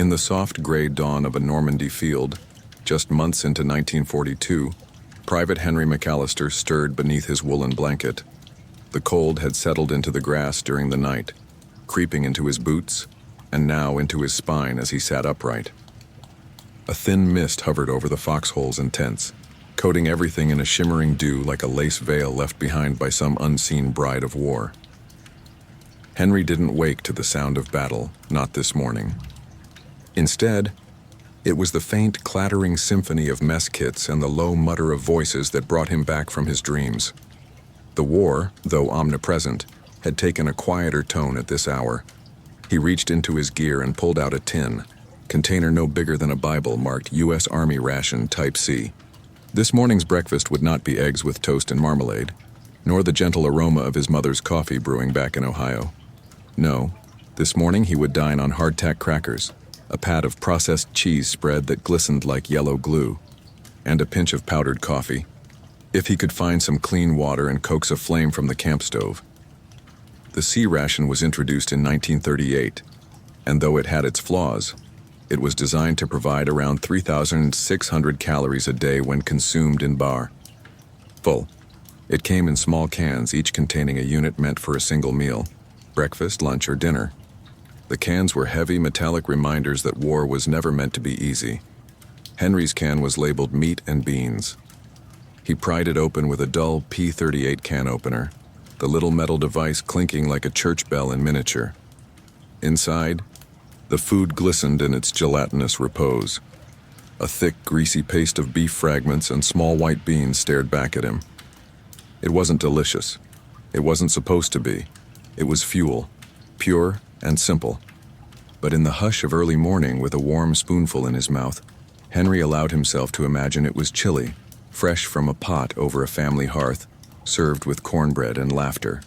In the soft gray dawn of a Normandy field, just months into 1942, Private Henry McAllister stirred beneath his woolen blanket. The cold had settled into the grass during the night, creeping into his boots, and now into his spine as he sat upright. A thin mist hovered over the foxholes and tents, coating everything in a shimmering dew like a lace veil left behind by some unseen bride of war. Henry didn't wake to the sound of battle, not this morning. Instead, it was the faint clattering symphony of mess kits and the low mutter of voices that brought him back from his dreams. The war, though omnipresent, had taken a quieter tone at this hour. He reached into his gear and pulled out a tin, container no bigger than a Bible marked U.S. Army Ration Type C. This morning's breakfast would not be eggs with toast and marmalade, nor the gentle aroma of his mother's coffee brewing back in Ohio. No, this morning he would dine on hardtack crackers, a pat of processed cheese spread that glistened like yellow glue, and a pinch of powdered coffee, if he could find some clean water and coax a flame from the camp stove. The C ration was introduced in 1938, and though it had its flaws, it was designed to provide around 3,600 calories a day when consumed in bar. Full. It came in small cans, each containing a unit meant for a single meal, breakfast, lunch, or dinner. The cans were heavy metallic reminders that war was never meant to be easy. Henry's can was labeled meat and beans. He pried it open with a dull P38 can opener, the little metal device clinking like a church bell in miniature. Inside, the food glistened in its gelatinous repose. A thick, greasy paste of beef fragments and small white beans stared back at him. It wasn't delicious. It wasn't supposed to be. It was fuel, pure and simple. But in the hush of early morning, with a warm spoonful in his mouth, Henry allowed himself to imagine it was chili, fresh from a pot over a family hearth, served with cornbread and laughter.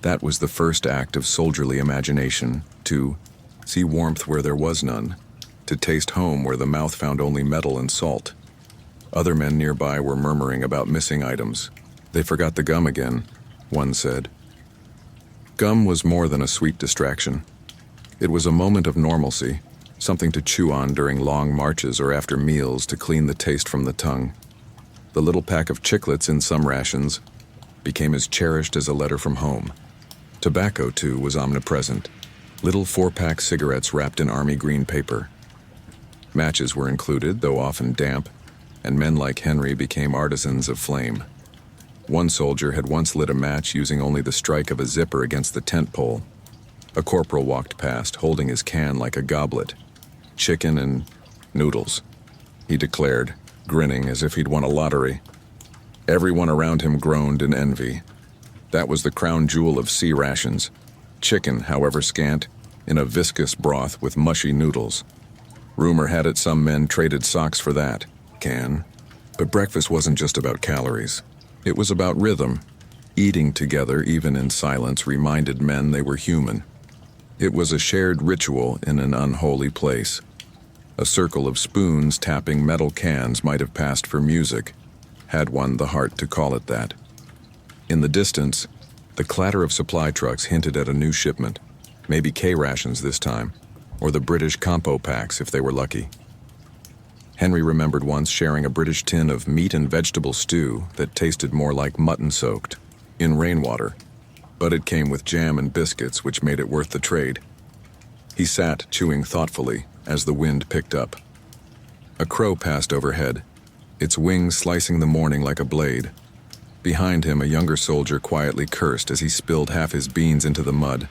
That was the first act of soldierly imagination, to see warmth where there was none, to taste home where the mouth found only metal and salt. Other men nearby were murmuring about missing items. They forgot the gum again, one said. Gum was more than a sweet distraction. It was a moment of normalcy, something to chew on during long marches or after meals to clean the taste from the tongue. The little pack of chiclets in some rations became as cherished as a letter from home. Tobacco, too, was omnipresent. Little 4-pack cigarettes wrapped in army green paper. Matches were included, though often damp, and men like Henry became artisans of flame. One soldier had once lit a match using only the strike of a zipper against the tent pole. A corporal walked past, holding his can like a goblet. Chicken and noodles, he declared, grinning as if he'd won a lottery. Everyone around him groaned in envy. That was the crown jewel of C rations. Chicken, however scant, in a viscous broth with mushy noodles. Rumor had it some men traded socks for that can. But breakfast wasn't just about calories. It was about rhythm. Eating together, even in silence, reminded men they were human. It was a shared ritual in an unholy place. A circle of spoons tapping metal cans might have passed for music, had one the heart to call it that. In the distance, the clatter of supply trucks hinted at a new shipment, maybe K rations this time, or the British compo packs if they were lucky. Henry remembered once sharing a British tin of meat and vegetable stew that tasted more like mutton soaked, in rainwater, but it came with jam and biscuits, which made it worth the trade. He sat, chewing thoughtfully, as the wind picked up. A crow passed overhead, its wings slicing the morning like a blade. Behind him, a younger soldier quietly cursed as he spilled half his beans into the mud.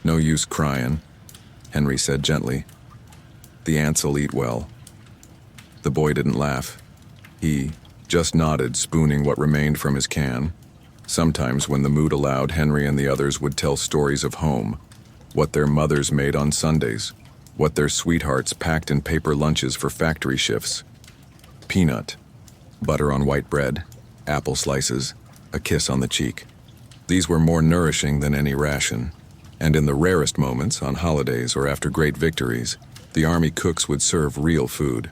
"No use crying," Henry said gently. "The ants'll eat well." The boy didn't laugh. He just nodded, spooning what remained from his can. Sometimes, when the mood allowed, Henry and the others would tell stories of home, what their mothers made on Sundays, what their sweethearts packed in paper lunches for factory shifts. Peanut, butter on white bread, apple slices, a kiss on the cheek. These were more nourishing than any ration, and in the rarest moments, on holidays or after great victories, the army cooks would serve real food.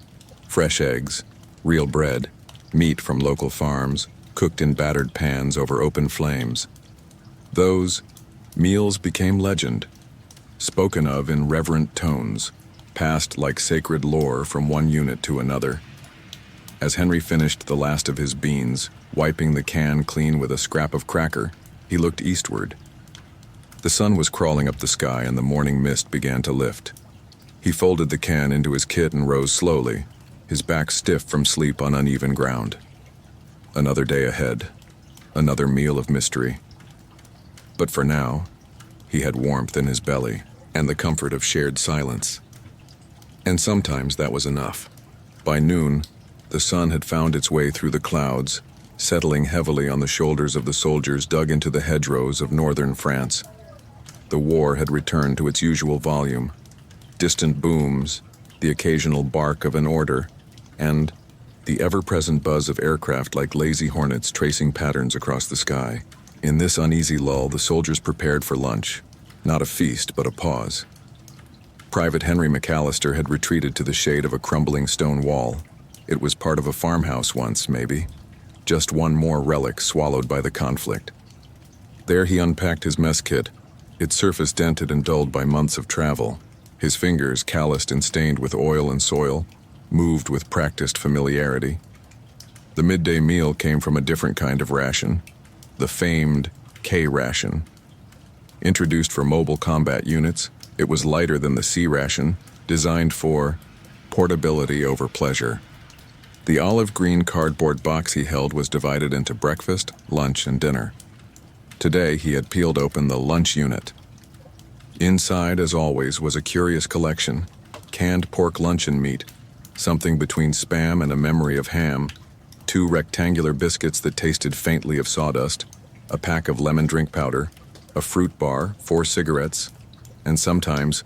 Fresh eggs, real bread, meat from local farms, cooked in battered pans over open flames. Those meals became legend, spoken of in reverent tones, passed like sacred lore from one unit to another. As Henry finished the last of his beans, wiping the can clean with a scrap of cracker, he looked eastward. The sun was crawling up the sky and the morning mist began to lift. He folded the can into his kit and rose slowly, his back stiff from sleep on uneven ground. Another day ahead, another meal of mystery. But for now, he had warmth in his belly and the comfort of shared silence. And sometimes that was enough. By noon, the sun had found its way through the clouds, settling heavily on the shoulders of the soldiers dug into the hedgerows of northern France. The war had returned to its usual volume. Distant booms, the occasional bark of an order, and the ever-present buzz of aircraft like lazy hornets tracing patterns across the sky. In this uneasy lull, the soldiers prepared for lunch. Not a feast, but a pause. Private Henry McAllister had retreated to the shade of a crumbling stone wall. It was part of a farmhouse once, maybe. Just one more relic swallowed by the conflict. There he unpacked his mess kit, its surface dented and dulled by months of travel. His fingers, calloused and stained with oil and soil, moved with practiced familiarity. The midday meal came from a different kind of ration, the famed K ration. Introduced for mobile combat units, it was lighter than the C ration, designed for portability over pleasure. The olive green cardboard box he held was divided into breakfast, lunch, and dinner. Today he had peeled open the lunch unit. Inside, as always, was a curious collection: canned pork luncheon meat, something between Spam and a memory of ham, 2 rectangular biscuits that tasted faintly of sawdust, a pack of lemon drink powder, a fruit bar, 4 cigarettes, and sometimes,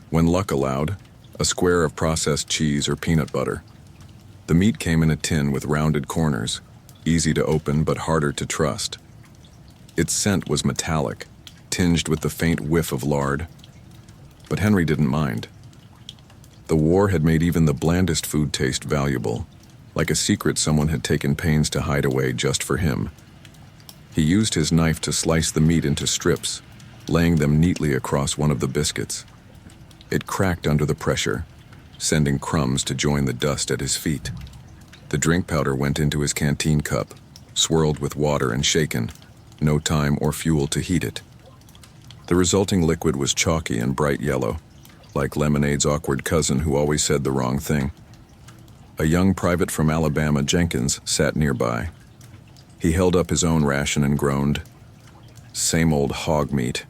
when luck allowed, a square of processed cheese or peanut butter. The meat came in a tin with rounded corners, easy to open but harder to trust. Its scent was metallic, tinged with the faint whiff of lard. But Henry didn't mind. The war had made even the blandest food taste valuable, like a secret someone had taken pains to hide away just for him. He used his knife to slice the meat into strips, laying them neatly across one of the biscuits. It cracked under the pressure, sending crumbs to join the dust at his feet. The drink powder went into his canteen cup, swirled with water and shaken, no time or fuel to heat it. The resulting liquid was chalky and bright yellow, like lemonade's awkward cousin who always said the wrong thing. A young private from Alabama, Jenkins, sat nearby. He held up his own ration and groaned, "Same old hog meat.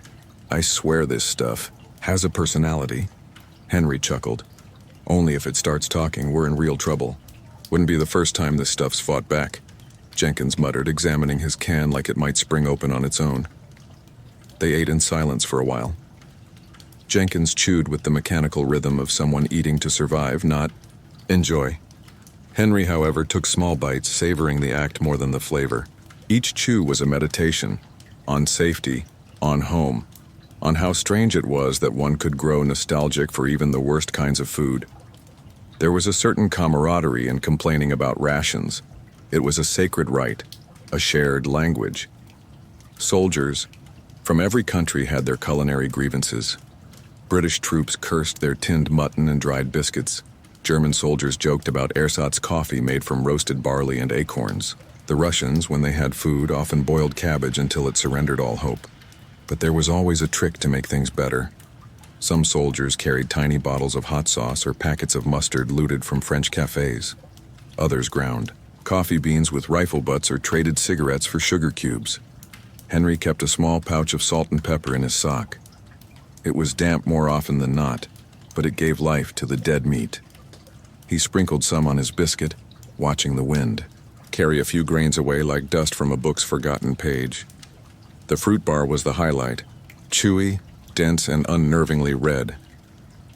I swear this stuff has a personality." Henry chuckled. "Only if it starts talking, we're in real trouble. Wouldn't be the first time this stuff's fought back," Jenkins muttered, examining his can like it might spring open on its own. They ate in silence for a while. Jenkins chewed with the mechanical rhythm of someone eating to survive, not enjoy. Henry, however, took small bites, savoring the act more than the flavor. Each chew was a meditation, on safety, on home, on how strange it was that one could grow nostalgic for even the worst kinds of food. There was a certain camaraderie in complaining about rations. It was a sacred rite, a shared language. Soldiers from every country had their culinary grievances. British troops cursed their tinned mutton and dried biscuits. German soldiers joked about ersatz coffee made from roasted barley and acorns. The Russians, when they had food, often boiled cabbage until it surrendered all hope. But there was always a trick to make things better. Some soldiers carried tiny bottles of hot sauce or packets of mustard looted from French cafes. Others ground coffee beans with rifle butts or traded cigarettes for sugar cubes. Henry kept a small pouch of salt and pepper in his sock. It was damp more often than not, but it gave life to the dead meat. He sprinkled some on his biscuit, watching the wind carry a few grains away like dust from a book's forgotten page. The fruit bar was the highlight, chewy, dense, and unnervingly red.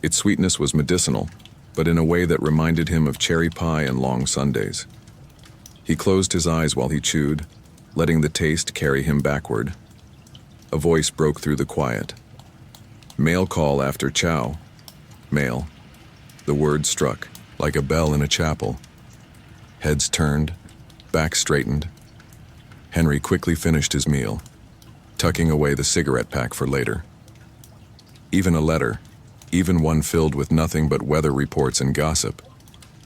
Its sweetness was medicinal, but in a way that reminded him of cherry pie and long Sundays. He closed his eyes while he chewed, letting the taste carry him backward. A voice broke through the quiet. "Mail call after chow." Mail. The word struck, like a bell in a chapel. Heads turned, backs straightened. Henry quickly finished his meal, tucking away the cigarette pack for later. Even a letter, even one filled with nothing but weather reports and gossip,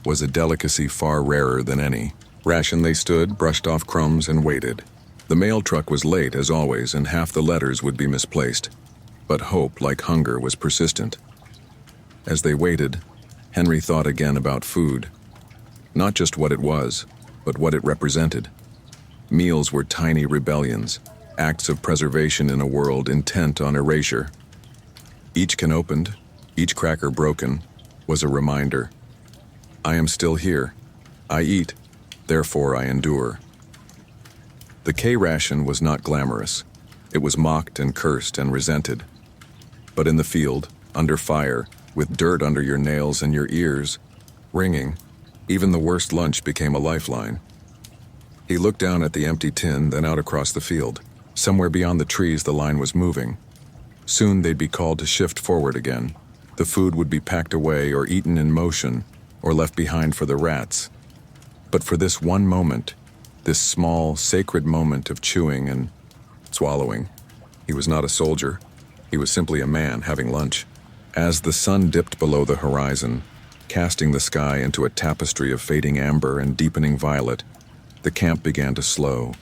was a delicacy far rarer than any. Ration they stood, brushed off crumbs, and waited. The mail truck was late, as always, and half the letters would be misplaced. But hope, like hunger, was persistent. As they waited, Henry thought again about food. Not just what it was, but what it represented. Meals were tiny rebellions, acts of preservation in a world intent on erasure. Each can opened, each cracker broken, was a reminder. I am still here. I eat, therefore I endure. The K-ration was not glamorous. It was mocked and cursed and resented. But in the field, under fire, with dirt under your nails and your ears, ringing, even the worst lunch became a lifeline. He looked down at the empty tin, then out across the field. Somewhere beyond the trees the line was moving. Soon they'd be called to shift forward again. The food would be packed away or eaten in motion, or left behind for the rats. But for this one moment, this small, sacred moment of chewing and swallowing, he was not a soldier. He was simply a man having lunch. As the sun dipped below the horizon, casting the sky into a tapestry of fading amber and deepening violet, the camp began to slow.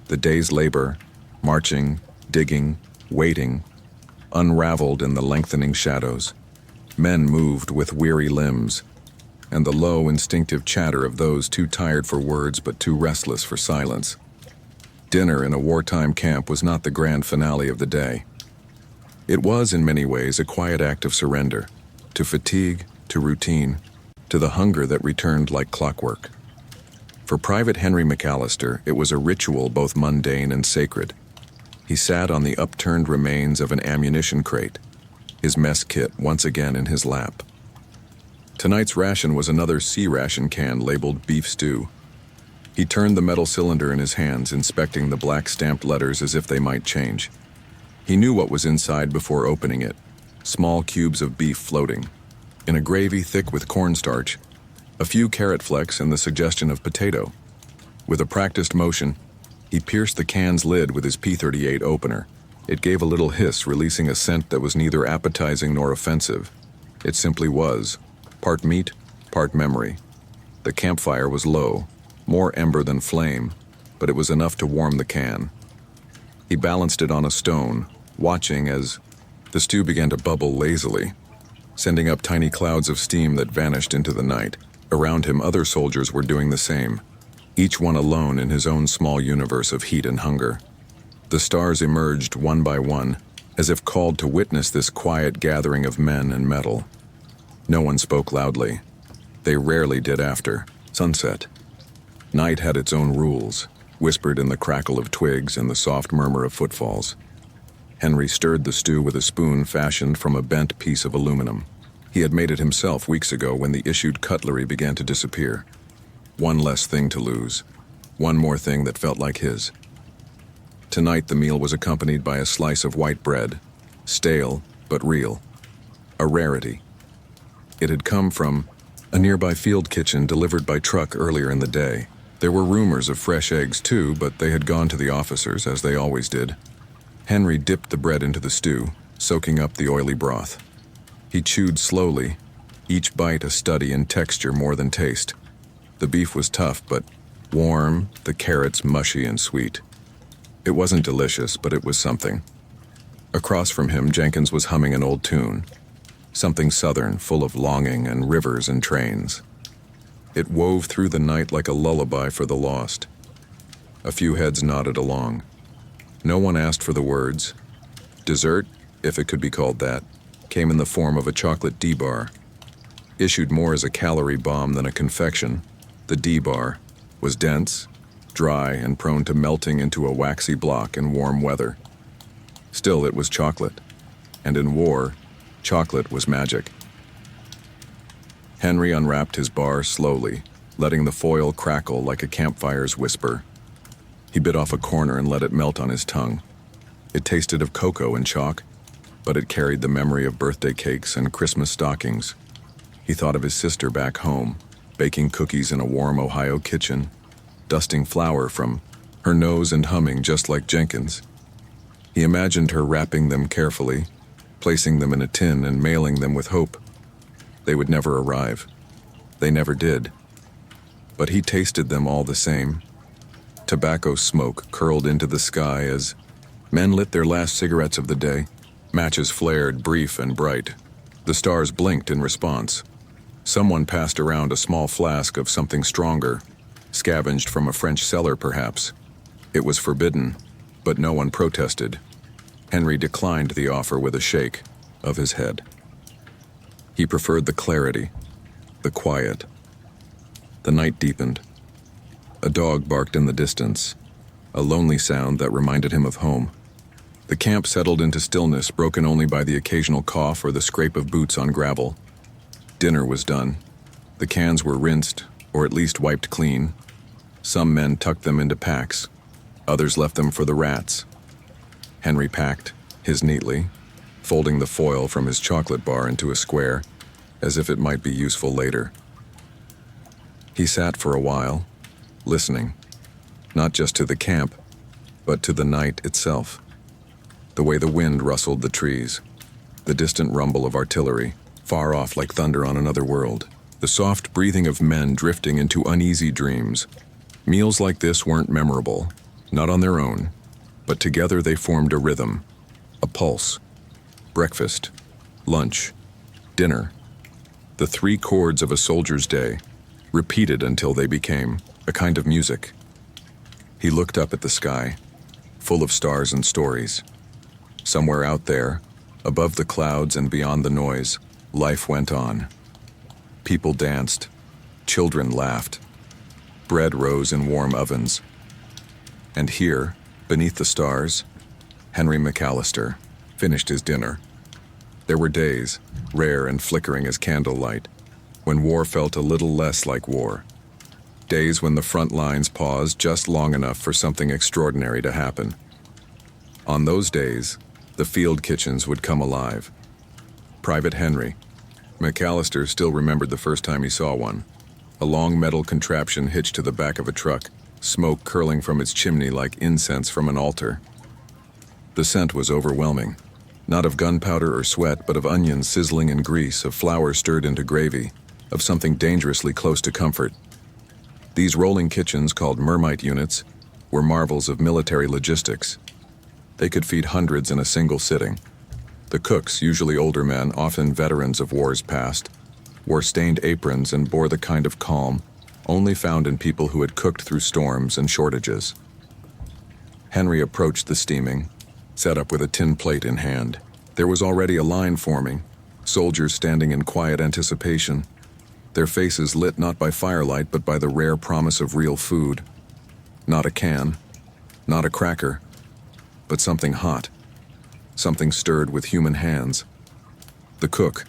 The day's labor, marching, digging, waiting, unraveled in the lengthening shadows. Men moved with weary limbs, and the low, instinctive chatter of those too tired for words but too restless for silence. Dinner in a wartime camp was not the grand finale of the day. It was, in many ways, a quiet act of surrender, to fatigue, to routine, to the hunger that returned like clockwork. For Private Henry McAllister, it was a ritual both mundane and sacred. He sat on the upturned remains of an ammunition crate, his mess kit once again in his lap. Tonight's ration was another C-ration can labeled beef stew. He turned the metal cylinder in his hands, inspecting the black stamped letters as if they might change. He knew what was inside before opening it, small cubes of beef floating. In a gravy thick with cornstarch, a few carrot flecks and the suggestion of potato. With a practiced motion, he pierced the can's lid with his P38 opener. It gave a little hiss, releasing a scent that was neither appetizing nor offensive. It simply was. Part meat, part memory. The campfire was low, more ember than flame, but it was enough to warm the can. He balanced it on a stone, watching as the stew began to bubble lazily, sending up tiny clouds of steam that vanished into the night. Around him, other soldiers were doing the same, each one alone in his own small universe of heat and hunger. The stars emerged one by one, as if called to witness this quiet gathering of men and metal. No one spoke loudly. They rarely did after sunset. Night had its own rules, whispered in the crackle of twigs and the soft murmur of footfalls. Henry stirred the stew with a spoon fashioned from a bent piece of aluminum. He had made it himself weeks ago when the issued cutlery began to disappear. One less thing to lose. One more thing that felt like his. Tonight the meal was accompanied by a slice of white bread, stale but real. A rarity. It had come from a nearby field kitchen delivered by truck earlier in the day. There were rumors of fresh eggs too, but they had gone to the officers, as they always did. Henry dipped the bread into the stew, soaking up the oily broth. He chewed slowly, each bite a study in texture more than taste. The beef was tough, but warm, the carrots mushy and sweet. It wasn't delicious, but it was something. Across from him, Jenkins was humming an old tune. Something southern, full of longing and rivers and trains. It wove through the night like a lullaby for the lost. A few heads nodded along. No one asked for the words. Dessert, if it could be called that, came in the form of a chocolate D-bar. Issued more as a calorie bomb than a confection, the D-bar was dense, dry, and prone to melting into a waxy block in warm weather. Still, it was chocolate, and in war, chocolate was magic. Henry unwrapped his bar slowly, letting the foil crackle like a campfire's whisper. He bit off a corner and let it melt on his tongue. It tasted of cocoa and chalk, but it carried the memory of birthday cakes and Christmas stockings. He thought of his sister back home, baking cookies in a warm Ohio kitchen, dusting flour from her nose and humming just like Jenkins. He imagined her wrapping them carefully, placing them in a tin and mailing them with hope. They would never arrive. They never did. But he tasted them all the same. Tobacco smoke curled into the sky as men lit their last cigarettes of the day. Matches flared, brief and bright. The stars blinked in response. Someone passed around a small flask of something stronger, scavenged from a French cellar perhaps. It was forbidden, but no one protested. Henry declined the offer with a shake of his head. He preferred the clarity, the quiet. The night deepened. A dog barked in the distance, a lonely sound that reminded him of home. The camp settled into stillness, broken only by the occasional cough or the scrape of boots on gravel. Dinner was done. The cans were rinsed, or at least wiped clean. Some men tucked them into packs. Others left them for the rats. Henry packed his neatly, folding the foil from his chocolate bar into a square, as if it might be useful later. He sat for a while, listening, not just to the camp, but to the night itself. The way the wind rustled the trees, the distant rumble of artillery, far off like thunder on another world, the soft breathing of men drifting into uneasy dreams. Meals like this weren't memorable, not on their own, but together they formed a rhythm, a pulse. Breakfast, lunch, dinner, the three chords of a soldier's day, repeated until they became a kind of music. He looked up at the sky, full of stars and stories. Somewhere out there, above the clouds and beyond the noise, life went on. People danced, children laughed, bread rose in warm ovens. And here, beneath the stars, Henry McAllister finished his dinner. There were days, rare and flickering as candlelight, when war felt a little less like war. Days when the front lines paused just long enough for something extraordinary to happen. On those days, the field kitchens would come alive. Private Henry McAllister still remembered the first time he saw one. A long metal contraption hitched to the back of a truck, smoke curling from its chimney like incense from an altar. The scent was overwhelming, not of gunpowder or sweat, but of onions sizzling in grease, of flour stirred into gravy, of something dangerously close to comfort. These rolling kitchens, called mermite units, were marvels of military logistics. They could feed hundreds in a single sitting. The cooks, usually older men, often veterans of wars past, wore stained aprons and bore the kind of calm only found in people who had cooked through storms and shortages. Henry approached the steaming, setup with a tin plate in hand. There was already a line forming, soldiers standing in quiet anticipation, their faces lit not by firelight but by the rare promise of real food. Not a can, not a cracker, but something hot, something stirred with human hands. The cook,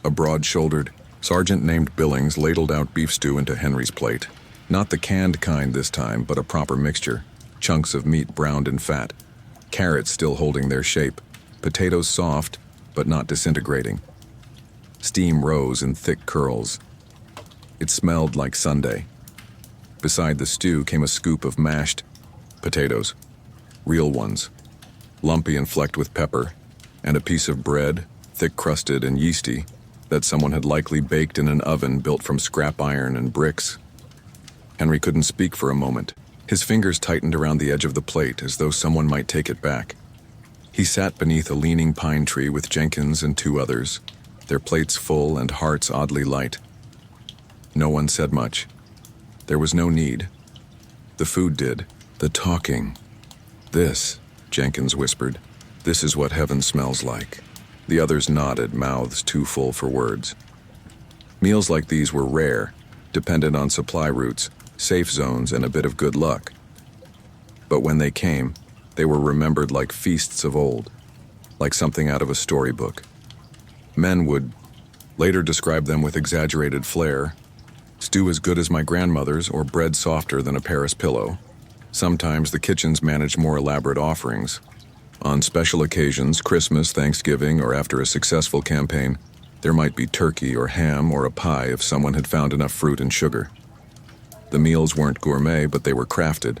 a broad-shouldered sergeant named Billings, ladled out beef stew into Henry's plate. Not the canned kind this time, but a proper mixture. Chunks of meat browned in fat, carrots still holding their shape, potatoes soft, but not disintegrating. Steam rose in thick curls. It smelled like Sunday. Beside the stew came a scoop of mashed potatoes, real ones, lumpy and flecked with pepper, and a piece of bread, thick-crusted and yeasty, that someone had likely baked in an oven built from scrap iron and bricks. Henry couldn't speak for a moment. His fingers tightened around the edge of the plate as though someone might take it back. He sat beneath a leaning pine tree with Jenkins and two others, their plates full and hearts oddly light. No one said much. There was no need. The food did. The talking. "This," Jenkins whispered, "this is what heaven smells like." The others nodded, mouths too full for words. Meals like these were rare, dependent on supply routes, safe zones, and a bit of good luck. But when they came, they were remembered like feasts of old, like something out of a storybook. Men would later describe them with exaggerated flair: stew as good as my grandmother's or bread softer than a Paris pillow. Sometimes the kitchens managed more elaborate offerings. On special occasions, Christmas, Thanksgiving, or after a successful campaign, there might be turkey or ham or a pie if someone had found enough fruit and sugar. The meals weren't gourmet, but they were crafted.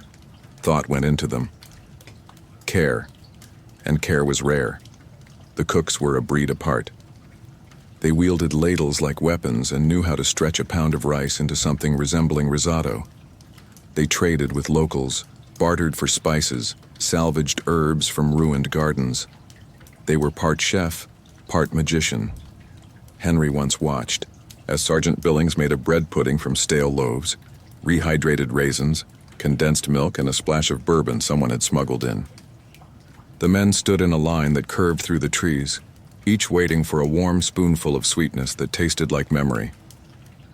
Thought went into them. Care. And care was rare. The cooks were a breed apart. They wielded ladles like weapons and knew how to stretch a pound of rice into something resembling risotto. They traded with locals, bartered for spices, salvaged herbs from ruined gardens. They were part chef, part magician. Henry once watched as Sergeant Billings made a bread pudding from stale loaves, rehydrated raisins, condensed milk, and a splash of bourbon someone had smuggled in. The men stood in a line that curved through the trees, each waiting for a warm spoonful of sweetness that tasted like memory.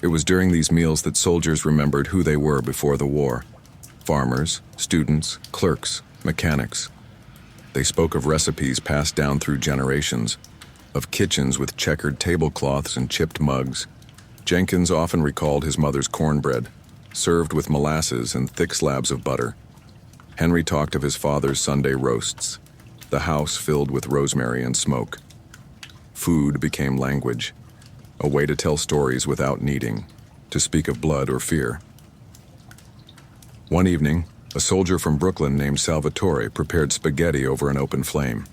It was during these meals that soldiers remembered who they were before the war. Farmers, students, clerks, mechanics. They spoke of recipes passed down through generations, of kitchens with checkered tablecloths and chipped mugs. Jenkins often recalled his mother's cornbread, served with molasses and thick slabs of butter. Henry talked of his father's Sunday roasts, the house filled with rosemary and smoke. Food became language, a way to tell stories without needing to speak of blood or fear. One evening, a soldier from Brooklyn named Salvatore prepared spaghetti over an open flame.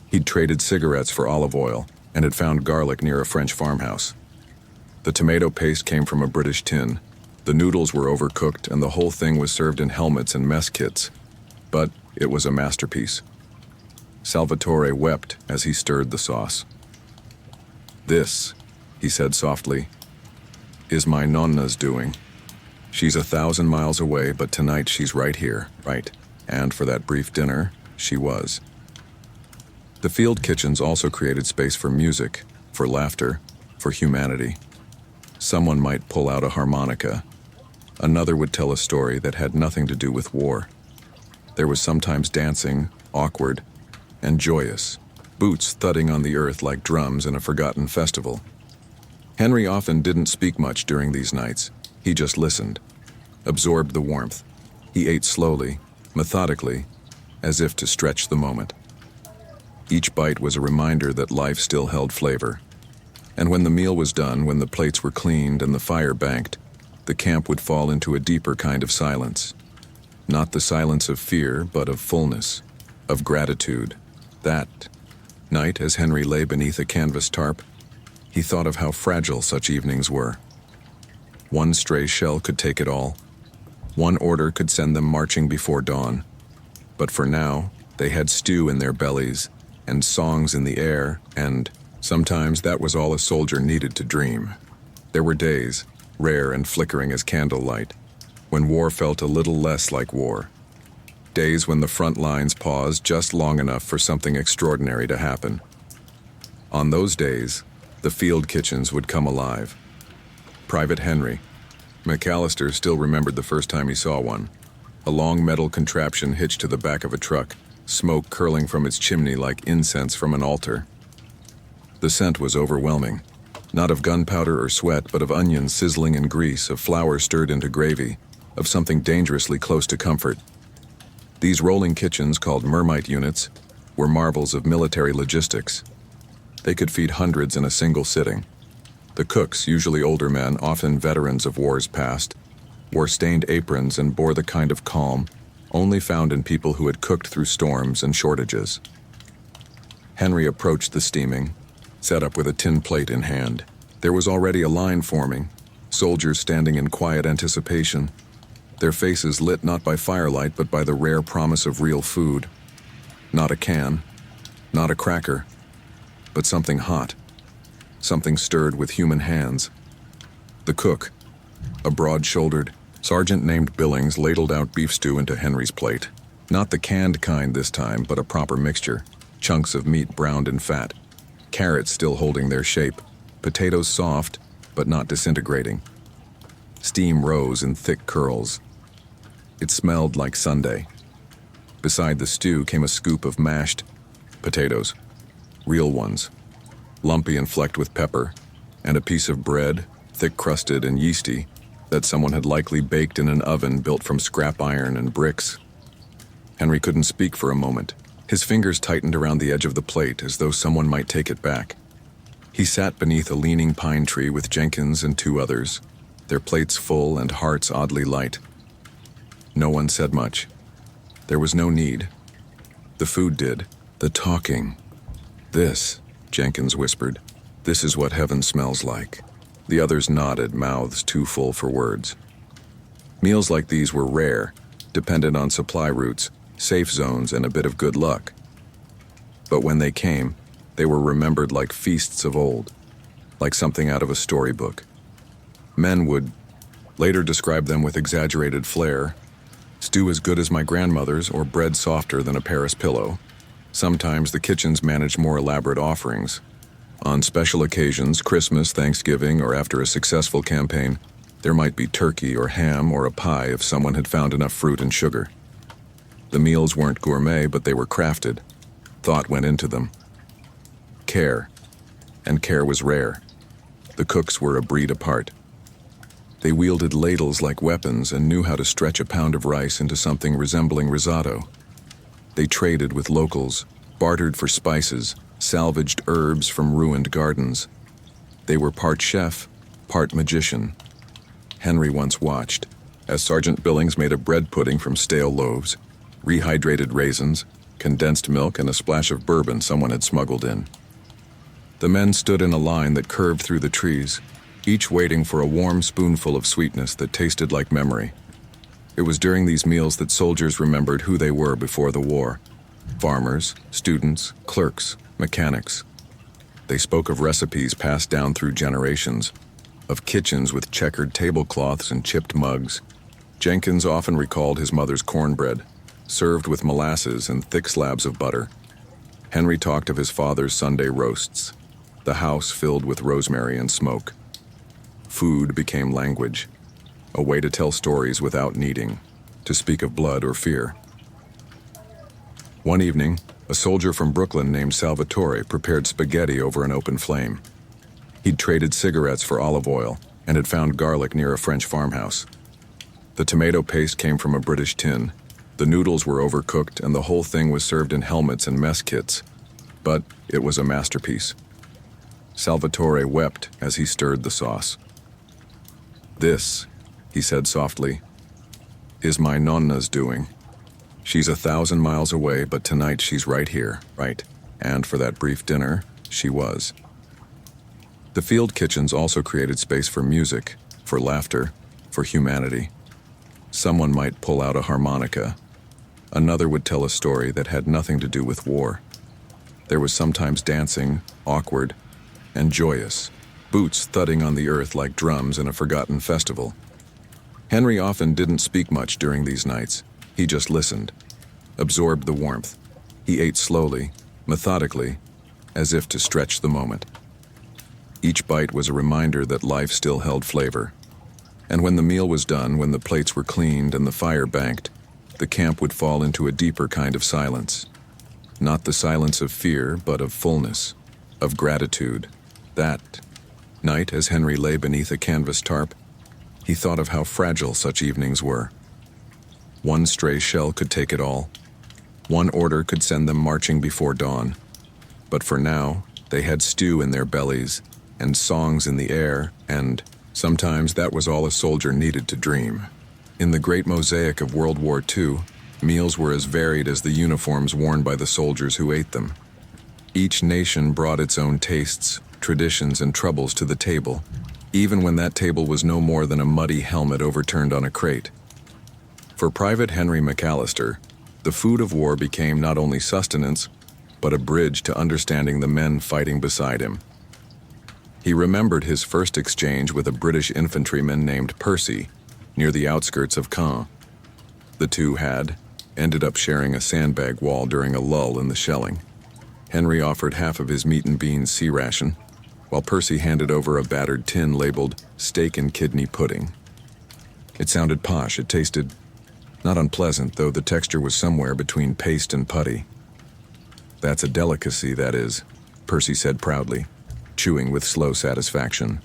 He'd traded cigarettes for olive oil and had found garlic near a French farmhouse. The tomato paste came from a British tin. The noodles were overcooked and the whole thing was served in helmets and mess kits. But it was a masterpiece. Salvatore wept as he stirred the sauce. "This," he said softly, "is my nonna's doing. She's 1,000 miles away, but tonight she's right here, right? And for that brief dinner, she was." The field kitchens also created space for music, for laughter, for humanity. Someone might pull out a harmonica. Another would tell a story that had nothing to do with war. There was sometimes dancing, awkward, and joyous, boots thudding on the earth like drums in a forgotten festival. Henry often didn't speak much during these nights. He just listened, absorbed the warmth. He ate slowly, methodically, as if to stretch the moment. Each bite was a reminder that life still held flavor. And when the meal was done, when the plates were cleaned and the fire banked, the camp would fall into a deeper kind of silence. Not the silence of fear, but of fullness, of gratitude. That night, as Henry lay beneath a canvas tarp, he thought of how fragile such evenings were. One stray shell could take it all. One order could send them marching before dawn. But for now, they had stew in their bellies, and songs in the air, and sometimes that was all a soldier needed to dream. There were days, rare and flickering as candlelight, when war felt a little less like war. Days when the front lines paused just long enough for something extraordinary to happen. On those days, the field kitchens would come alive. Private Henry McAllister still remembered the first time he saw one. A long metal contraption hitched to the back of a truck, smoke curling from its chimney like incense from an altar. The scent was overwhelming, not of gunpowder or sweat, but of onions sizzling in grease, of flour stirred into gravy, of something dangerously close to comfort. These rolling kitchens, called mermite units, were marvels of military logistics. They could feed hundreds in a single sitting. The cooks, usually older men, often veterans of wars past, wore stained aprons and bore the kind of calm only found in people who had cooked through storms and shortages. Henry approached the steaming, set up with a tin plate in hand. There was already a line forming, soldiers standing in quiet anticipation, their faces lit not by firelight but by the rare promise of real food. Not a can, not a cracker, but something hot, something stirred with human hands. The cook, a broad-shouldered sergeant named Billings, ladled out beef stew into Henry's plate. Not the canned kind this time, but a proper mixture. Chunks of meat browned in fat, carrots still holding their shape, potatoes soft, but not disintegrating. Steam rose in thick curls. It smelled like Sunday. Beside the stew came a scoop of mashed potatoes, real ones, lumpy and flecked with pepper, and a piece of bread, thick-crusted and yeasty, that someone had likely baked in an oven built from scrap iron and bricks. Henry couldn't speak for a moment. His fingers tightened around the edge of the plate as though someone might take it back. He sat beneath a leaning pine tree with Jenkins and two others, their plates full and hearts oddly light. No one said much. There was no need. The food did. The talking. "This," Jenkins whispered, "this is what heaven smells like." The others nodded, mouths too full for words. Meals like these were rare, dependent on supply routes, safe zones, and a bit of good luck. But when they came, they were remembered like feasts of old, like something out of a storybook. Men would later describe them with exaggerated flair: stew as good as my grandmother's or bread softer than a Paris pillow. Sometimes the kitchens managed more elaborate offerings. On special occasions, Christmas, Thanksgiving, or after a successful campaign, there might be turkey or ham or a pie if someone had found enough fruit and sugar. The meals weren't gourmet, but they were crafted. Thought went into them. Care. And care was rare. The cooks were a breed apart. They wielded ladles like weapons and knew how to stretch a pound of rice into something resembling risotto. They traded with locals, bartered for spices, salvaged herbs from ruined gardens. They were part chef, part magician. Henry once watched as Sergeant Billings made a bread pudding from stale loaves, rehydrated raisins, condensed milk, and a splash of bourbon someone had smuggled in. The men stood in a line that curved through the trees, each waiting for a warm spoonful of sweetness that tasted like memory. It was during these meals that soldiers remembered who they were before the war: farmers, students, clerks, mechanics. They spoke of recipes passed down through generations, of kitchens with checkered tablecloths and chipped mugs. Jenkins often recalled his mother's cornbread, served with molasses and thick slabs of butter. Henry talked of his father's Sunday roasts, the house filled with rosemary and smoke. Food became language, a way to tell stories without needing to speak of blood or fear. One evening, a soldier from Brooklyn named Salvatore prepared spaghetti over an open flame. He'd traded cigarettes for olive oil and had found garlic near a French farmhouse. The tomato paste came from a British tin. The noodles were overcooked and the whole thing was served in helmets and mess kits. But it was a masterpiece. Salvatore wept as he stirred the sauce. "This," he said softly, "is my nonna's doing. She's 1,000 miles away, but tonight she's right here, right? And for that brief dinner, she was." The field kitchens also created space for music, for laughter, for humanity. Someone might pull out a harmonica. Another would tell a story that had nothing to do with war. There was sometimes dancing, awkward, and joyous, boots thudding on the earth like drums in a forgotten festival. Henry often didn't speak much during these nights. He just listened, absorbed the warmth. He ate slowly, methodically, as if to stretch the moment. Each bite was a reminder that life still held flavor. And when the meal was done, when the plates were cleaned and the fire banked, the camp would fall into a deeper kind of silence. Not the silence of fear, but of fullness, of gratitude. That night, as Henry lay beneath a canvas tarp, he thought of how fragile such evenings were. One stray shell could take it all. One order could send them marching before dawn. But for now, they had stew in their bellies, and songs in the air, and sometimes that was all a soldier needed to dream. In the great mosaic of World War II, meals were as varied as the uniforms worn by the soldiers who ate them. Each nation brought its own tastes, traditions, and troubles to the table, even when that table was no more than a muddy helmet overturned on a crate. For Private Henry McAllister, the food of war became not only sustenance, but a bridge to understanding the men fighting beside him. He remembered his first exchange with a British infantryman named Percy, near the outskirts of Caen. The two had ended up sharing a sandbag wall during a lull in the shelling. Henry offered half of his meat and beans sea ration, while Percy handed over a battered tin labeled steak and kidney pudding. It sounded posh. It tasted not unpleasant, though the texture was somewhere between paste and putty. "That's a delicacy, that is," Percy said proudly, chewing with slow satisfaction.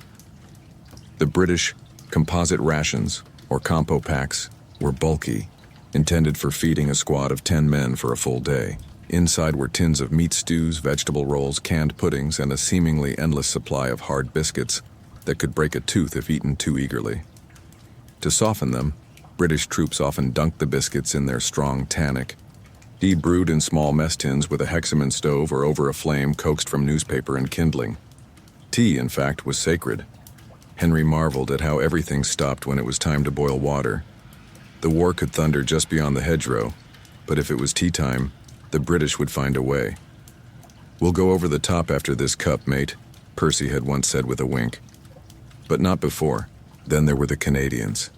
The British composite rations, or compo packs, were bulky, intended for feeding a squad of 10 men for a full day. Inside were tins of meat stews, vegetable rolls, canned puddings, and a seemingly endless supply of hard biscuits that could break a tooth if eaten too eagerly. To soften them, British troops often dunked the biscuits in their strong tannic, Tea brewed in small mess tins with a hexagon stove or over a flame coaxed from newspaper and kindling. Tea, in fact, was sacred. Henry marveled at how everything stopped when it was time to boil water. The war could thunder just beyond the hedgerow, but if it was tea time, the British would find a way. "We'll go over the top after this cup, mate," Percy had once said with a wink. But not before. Then there were the Canadians.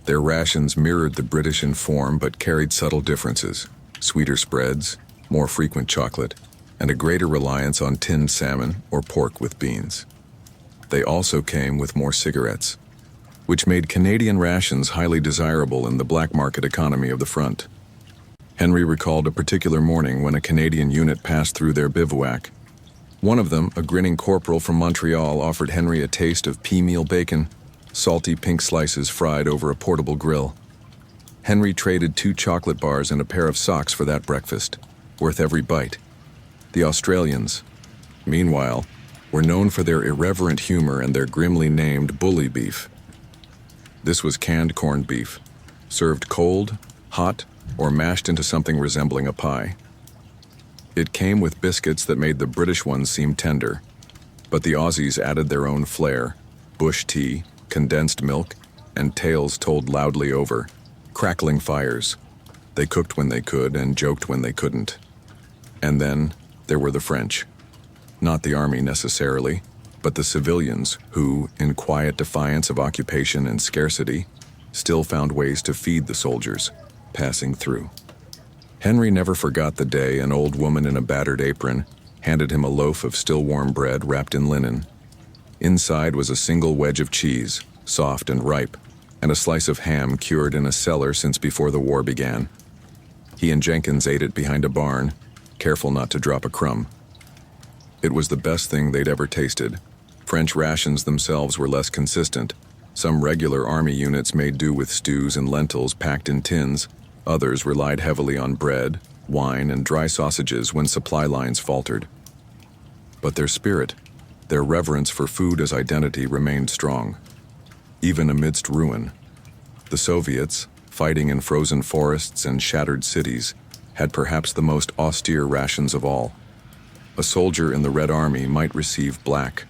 Their rations mirrored the British in form but carried subtle differences: sweeter spreads, more frequent chocolate, and a greater reliance on tinned salmon or pork with beans. They also came with more cigarettes, which made Canadian rations highly desirable in the black market economy of the front. Henry recalled a particular morning when a Canadian unit passed through their bivouac. One of them, a grinning corporal from Montreal, offered Henry a taste of pea meal bacon, salty pink slices fried over a portable grill. Henry traded 2 chocolate bars and a pair of socks for that breakfast, worth every bite. The Australians, meanwhile, were known for their irreverent humor and their grimly named bully beef. This was canned corned beef, served cold, hot, or mashed into something resembling a pie. It came with biscuits that made the British ones seem tender, but the Aussies added their own flair: bush tea, condensed milk, and tales told loudly over crackling fires. They cooked when they could and joked when they couldn't. And then there were the French. Not the army necessarily, but the civilians who, in quiet defiance of occupation and scarcity, still found ways to feed the soldiers passing through. Henry never forgot the day an old woman in a battered apron handed him a loaf of still warm bread wrapped in linen. Inside was a single wedge of cheese, soft and ripe, and a slice of ham cured in a cellar since before the war began. He and Jenkins ate it behind a barn, careful not to drop a crumb. It was the best thing they'd ever tasted. French rations themselves were less consistent. Some regular army units made do with stews and lentils packed in tins. Others relied heavily on bread, wine, and dry sausages when supply lines faltered. But their spirit, their reverence for food as identity, remained strong, even amidst ruin. The Soviets, fighting in frozen forests and shattered cities, had perhaps the most austere rations of all. A soldier in the Red Army might receive black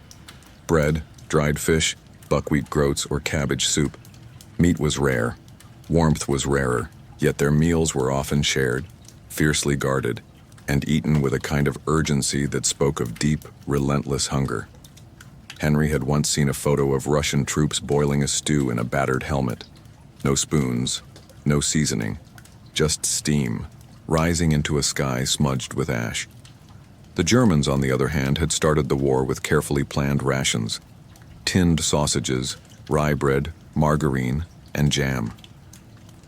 bread, dried fish, buckwheat groats, or cabbage soup. Meat was rare. Warmth was rarer, yet their meals were often shared, fiercely guarded, and eaten with a kind of urgency that spoke of deep, relentless hunger. Henry had once seen a photo of Russian troops boiling a stew in a battered helmet. No spoons, no seasoning, just steam, rising into a sky smudged with ash. The Germans, on the other hand, had started the war with carefully planned rations: tinned sausages, rye bread, margarine, and jam.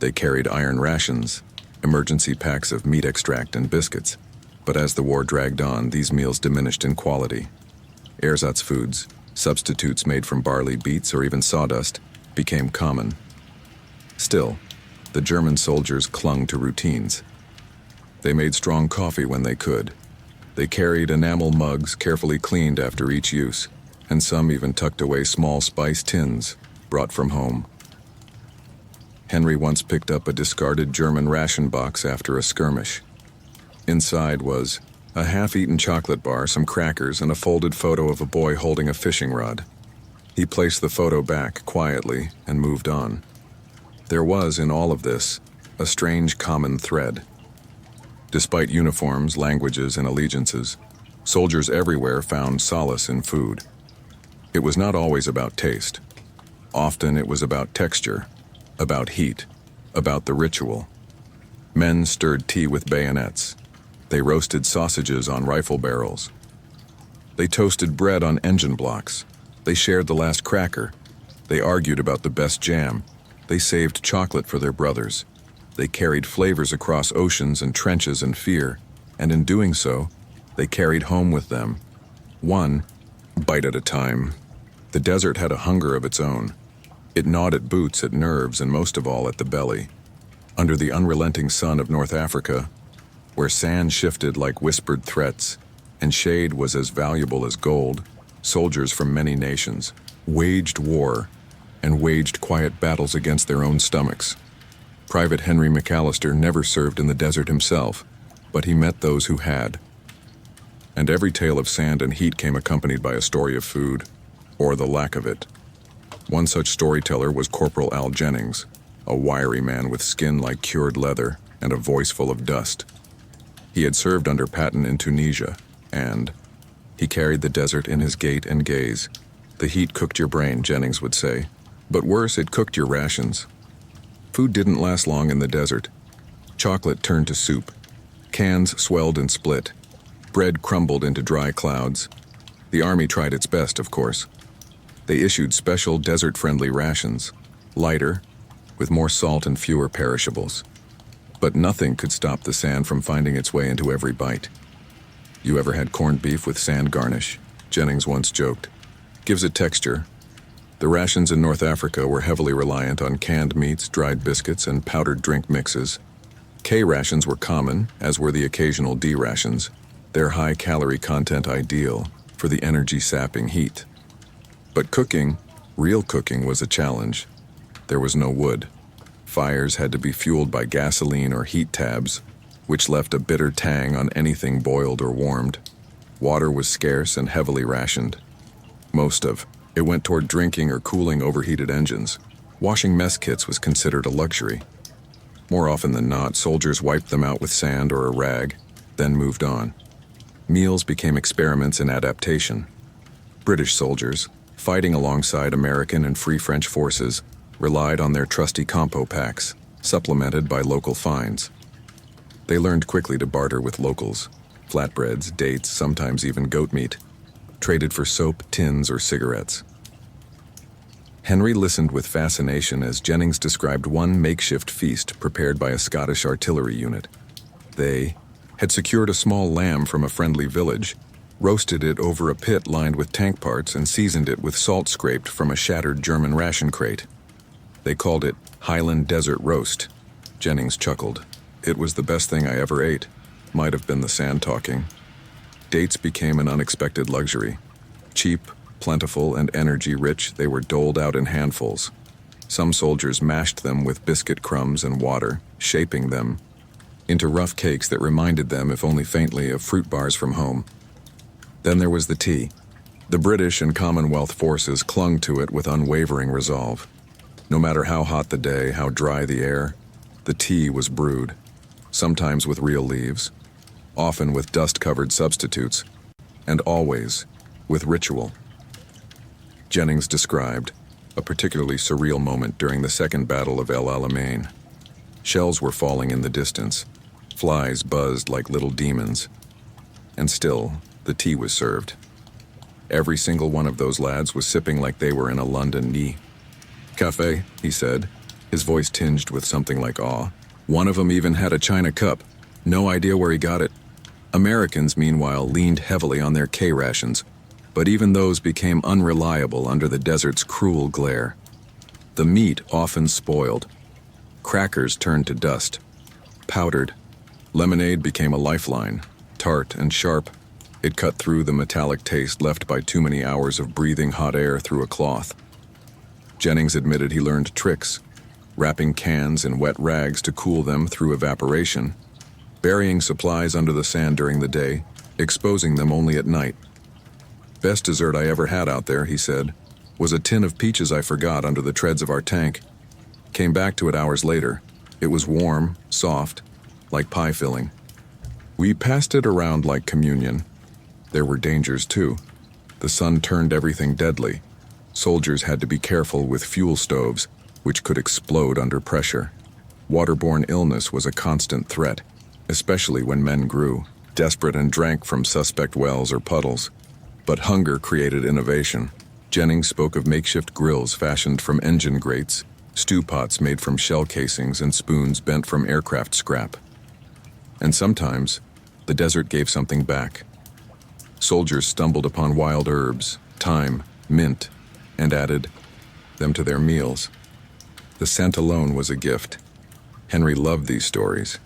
They carried iron rations, emergency packs of meat extract and biscuits, but as the war dragged on, these meals diminished in quality. Ersatz foods, substitutes made from barley, beets, or even sawdust, became common. Still, the German soldiers clung to routines. They made strong coffee when they could. They carried enamel mugs carefully cleaned after each use, and some even tucked away small spice tins brought from home. Henry once picked up a discarded German ration box after a skirmish. Inside was a half-eaten chocolate bar, some crackers, and a folded photo of a boy holding a fishing rod. He placed the photo back quietly and moved on. There was, in all of this, a strange common thread. Despite uniforms, languages, and allegiances, soldiers everywhere found solace in food. It was not always about taste. Often it was about texture, about heat, about the ritual. Men stirred tea with bayonets. They roasted sausages on rifle barrels. They toasted bread on engine blocks. They shared the last cracker. They argued about the best jam. They saved chocolate for their brothers. They carried flavors across oceans and trenches and fear, and in doing so, they carried home with them, one bite at a time. The desert had a hunger of its own. It gnawed at boots, at nerves, and most of all at the belly. Under the unrelenting sun of North Africa, where sand shifted like whispered threats, and shade was as valuable as gold, soldiers from many nations waged war and waged quiet battles against their own stomachs. Private Henry McAllister never served in the desert himself, but he met those who had. And every tale of sand and heat came accompanied by a story of food, or the lack of it. One such storyteller was Corporal Al Jennings, a wiry man with skin like cured leather and a voice full of dust. He had served under Patton in Tunisia, and he carried the desert in his gait and gaze. The heat cooked your brain, Jennings would say, but worse, it cooked your rations. Food didn't last long in the desert. Chocolate turned to soup. Cans swelled and split. Bread crumbled into dry clouds. The army tried its best, of course. They issued special desert-friendly rations, lighter, with more salt and fewer perishables. But nothing could stop the sand from finding its way into every bite. You ever had corned beef with sand garnish? Jennings once joked. Gives it texture. The rations in North Africa were heavily reliant on canned meats, dried biscuits, and powdered drink mixes. K rations were common, as were the occasional D rations, their high-calorie content ideal for the energy-sapping heat. But cooking, real cooking, was a challenge. There was no wood. Fires had to be fueled by gasoline or heat tabs, which left a bitter tang on anything boiled or warmed. Water was scarce and heavily rationed. Most of it went toward drinking or cooling overheated engines. Washing mess kits was considered a luxury. More often than not, soldiers wiped them out with sand or a rag, then moved on. Meals became experiments in adaptation. British soldiers, fighting alongside American and Free French forces, relied on their trusty compo packs, supplemented by local finds. They learned quickly to barter with locals, flatbreads, dates, sometimes even goat meat, traded for soap, tins, or cigarettes. Henry listened with fascination as Jennings described one makeshift feast prepared by a Scottish artillery unit. They had secured a small lamb from a friendly village, roasted it over a pit lined with tank parts, and seasoned it with salt scraped from a shattered German ration crate. They called it Highland Desert Roast. Jennings chuckled. It was the best thing I ever ate. Might have been the sand talking. Dates became an unexpected luxury. Cheap, plentiful, and energy-rich, they were doled out in handfuls. Some soldiers mashed them with biscuit crumbs and water, shaping them into rough cakes that reminded them, if only faintly, of fruit bars from home. Then there was the tea. The British and Commonwealth forces clung to it with unwavering resolve. No matter how hot the day, how dry the air, the tea was brewed, sometimes with real leaves, often with dust-covered substitutes, and always with ritual. Jennings described a particularly surreal moment during the Second Battle of El Alamein. Shells were falling in the distance. Flies buzzed like little demons. And still, the tea was served. Every single one of those lads was sipping like they were in a London knee. "Café," he said, his voice tinged with something like awe. One of them even had a china cup. No idea where he got it. Americans, meanwhile, leaned heavily on their K rations, but even those became unreliable under the desert's cruel glare. The meat often spoiled. Crackers turned to dust. Powdered. Lemonade became a lifeline, tart and sharp. It cut through the metallic taste left by too many hours of breathing hot air through a cloth. Jennings admitted he learned tricks, wrapping cans in wet rags to cool them through evaporation, burying supplies under the sand during the day, exposing them only at night. "Best dessert I ever had out there," he said, "was a tin of peaches I forgot under the treads of our tank. Came back to it hours later. It was warm, soft, like pie filling. We passed it around like communion. There were dangers too. The sun turned everything deadly. Soldiers had to be careful with fuel stoves, which could explode under pressure. Waterborne illness was a constant threat, especially when men grew, desperate, and drank from suspect wells or puddles. But hunger created innovation. Jennings spoke of makeshift grills fashioned from engine grates, stew pots made from shell casings, and spoons bent from aircraft scrap. And sometimes, the desert gave something back. Soldiers stumbled upon wild herbs, thyme, mint, and added them to their meals. The scent alone was a gift. Henry loved these stories.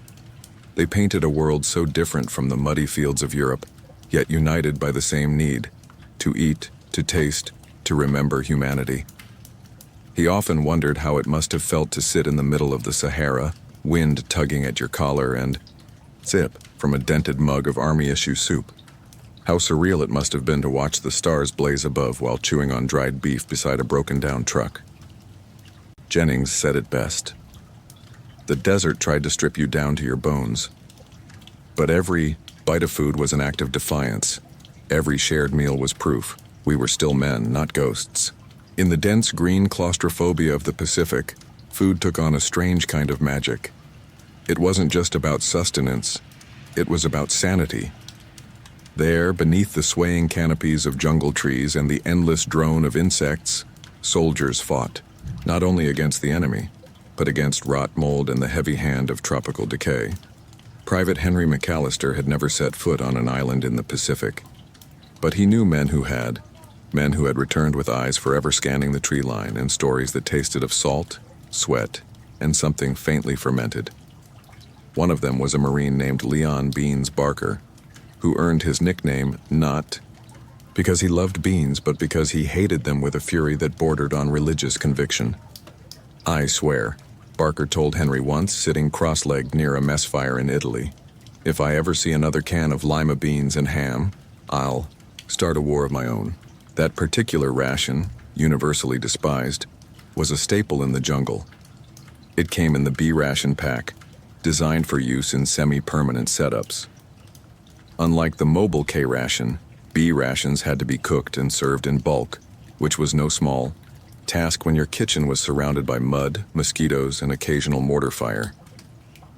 They painted a world so different from the muddy fields of Europe, yet united by the same need: to eat, to taste, to remember humanity. He often wondered how it must have felt to sit in the middle of the Sahara, wind tugging at your collar, and sip from a dented mug of army-issue soup. How surreal it must have been to watch the stars blaze above while chewing on dried beef beside a broken-down truck. Jennings said it best. The desert tried to strip you down to your bones. But every bite of food was an act of defiance. Every shared meal was proof. We were still men, not ghosts. In the dense green claustrophobia of the Pacific, food took on a strange kind of magic. It wasn't just about sustenance, it was about sanity. There, beneath the swaying canopies of jungle trees and the endless drone of insects, soldiers fought, not only against the enemy, but against rot mold and the heavy hand of tropical decay. Private Henry McAllister had never set foot on an island in the Pacific, but he knew men who had returned with eyes forever scanning the tree line and stories that tasted of salt, sweat, and something faintly fermented. One of them was a Marine named Leon Beans Barker, who earned his nickname not because he loved beans, but because he hated them with a fury that bordered on religious conviction. "I swear," Barker told Henry once, sitting cross-legged near a mess fire in Italy, "if I ever see another can of lima beans and ham, I'll start a war of my own." That particular ration, universally despised, was a staple in the jungle. It came in the B ration pack, designed for use in semi-permanent setups. Unlike the mobile K ration, B rations had to be cooked and served in bulk, which was no small task when your kitchen was surrounded by mud, mosquitoes, and occasional mortar fire.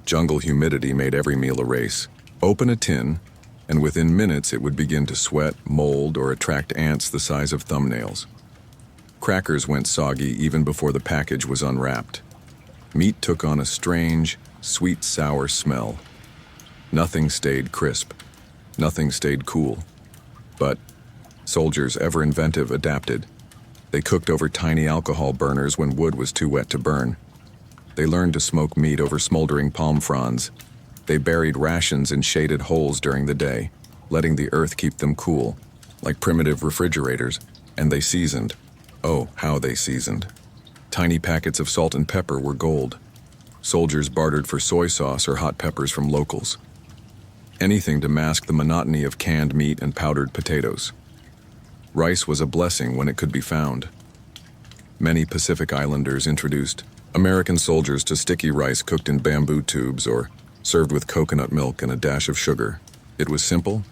Jungle humidity made every meal a race. Open a tin, and within minutes it would begin to sweat, mold, or attract ants the size of thumbnails. Crackers went soggy even before the package was unwrapped. Meat took on a strange, sweet-sour smell. Nothing stayed crisp. Nothing stayed cool. But soldiers, ever inventive, adapted. They cooked over tiny alcohol burners when wood was too wet to burn. They learned to smoke meat over smoldering palm fronds. They buried rations in shaded holes during the day, letting the earth keep them cool, like primitive refrigerators, and they seasoned. Oh, how they seasoned. Tiny packets of salt and pepper were gold. Soldiers bartered for soy sauce or hot peppers from locals. Anything to mask the monotony of canned meat and powdered potatoes. Rice was a blessing when it could be found. Many Pacific Islanders introduced American soldiers to sticky rice cooked in bamboo tubes or served with coconut milk and a dash of sugar. It was simple,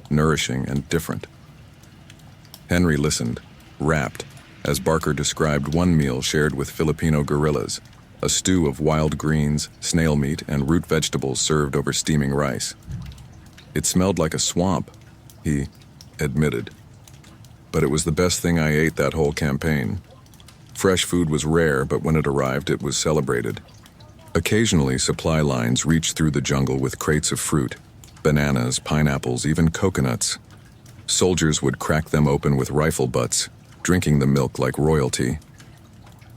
nourishing, and different. Henry listened, rapt, as Barker described one meal shared with Filipino guerrillas, a stew of wild greens, snail meat, and root vegetables served over steaming rice. "It smelled like a swamp," he admitted. "But it was the best thing I ate that whole campaign." Fresh food was rare, but when it arrived, it was celebrated. Occasionally, supply lines reached through the jungle with crates of fruit, bananas, pineapples, even coconuts. Soldiers would crack them open with rifle butts, drinking the milk like royalty.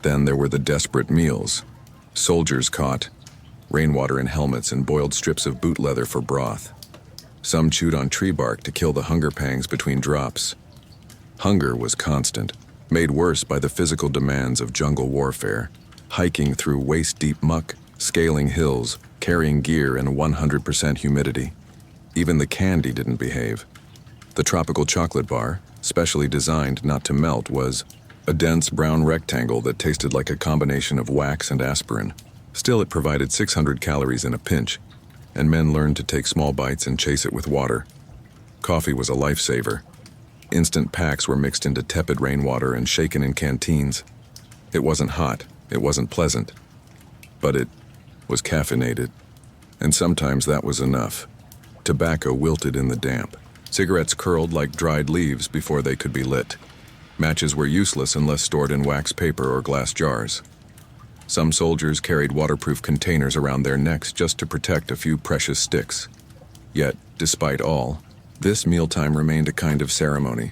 Then there were the desperate meals. Soldiers caught rainwater in helmets and boiled strips of boot leather for broth. Some chewed on tree bark to kill the hunger pangs between drops. Hunger was constant, made worse by the physical demands of jungle warfare, hiking through waist-deep muck, scaling hills, carrying gear in 100% humidity. Even the candy didn't behave. The tropical chocolate bar, specially designed not to melt, was a dense brown rectangle that tasted like a combination of wax and aspirin. Still, it provided 600 calories in a pinch, and men learned to take small bites and chase it with water. Coffee was a lifesaver. Instant packs were mixed into tepid rainwater and shaken in canteens. It wasn't hot, it wasn't pleasant, but it was caffeinated. And sometimes that was enough. Tobacco wilted in the damp. Cigarettes curled like dried leaves before they could be lit. Matches were useless unless stored in wax paper or glass jars. Some soldiers carried waterproof containers around their necks just to protect a few precious sticks. Yet, despite all, this mealtime remained a kind of ceremony.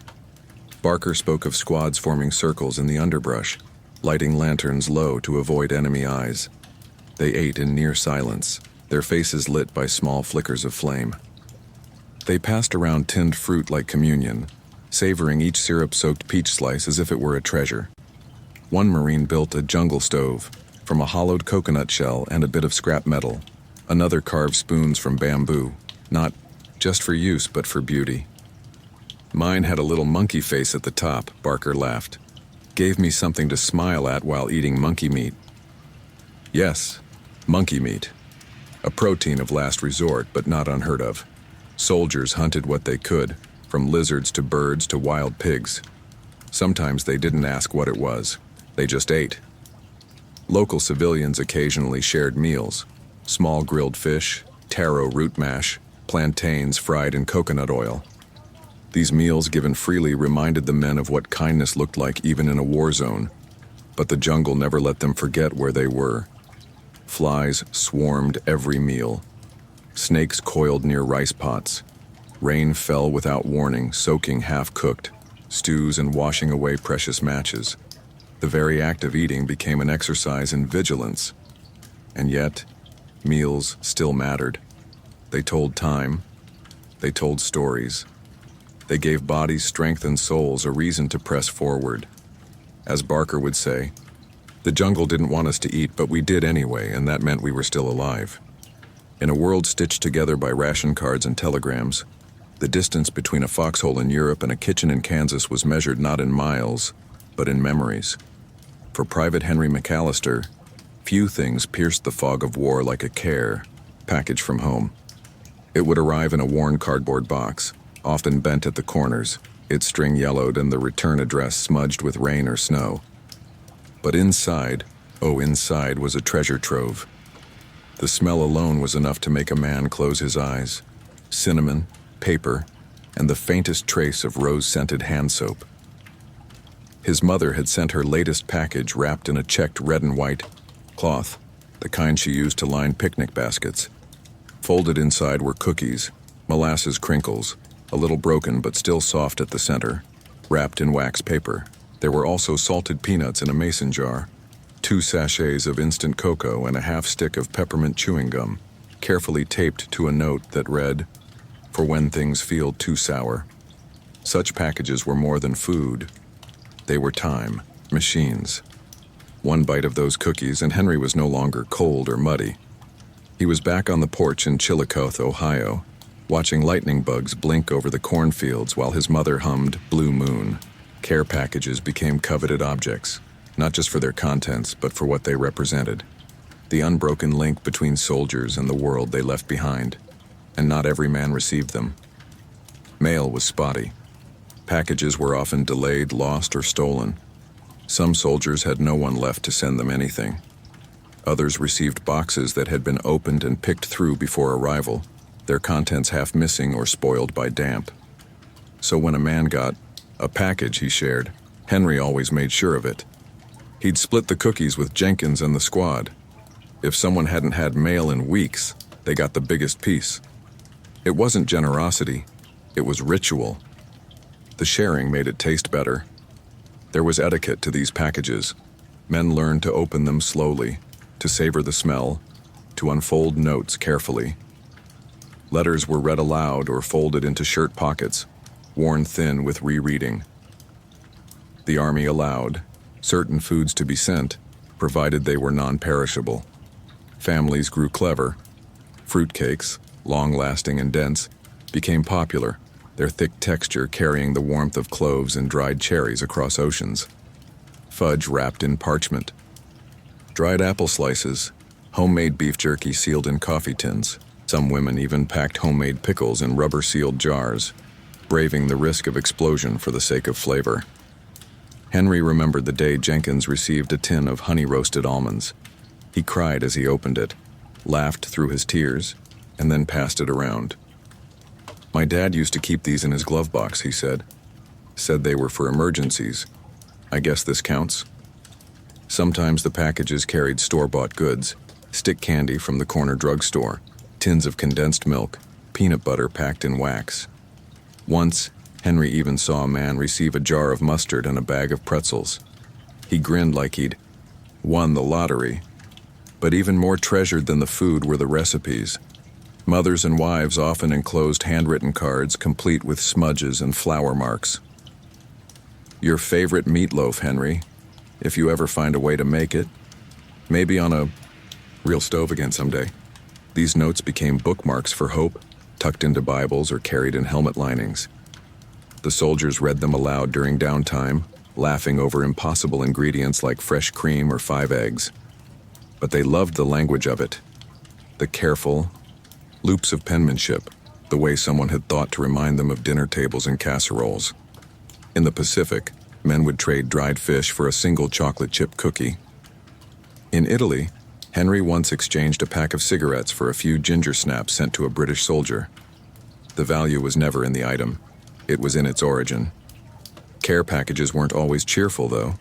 Barker spoke of squads forming circles in the underbrush, lighting lanterns low to avoid enemy eyes. They ate in near silence, their faces lit by small flickers of flame. They passed around tinned fruit like communion, savoring each syrup-soaked peach slice as if it were a treasure. One Marine built a jungle stove from a hollowed coconut shell and a bit of scrap metal. Another carved spoons from bamboo, not just for use but for beauty. Mine had a little monkey face at the top, Barker laughed. Gave me something to smile at while eating monkey meat. Yes, monkey meat. A protein of last resort, but not unheard of. Soldiers hunted what they could, from lizards to birds to wild pigs. Sometimes they didn't ask what it was. They just ate. Local civilians occasionally shared meals. Small grilled fish, taro root mash, plantains fried in coconut oil. These meals given freely reminded the men of what kindness looked like even in a war zone. But the jungle never let them forget where they were. Flies swarmed every meal. Snakes coiled near rice pots. Rain fell without warning, soaking half-cooked stews and washing away precious matches. The very act of eating became an exercise in vigilance. And yet, meals still mattered. They told time. They told stories. They gave bodies, strength, and souls a reason to press forward. As Barker would say, the jungle didn't want us to eat, but we did anyway, and that meant we were still alive. In a world stitched together by ration cards and telegrams, the distance between a foxhole in Europe and a kitchen in Kansas was measured not in miles, but in memories. For Private Henry McAllister, few things pierced the fog of war like a care package from home. It would arrive in a worn cardboard box, often bent at the corners, its string yellowed and the return address smudged with rain or snow. But inside, oh inside, was a treasure trove. The smell alone was enough to make a man close his eyes. Cinnamon, paper, and the faintest trace of rose-scented hand soap. His mother had sent her latest package wrapped in a checked red and white cloth, the kind she used to line picnic baskets. Folded inside were cookies, molasses crinkles, a little broken but still soft at the center, wrapped in wax paper. There were also salted peanuts in a mason jar, 2 sachets of instant cocoa, and a half stick of peppermint chewing gum, carefully taped to a note that read, "For when things feel too sour." Such packages were more than food. They were time, machines. One bite of those cookies and Henry was no longer cold or muddy. He was back on the porch in Chillicothe, Ohio, watching lightning bugs blink over the cornfields while his mother hummed Blue Moon. Care packages became coveted objects, not just for their contents, but for what they represented. The unbroken link between soldiers and the world they left behind. And not every man received them. Mail was spotty. Packages were often delayed, lost, or stolen. Some soldiers had no one left to send them anything. Others received boxes that had been opened and picked through before arrival, their contents half missing or spoiled by damp. So when a man got a package he shared, Henry always made sure of it. He'd split the cookies with Jenkins and the squad. If someone hadn't had mail in weeks, they got the biggest piece. It wasn't generosity, it was ritual. The sharing made it taste better. There was etiquette to these packages. Men learned to open them slowly, to savor the smell, to unfold notes carefully. Letters were read aloud or folded into shirt pockets, worn thin with rereading. The Army allowed certain foods to be sent, provided they were non-perishable. Families grew clever. Fruitcakes, long-lasting and dense, became popular, their thick texture carrying the warmth of cloves and dried cherries across oceans. Fudge wrapped in parchment. Dried apple slices, homemade beef jerky sealed in coffee tins. Some women even packed homemade pickles in rubber-sealed jars, braving the risk of explosion for the sake of flavor. Henry remembered the day Jenkins received a tin of honey-roasted almonds. He cried as he opened it, laughed through his tears, and then passed it around. "My dad used to keep these in his glove box," he said. Said they were for emergencies. I guess this counts? Sometimes the packages carried store-bought goods, stick candy from the corner drugstore, tins of condensed milk, peanut butter packed in wax. Once, Henry even saw a man receive a jar of mustard and a bag of pretzels. He grinned like he'd won the lottery. But even more treasured than the food were the recipes. Mothers and wives often enclosed handwritten cards complete with smudges and flour marks. "Your favorite meatloaf, Henry. if you ever find a way to make it, maybe on a real stove again someday. These notes became bookmarks for hope, tucked into Bibles or carried in helmet linings. The soldiers read them aloud during downtime, laughing over impossible ingredients like fresh cream or 5 eggs. But they loved the language of it, the careful loops of penmanship, the way someone had thought to remind them of dinner tables and casseroles. In the Pacific, men would trade dried fish for a single chocolate chip cookie. In Italy, Henry once exchanged a pack of cigarettes for a few ginger snaps sent to a British soldier. The value was never in the item. It was in its origin. Care packages weren't always cheerful, though.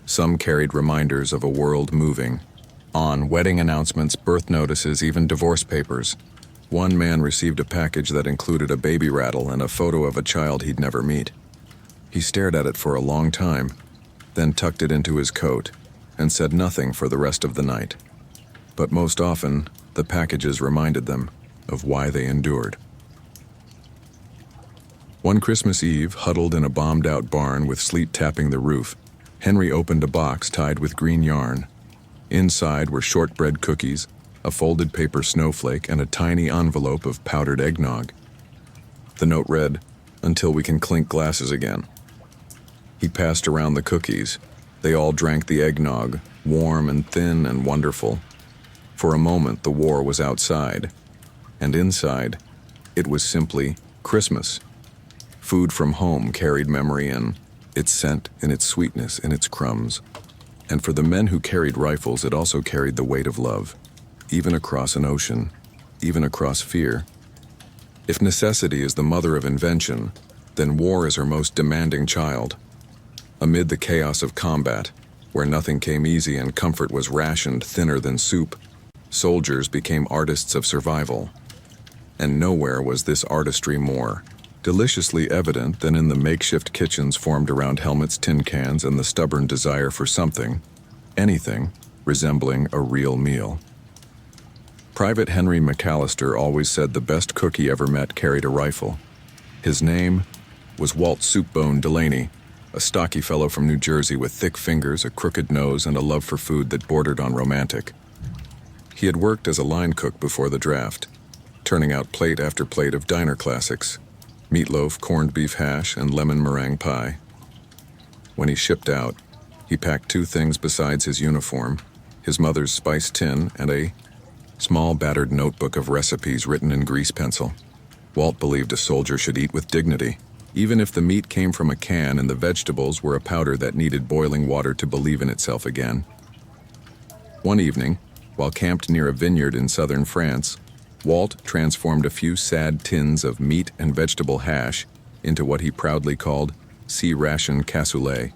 Some carried reminders of a world moving on: wedding announcements, birth notices, even divorce papers. One man received a package that included a baby rattle and a photo of a child he'd never meet. He stared at it for a long time, then tucked it into his coat and said nothing for the rest of the night. But most often, the packages reminded them of why they endured. One Christmas Eve, huddled in a bombed-out barn with sleet tapping the roof, Henry opened a box tied with green yarn. Inside were shortbread cookies, a folded paper snowflake, and a tiny envelope of powdered eggnog. The note read, "Until we can clink glasses again." He passed around the cookies. They all drank the eggnog, warm and thin and wonderful. For a moment, the war was outside, and inside, it was simply Christmas. Food from home carried memory in its scent, in its sweetness, in its crumbs. And for the men who carried rifles, it also carried the weight of love, even across an ocean, even across fear. If necessity is the mother of invention, then war is her most demanding child. Amid the chaos of combat, where nothing came easy and comfort was rationed thinner than soup, soldiers became artists of survival. And nowhere was this artistry more deliciously evident than in the makeshift kitchens formed around helmets, tin cans, and the stubborn desire for something, anything, resembling a real meal. Private Henry McAllister always said the best cook he ever met carried a rifle. His name was Walt Soupbone Delaney, a stocky fellow from New Jersey with thick fingers, a crooked nose, and a love for food that bordered on romantic. He had worked as a line cook before the draft, turning out plate after plate of diner classics: meatloaf, corned beef hash, and lemon meringue pie. When he shipped out, he packed 2 things besides his uniform: his mother's spice tin and a small battered notebook of recipes written in grease pencil. Walt believed a soldier should eat with dignity, even if the meat came from a can and the vegetables were a powder that needed boiling water to believe in itself again. One evening, while camped near a vineyard in southern France, Walt transformed a few sad tins of meat and vegetable hash into what he proudly called sea ration cassoulet.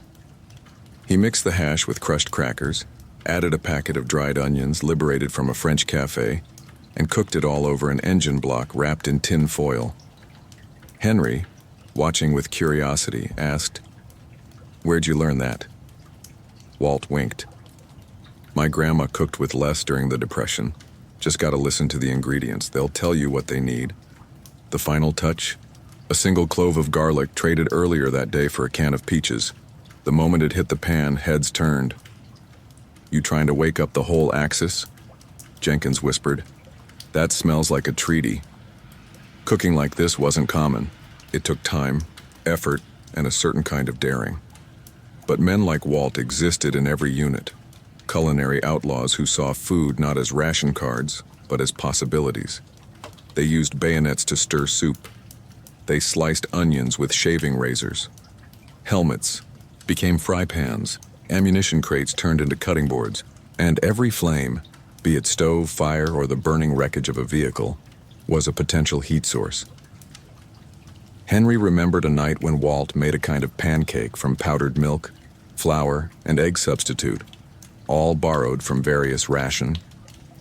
He mixed the hash with crushed crackers, added a packet of dried onions liberated from a French cafe, and cooked it all over an engine block wrapped in tin foil. Henry, watching with curiosity, asked, "Where'd you learn that?" Walt winked. "My grandma cooked with less during the Depression. Just gotta listen to the ingredients. They'll tell you what they need." The final touch? A single clove of garlic traded earlier that day for a can of peaches. The moment it hit the pan, heads turned. "You trying to wake up the whole Axis?" Jenkins whispered. "That smells like a treaty." Cooking like this wasn't common. It took time, effort, and a certain kind of daring. But men like Walt existed in every unit. Culinary outlaws who saw food not as ration cards, but as possibilities. They used bayonets to stir soup. They sliced onions with shaving razors. Helmets became fry pans, ammunition crates turned into cutting boards, and every flame, be it stove, fire, or the burning wreckage of a vehicle, was a potential heat source. Henry remembered a night when Walt made a kind of pancake from powdered milk, flour, and egg substitute, all borrowed from various ration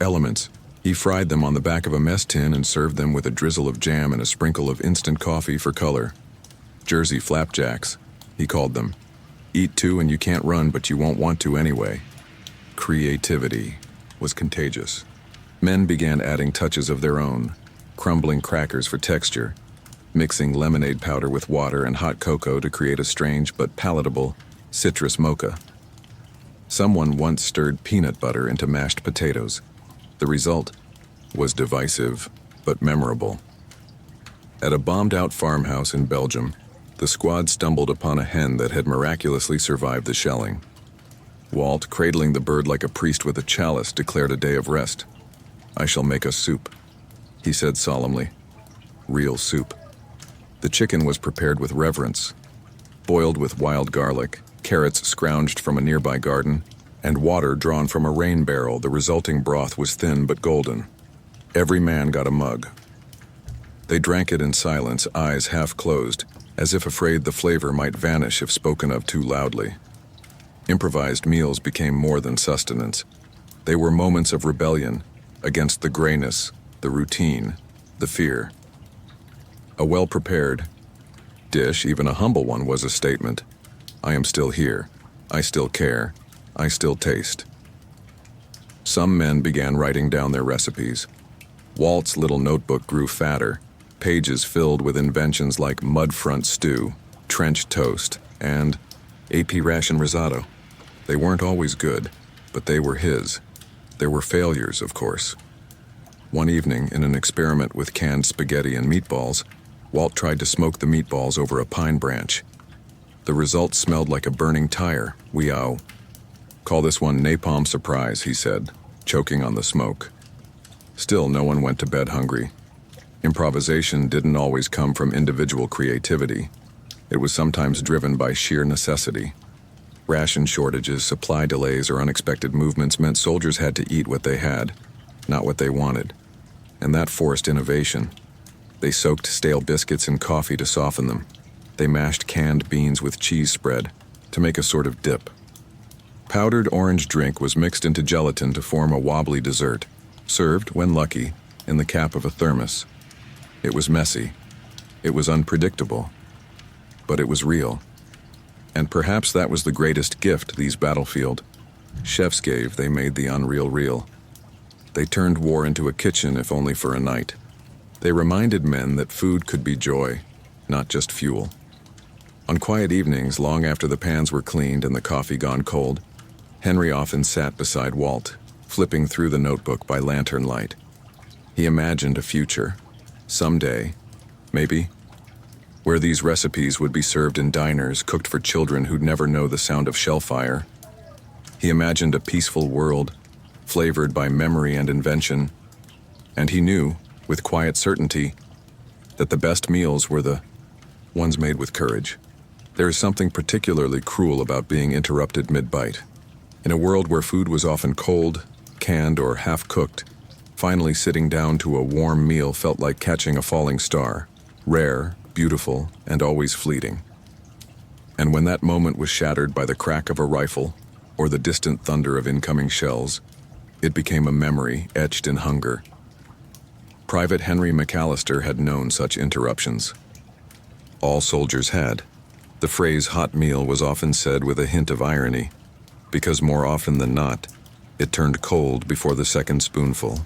elements. He fried them on the back of a mess tin and served them with a drizzle of jam and a sprinkle of instant coffee for color. Jersey flapjacks, he called them. Eat 2 and you can't run, but you won't want to anyway. Creativity was contagious. Men began adding touches of their own, crumbling crackers for texture, mixing lemonade powder with water and hot cocoa to create a strange but palatable citrus mocha. Someone once stirred peanut butter into mashed potatoes. The result was divisive, but memorable. At a bombed-out farmhouse in Belgium, the squad stumbled upon a hen that had miraculously survived the shelling. Walt, cradling the bird like a priest with a chalice, declared a day of rest. "I shall make us soup," he said solemnly. Real soup. The chicken was prepared with reverence, boiled with wild garlic, carrots scrounged from a nearby garden, and water drawn from a rain barrel. The resulting broth was thin but golden. Every man got a mug. They drank it in silence, eyes half closed, as if afraid the flavor might vanish if spoken of too loudly. Improvised meals became more than sustenance. They were moments of rebellion against the grayness, the routine, the fear. A well-prepared dish, even a humble one, was a statement. I am still here. I still care. I still taste. Some men began writing down their recipes. Walt's little notebook grew fatter, pages filled with inventions like mud-front stew, trench toast, and AP ration risotto. They weren't always good, but they were his. There were failures, of course. One evening, in an experiment with canned spaghetti and meatballs, Walt tried to smoke the meatballs over a pine branch. The result smelled like a burning tire. "We-ow. Call this one napalm surprise," he said, choking on the smoke. Still, no one went to bed hungry. Improvisation didn't always come from individual creativity. It was sometimes driven by sheer necessity. Ration shortages, supply delays, or unexpected movements meant soldiers had to eat what they had, not what they wanted. And that forced innovation. They soaked stale biscuits in coffee to soften them. They mashed canned beans with cheese spread to make a sort of dip. Powdered orange drink was mixed into gelatin to form a wobbly dessert, served, when lucky, in the cap of a thermos. It was messy. It was unpredictable. But it was real. And perhaps that was the greatest gift these battlefield chefs gave. They made the unreal real. They turned war into a kitchen, if only for a night. They reminded men that food could be joy, not just fuel. On quiet evenings, long after the pans were cleaned and the coffee gone cold, Henry often sat beside Walt, flipping through the notebook by lantern light. He imagined a future, someday, maybe, where these recipes would be served in diners, cooked for children who'd never know the sound of shell fire. He imagined a peaceful world, flavored by memory and invention, and he knew, with quiet certainty, that the best meals were the ones made with courage. There is something particularly cruel about being interrupted mid-bite. In a world where food was often cold, canned, or half-cooked, finally sitting down to a warm meal felt like catching a falling star, rare, beautiful, and always fleeting. And when that moment was shattered by the crack of a rifle or the distant thunder of incoming shells, it became a memory etched in hunger. Private Henry McAllister had known such interruptions. All soldiers had. The phrase hot meal was often said with a hint of irony, because more often than not, it turned cold before the second spoonful.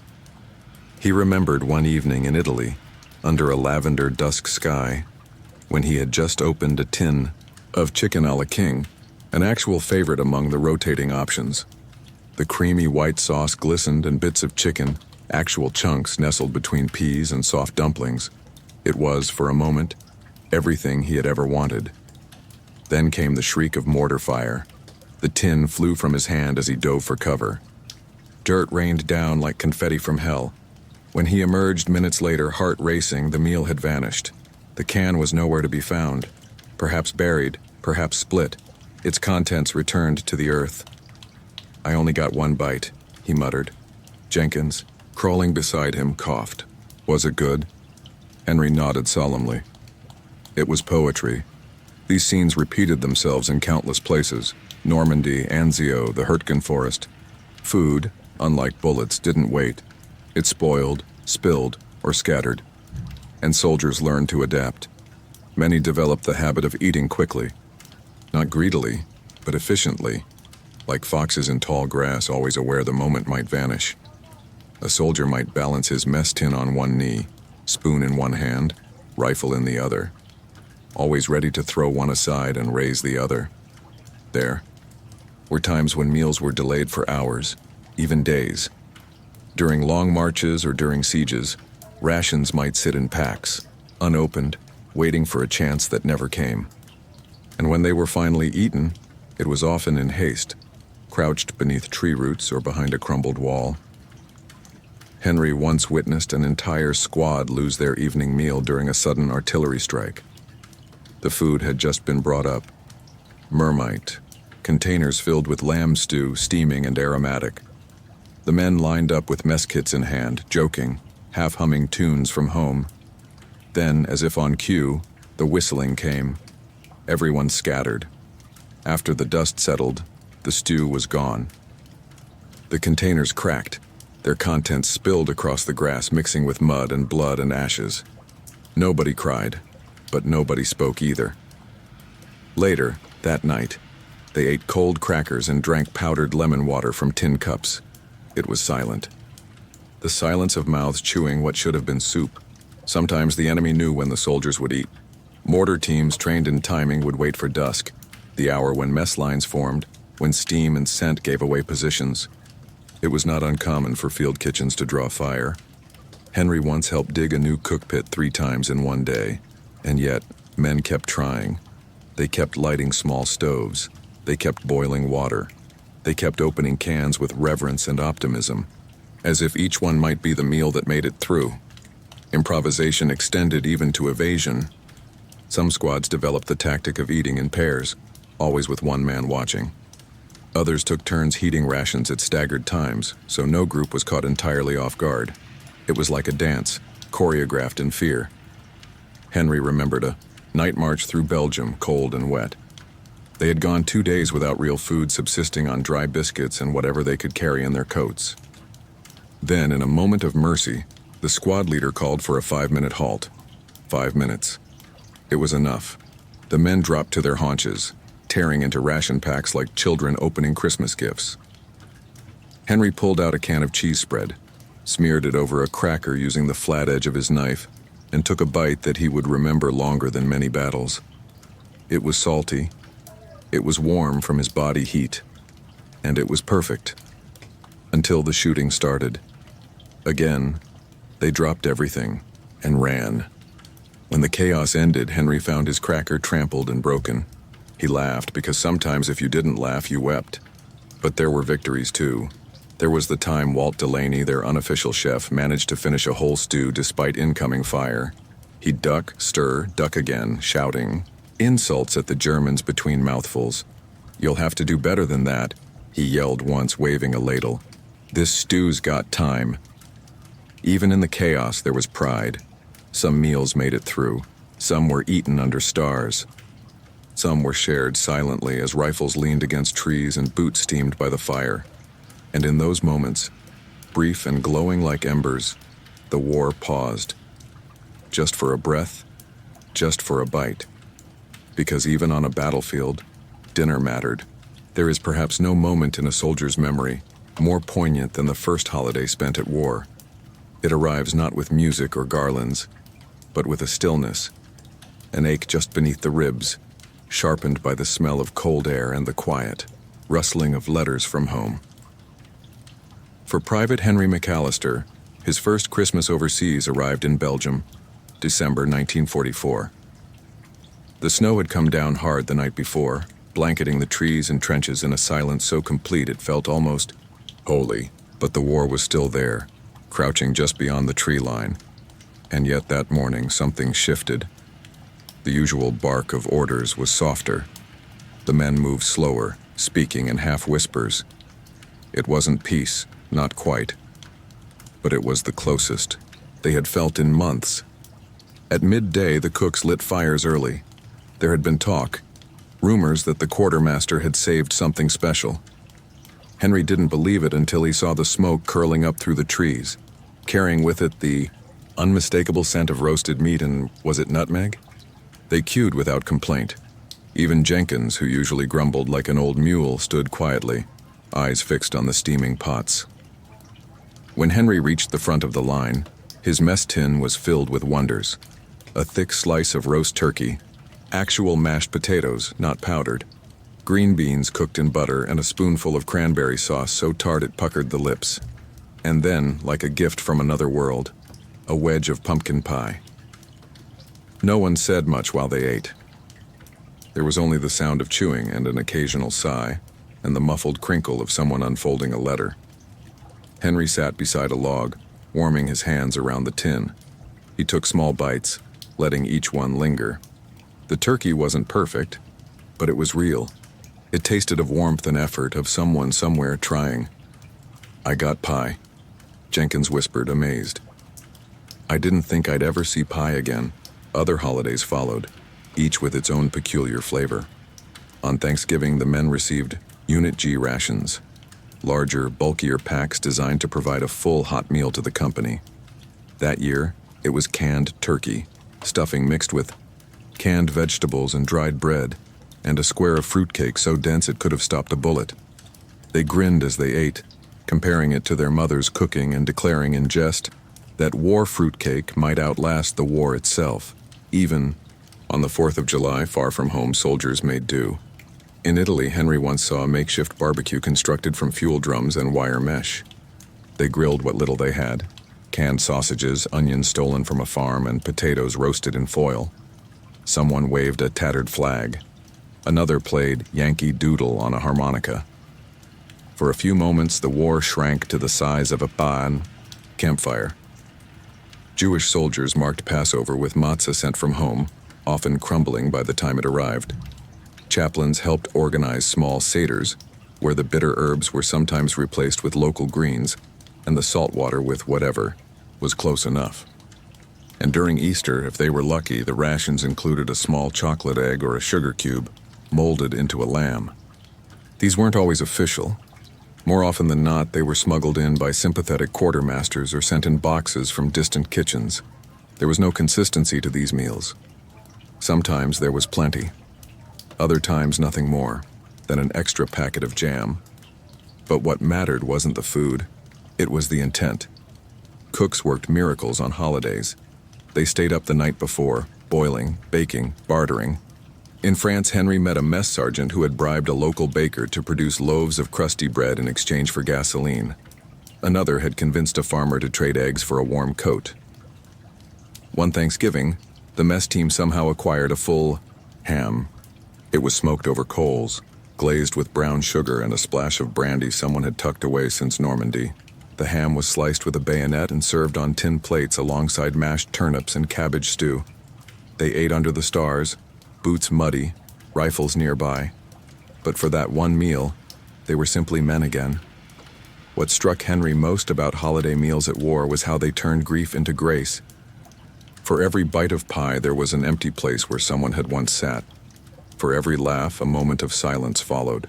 He remembered one evening in Italy, under a lavender dusk sky, when he had just opened a tin of chicken a la king, an actual favorite among the rotating options. The creamy white sauce glistened and bits of chicken, actual chunks, nestled between peas and soft dumplings. It was, for a moment, everything he had ever wanted. Then came the shriek of mortar fire. The tin flew from his hand as he dove for cover. Dirt rained down like confetti from hell. When he emerged minutes later, heart racing, the meal had vanished. The can was nowhere to be found. Perhaps buried, perhaps split. Its contents returned to the earth. "I only got one bite," he muttered. Jenkins, crawling beside him, coughed. "Was it good?" Henry nodded solemnly. It was poetry. These scenes repeated themselves in countless places. Normandy, Anzio, the Hurtgen Forest. Food, unlike bullets, didn't wait. It spoiled, spilled, or scattered. And soldiers learned to adapt. Many developed the habit of eating quickly. Not greedily, but efficiently, like foxes in tall grass, always aware the moment might vanish. A soldier might balance his mess tin on one knee, spoon in one hand, rifle in the other, always ready to throw one aside and raise the other. There. were times when meals were delayed for hours, even days. During long marches or during sieges, rations might sit in packs, unopened, waiting for a chance that never came. And when they were finally eaten, it was often in haste, crouched beneath tree roots or behind a crumbled wall. Henry once witnessed an entire squad lose their evening meal during a sudden artillery strike. The food had just been brought up. Mermite, containers filled with lamb stew, steaming and aromatic. The men lined up with mess kits in hand, joking, half-humming tunes from home. Then, as if on cue, the whistling came. Everyone scattered. After the dust settled, the stew was gone. The containers cracked, their contents spilled across the grass, mixing with mud and blood and ashes. Nobody cried, but nobody spoke either. Later, that night, they ate cold crackers and drank powdered lemon water from tin cups. It was silent. The silence of mouths chewing what should have been soup. Sometimes the enemy knew when the soldiers would eat. Mortar teams trained in timing would wait for dusk, the hour when mess lines formed, when steam and scent gave away positions. It was not uncommon for field kitchens to draw fire. Henry once helped dig a new cook pit 3 times in one day, and yet men kept trying. They kept lighting small stoves. They kept boiling water. They kept opening cans with reverence and optimism, as if each one might be the meal that made it through. Improvisation extended even to evasion. Some squads developed the tactic of eating in pairs, always with one man watching. Others took turns heating rations at staggered times, so no group was caught entirely off guard. It was like a dance, choreographed in fear. Henry remembered a night march through Belgium, cold and wet. They had gone 2 days without real food, subsisting on dry biscuits and whatever they could carry in their coats. Then, in a moment of mercy, the squad leader called for a 5-minute halt. 5 minutes. It was enough. The men dropped to their haunches, tearing into ration packs like children opening Christmas gifts. Henry pulled out a can of cheese spread, smeared it over a cracker using the flat edge of his knife, and took a bite that he would remember longer than many battles. It was salty. It was warm from his body heat. And it was perfect. Until the shooting started. Again, they dropped everything and ran. When the chaos ended, Henry found his cracker trampled and broken. He laughed, because sometimes if you didn't laugh, you wept. But there were victories too. There was the time Walt Delaney, their unofficial chef, managed to finish a whole stew despite incoming fire. He'd duck, stir, duck again, shouting insults at the Germans between mouthfuls. "You'll have to do better than that," he yelled once, waving a ladle. "This stew's got time." Even in the chaos, there was pride. Some meals made it through. Some were eaten under stars. Some were shared silently as rifles leaned against trees and boots steamed by the fire. And in those moments, brief and glowing like embers, the war paused. Just for a breath, just for a bite. Because even on a battlefield, dinner mattered. There is perhaps no moment in a soldier's memory more poignant than the first holiday spent at war. It arrives not with music or garlands, but with a stillness, an ache just beneath the ribs, sharpened by the smell of cold air and the quiet rustling of letters from home. For Private Henry McAllister, his first Christmas overseas arrived in Belgium, December 1944. The snow had come down hard the night before, blanketing the trees and trenches in a silence so complete it felt almost holy. But the war was still there, crouching just beyond the tree line. And yet that morning something shifted. The usual bark of orders was softer. The men moved slower, speaking in half whispers. It wasn't peace, not quite. But it was the closest they had felt in months. At midday, the cooks lit fires early. There had been talk, rumors that the quartermaster had saved something special. Henry didn't believe it until he saw the smoke curling up through the trees, carrying with it the unmistakable scent of roasted meat and, was it nutmeg? They queued without complaint. Even Jenkins, who usually grumbled like an old mule, stood quietly, eyes fixed on the steaming pots. When Henry reached the front of the line, his mess tin was filled with wonders. A thick slice of roast turkey, actual mashed potatoes, not powdered. Green beans cooked in butter and a spoonful of cranberry sauce so tart it puckered the lips. And then, like a gift from another world, a wedge of pumpkin pie. No one said much while they ate. There was only the sound of chewing and an occasional sigh, and the muffled crinkle of someone unfolding a letter. Henry sat beside a log, warming his hands around the tin. He took small bites, letting each one linger. The turkey wasn't perfect, but it was real. It tasted of warmth and effort, of someone somewhere trying. "I got pie," Jenkins whispered, amazed. "I didn't think I'd ever see pie again." Other holidays followed, each with its own peculiar flavor. On Thanksgiving, the men received Unit G rations, larger, bulkier packs designed to provide a full hot meal to the company. That year, it was canned turkey, stuffing mixed with canned vegetables and dried bread, and a square of fruitcake so dense it could have stopped a bullet. They grinned as they ate, comparing it to their mother's cooking and declaring in jest that war fruitcake might outlast the war itself. Even on the 4th of July, far from home, soldiers made do. In Italy, Henry once saw a makeshift barbecue constructed from fuel drums and wire mesh. They grilled what little they had: canned sausages, onions stolen from a farm, and potatoes roasted in foil. Someone waved a tattered flag. Another played Yankee Doodle on a harmonica. For a few moments, the war shrank to the size of a pan campfire. Jewish soldiers marked Passover with matzah sent from home, often crumbling by the time it arrived. Chaplains helped organize small seders, where the bitter herbs were sometimes replaced with local greens, and the salt water with whatever was close enough. And during Easter, if they were lucky, the rations included a small chocolate egg or a sugar cube, molded into a lamb. These weren't always official. More often than not, they were smuggled in by sympathetic quartermasters or sent in boxes from distant kitchens. There was no consistency to these meals. Sometimes there was plenty. Other times nothing more than an extra packet of jam. But what mattered wasn't the food, it was the intent. Cooks worked miracles on holidays. They stayed up the night before, boiling, baking, bartering. In France, Henry met a mess sergeant who had bribed a local baker to produce loaves of crusty bread in exchange for gasoline. Another had convinced a farmer to trade eggs for a warm coat. One Thanksgiving, the mess team somehow acquired a full ham. It was smoked over coals, glazed with brown sugar and a splash of brandy someone had tucked away since Normandy. The ham was sliced with a bayonet and served on tin plates alongside mashed turnips and cabbage stew. They ate under the stars, boots muddy, rifles nearby. But for that one meal, they were simply men again. What struck Henry most about holiday meals at war was how they turned grief into grace. For every bite of pie, there was an empty place where someone had once sat. For every laugh, a moment of silence followed.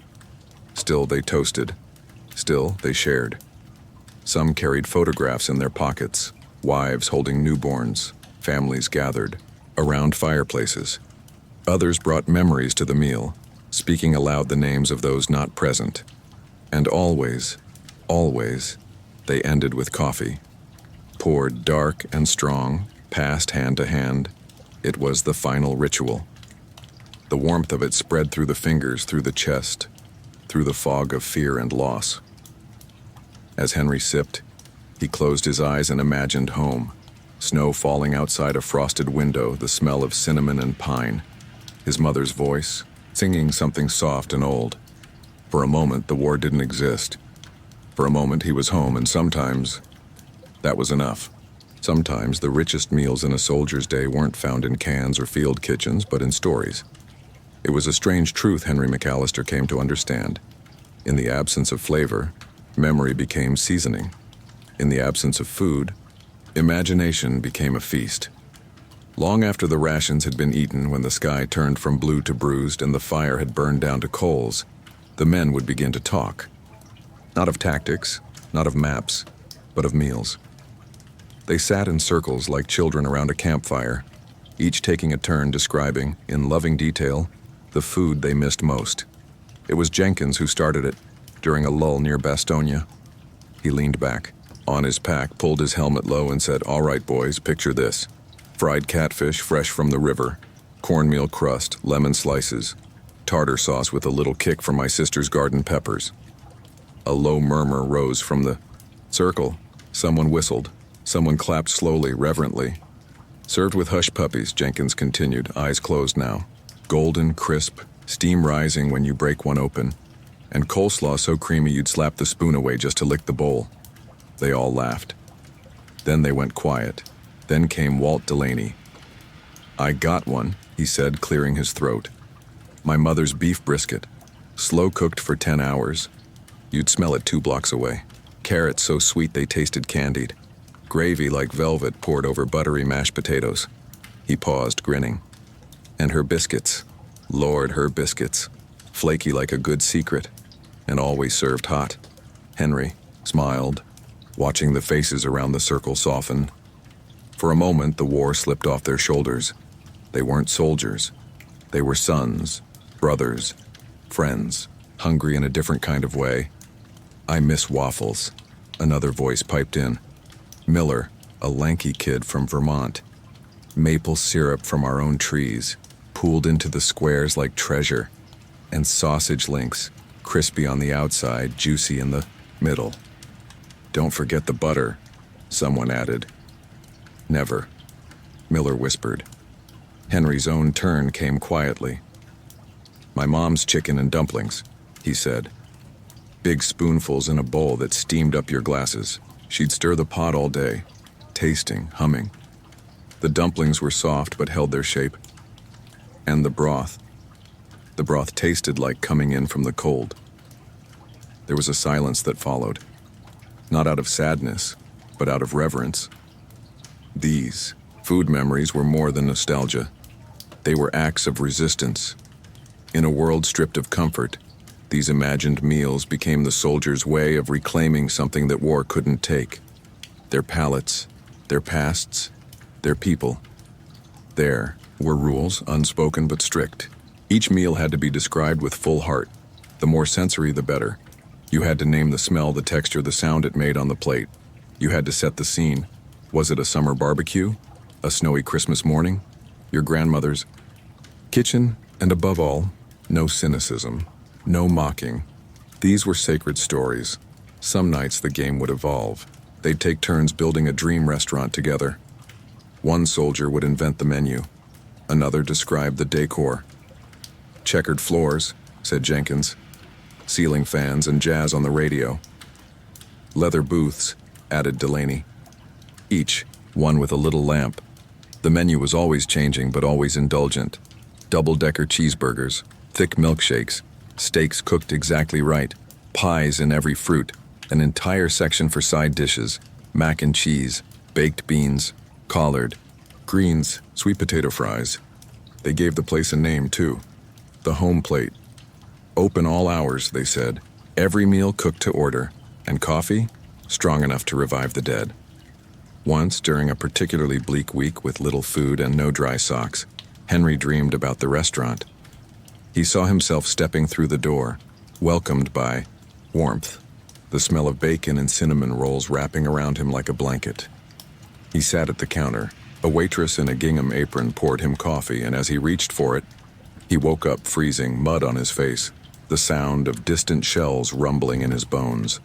Still they toasted. Still they shared. Some carried photographs in their pockets, wives holding newborns, families gathered around fireplaces. Others brought memories to the meal, speaking aloud the names of those not present. And always, always, they ended with coffee. Poured dark and strong, passed hand to hand, it was the final ritual. The warmth of it spread through the fingers, through the chest, through the fog of fear and loss. As Henry sipped, he closed his eyes and imagined home. Snow falling outside a frosted window, the smell of cinnamon and pine. His mother's voice, singing something soft and old. For a moment, the war didn't exist. For a moment, he was home, and sometimes that was enough. Sometimes the richest meals in a soldier's day weren't found in cans or field kitchens, but in stories. It was a strange truth Henry McAllister came to understand. In the absence of flavor, memory became seasoning. In the absence of food, imagination became a feast. Long after the rations had been eaten, when the sky turned from blue to bruised and the fire had burned down to coals, the men would begin to talk. Not of tactics, not of maps, but of meals. They sat in circles like children around a campfire, each taking a turn describing, in loving detail, the food they missed most. It was Jenkins who started it, during a lull near Bastogne. He leaned back, on his pack, pulled his helmet low and said, "All right, boys, picture this. Fried catfish fresh from the river, cornmeal crust, lemon slices, tartar sauce with a little kick from my sister's garden peppers. A low murmur rose from the circle. Someone whistled. Someone clapped slowly, reverently. Served with hush puppies, Jenkins continued, eyes closed now. Golden, crisp, steam rising when you break one open, and coleslaw so creamy you'd slap the spoon away just to lick the bowl. They all laughed. Then they went quiet. Then came Walt Delaney. "I got one," he said, clearing his throat. "My mother's beef brisket. Slow cooked for 10 hours. You'd smell it 2 blocks away. Carrots so sweet they tasted candied. Gravy like velvet poured over buttery mashed potatoes." He paused, grinning. "And her biscuits. Lord, her biscuits. Flaky like a good secret, and always served hot." Henry smiled, watching the faces around the circle soften. For a moment, the war slipped off their shoulders. They weren't soldiers. They were sons, brothers, friends, hungry in a different kind of way. "I miss waffles," another voice piped in. "Miller, a lanky kid from Vermont. Maple syrup from our own trees, pooled into the squares like treasure. And sausage links, crispy on the outside, juicy in the middle. Don't forget the butter," someone added. "Never," Miller whispered. Henry's own turn came quietly. "My mom's chicken and dumplings," he said. "Big spoonfuls in a bowl that steamed up your glasses. She'd stir the pot all day, tasting, humming. The dumplings were soft but held their shape. And the broth. The broth tasted like coming in from the cold." There was a silence that followed, not out of sadness, but out of reverence. These food memories were more than nostalgia. They were acts of resistance. In a world stripped of comfort, these imagined meals became the soldiers' way of reclaiming something that war couldn't take. Their palates, their pasts, their people. There were rules, unspoken but strict. Each meal had to be described with full heart. The more sensory, the better. You had to name the smell, the texture, the sound it made on the plate. You had to set the scene. Was it a summer barbecue? A snowy Christmas morning? Your grandmother's kitchen? And above all, no cynicism, no mocking. These were sacred stories. Some nights the game would evolve. They'd take turns building a dream restaurant together. One soldier would invent the menu. Another described the decor. "Checkered floors," said Jenkins. "Ceiling fans and jazz on the radio." "Leather booths," added Delaney. "Each, one with a little lamp." The menu was always changing but always indulgent. Double-decker cheeseburgers, thick milkshakes, steaks cooked exactly right, pies in every fruit, an entire section for side dishes, mac and cheese, baked beans, collard, greens, sweet potato fries. They gave the place a name, too. The home plate. Open all hours, they said. Every meal cooked to order. And coffee? Strong enough to revive the dead. Once, during a particularly bleak week with little food and no dry socks, Henry dreamed about the restaurant. He saw himself stepping through the door, welcomed by warmth, the smell of bacon and cinnamon rolls wrapping around him like a blanket. He sat at the counter. A waitress in a gingham apron poured him coffee, and as he reached for it, he woke up freezing, mud on his face, the sound of distant shells rumbling in his bones.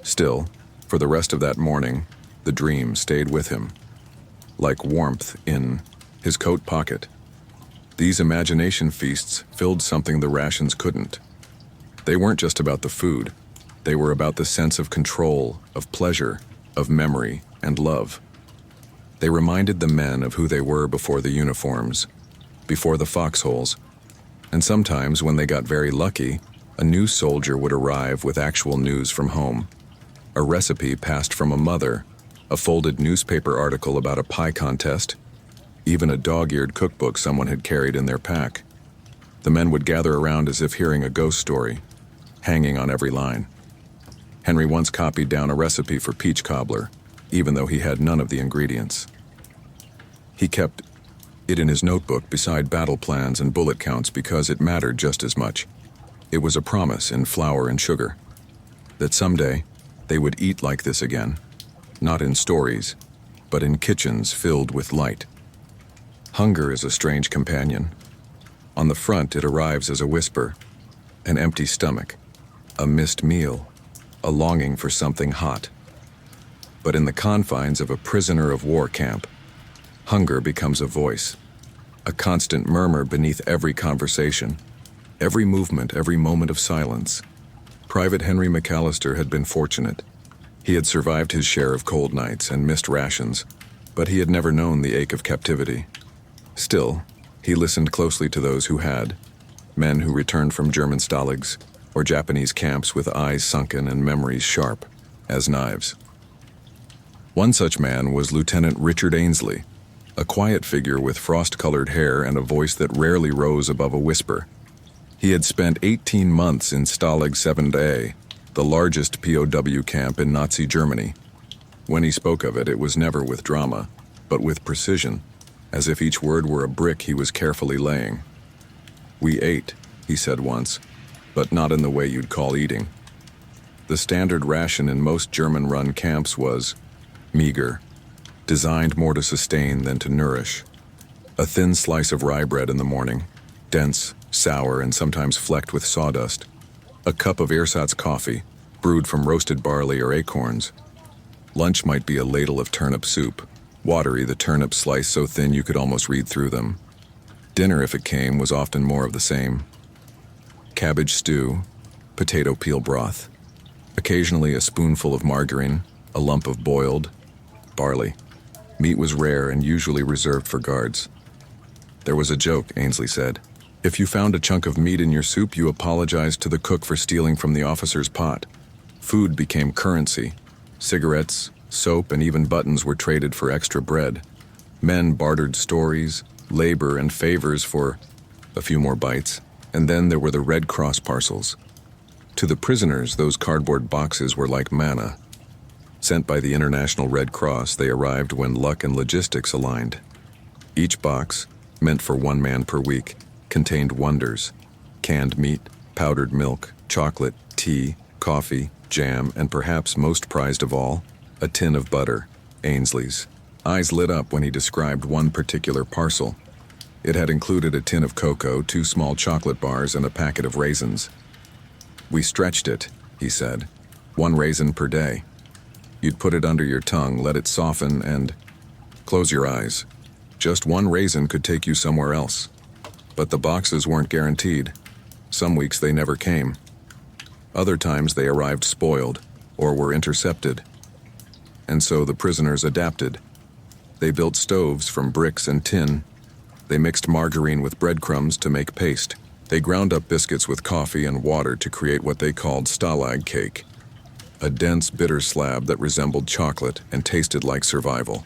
Still, for the rest of that morning, the dream stayed with him, like warmth in his coat pocket. These imagination feasts filled something the rations couldn't. They weren't just about the food. They were about the sense of control, of pleasure, of memory, and love. They reminded the men of who they were before the uniforms, before the foxholes, and sometimes, when they got very lucky, a new soldier would arrive with actual news from home. A recipe passed from a mother, a folded newspaper article about a pie contest, even a dog-eared cookbook someone had carried in their pack. The men would gather around as if hearing a ghost story, hanging on every line. Henry once copied down a recipe for peach cobbler, even though he had none of the ingredients. He kept it in his notebook beside battle plans and bullet counts because it mattered just as much. It was a promise in flour and sugar that someday they would eat like this again, not in stories, but in kitchens filled with light. Hunger is a strange companion. On the front, it arrives as a whisper, an empty stomach, a missed meal, a longing for something hot. But in the confines of a prisoner of war camp, hunger becomes a voice, a constant murmur beneath every conversation, every movement, every moment of silence. Private Henry McAllister had been fortunate. He had survived his share of cold nights and missed rations, but he had never known the ache of captivity. Still, he listened closely to those who had, men who returned from German stalags or Japanese camps with eyes sunken and memories sharp as knives. One such man was Lieutenant Richard Ainsley, a quiet figure with frost-colored hair and a voice that rarely rose above a whisper. He had spent 18 months in Stalag 7A, the largest POW camp in Nazi Germany. When he spoke of it, it was never with drama, but with precision, as if each word were a brick he was carefully laying. "We ate," he said once, but not in the way you'd call eating. The standard ration in most German-run camps was meager, designed more to sustain than to nourish. A thin slice of rye bread in the morning, dense, sour, and sometimes flecked with sawdust. A cup of ersatz coffee, brewed from roasted barley or acorns. Lunch might be a ladle of turnip soup, watery, the turnips sliced so thin you could almost read through them. Dinner, if it came, was often more of the same. Cabbage stew, potato peel broth, occasionally a spoonful of margarine, a lump of boiled barley. Meat was rare and usually reserved for guards. There was a joke, Ainsley said. If you found a chunk of meat in your soup, you apologized to the cook for stealing from the officer's pot. Food became currency. Cigarettes, soap, and even buttons were traded for extra bread. Men bartered stories, labor, and favors for a few more bites. And then there were the Red Cross parcels. To the prisoners, those cardboard boxes were like manna. Sent by the International Red Cross, they arrived when luck and logistics aligned. Each box, meant for one man per week, contained wonders: canned meat, powdered milk, chocolate, tea, coffee, jam, and perhaps most prized of all, a tin of butter. Ainsley's eyes lit up when he described one particular parcel. It had included a tin of cocoa, 2 small chocolate bars, and a packet of raisins. "We stretched it," he said. 1 raisin per day. You'd put it under your tongue, let it soften, and close your eyes. Just 1 raisin could take you somewhere else. But the boxes weren't guaranteed. Some weeks they never came. Other times they arrived spoiled or were intercepted. And so the prisoners adapted. They built stoves from bricks and tin. They mixed margarine with breadcrumbs to make paste. They ground up biscuits with coffee and water to create what they called stalag cake, a dense, bitter slab that resembled chocolate and tasted like survival.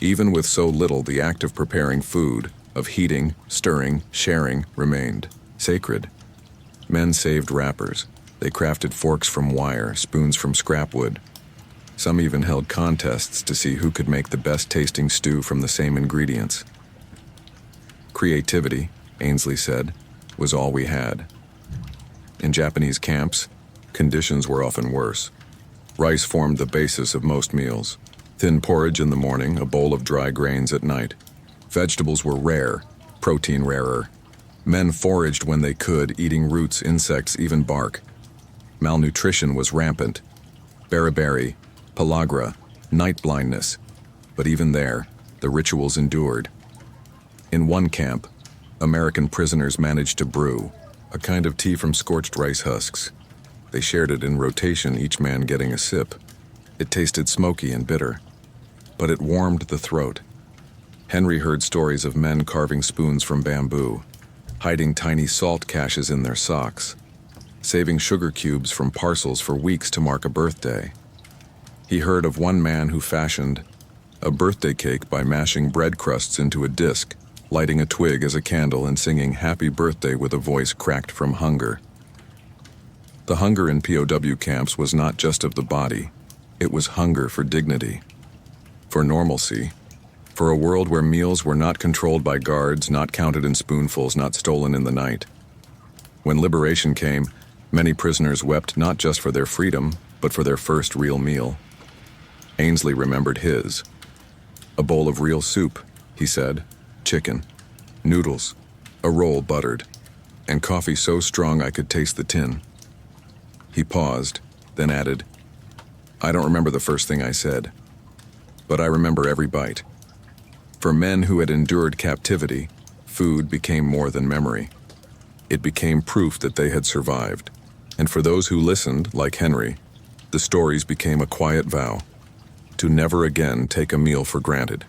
Even with so little, the act of preparing food, of heating, stirring, sharing, remained sacred. Men saved wrappers. They crafted forks from wire, spoons from scrap wood. Some even held contests to see who could make the best-tasting stew from the same ingredients. Creativity, Ainsley said, was all we had. In Japanese camps, conditions were often worse. Rice formed the basis of most meals. Thin porridge in the morning, a bowl of dry grains at night. Vegetables were rare, protein rarer. Men foraged when they could, eating roots, insects, even bark. Malnutrition was rampant. Beriberi, pellagra, night blindness. But even there, the rituals endured. In one camp, American prisoners managed to brew, a kind of tea from scorched rice husks. They shared it in rotation, each man getting a sip. It tasted smoky and bitter, but it warmed the throat. Henry heard stories of men carving spoons from bamboo, hiding tiny salt caches in their socks, saving sugar cubes from parcels for weeks to mark a birthday. He heard of one man who fashioned a birthday cake by mashing bread crusts into a disc, lighting a twig as a candle, and singing "Happy Birthday" with a voice cracked from hunger. The hunger in POW camps was not just of the body. It was hunger for dignity, for normalcy, for a world where meals were not controlled by guards, not counted in spoonfuls, not stolen in the night. When liberation came, many prisoners wept not just for their freedom, but for their first real meal. Ainsley remembered his. A bowl of real soup, he said, chicken, noodles, a roll buttered, and coffee so strong I could taste the tin. He paused, then added, "I don't remember the first thing I said, but I remember every bite." For men who had endured captivity, food became more than memory. It became proof that they had survived. And for those who listened, like Henry, the stories became a quiet vow to never again take a meal for granted.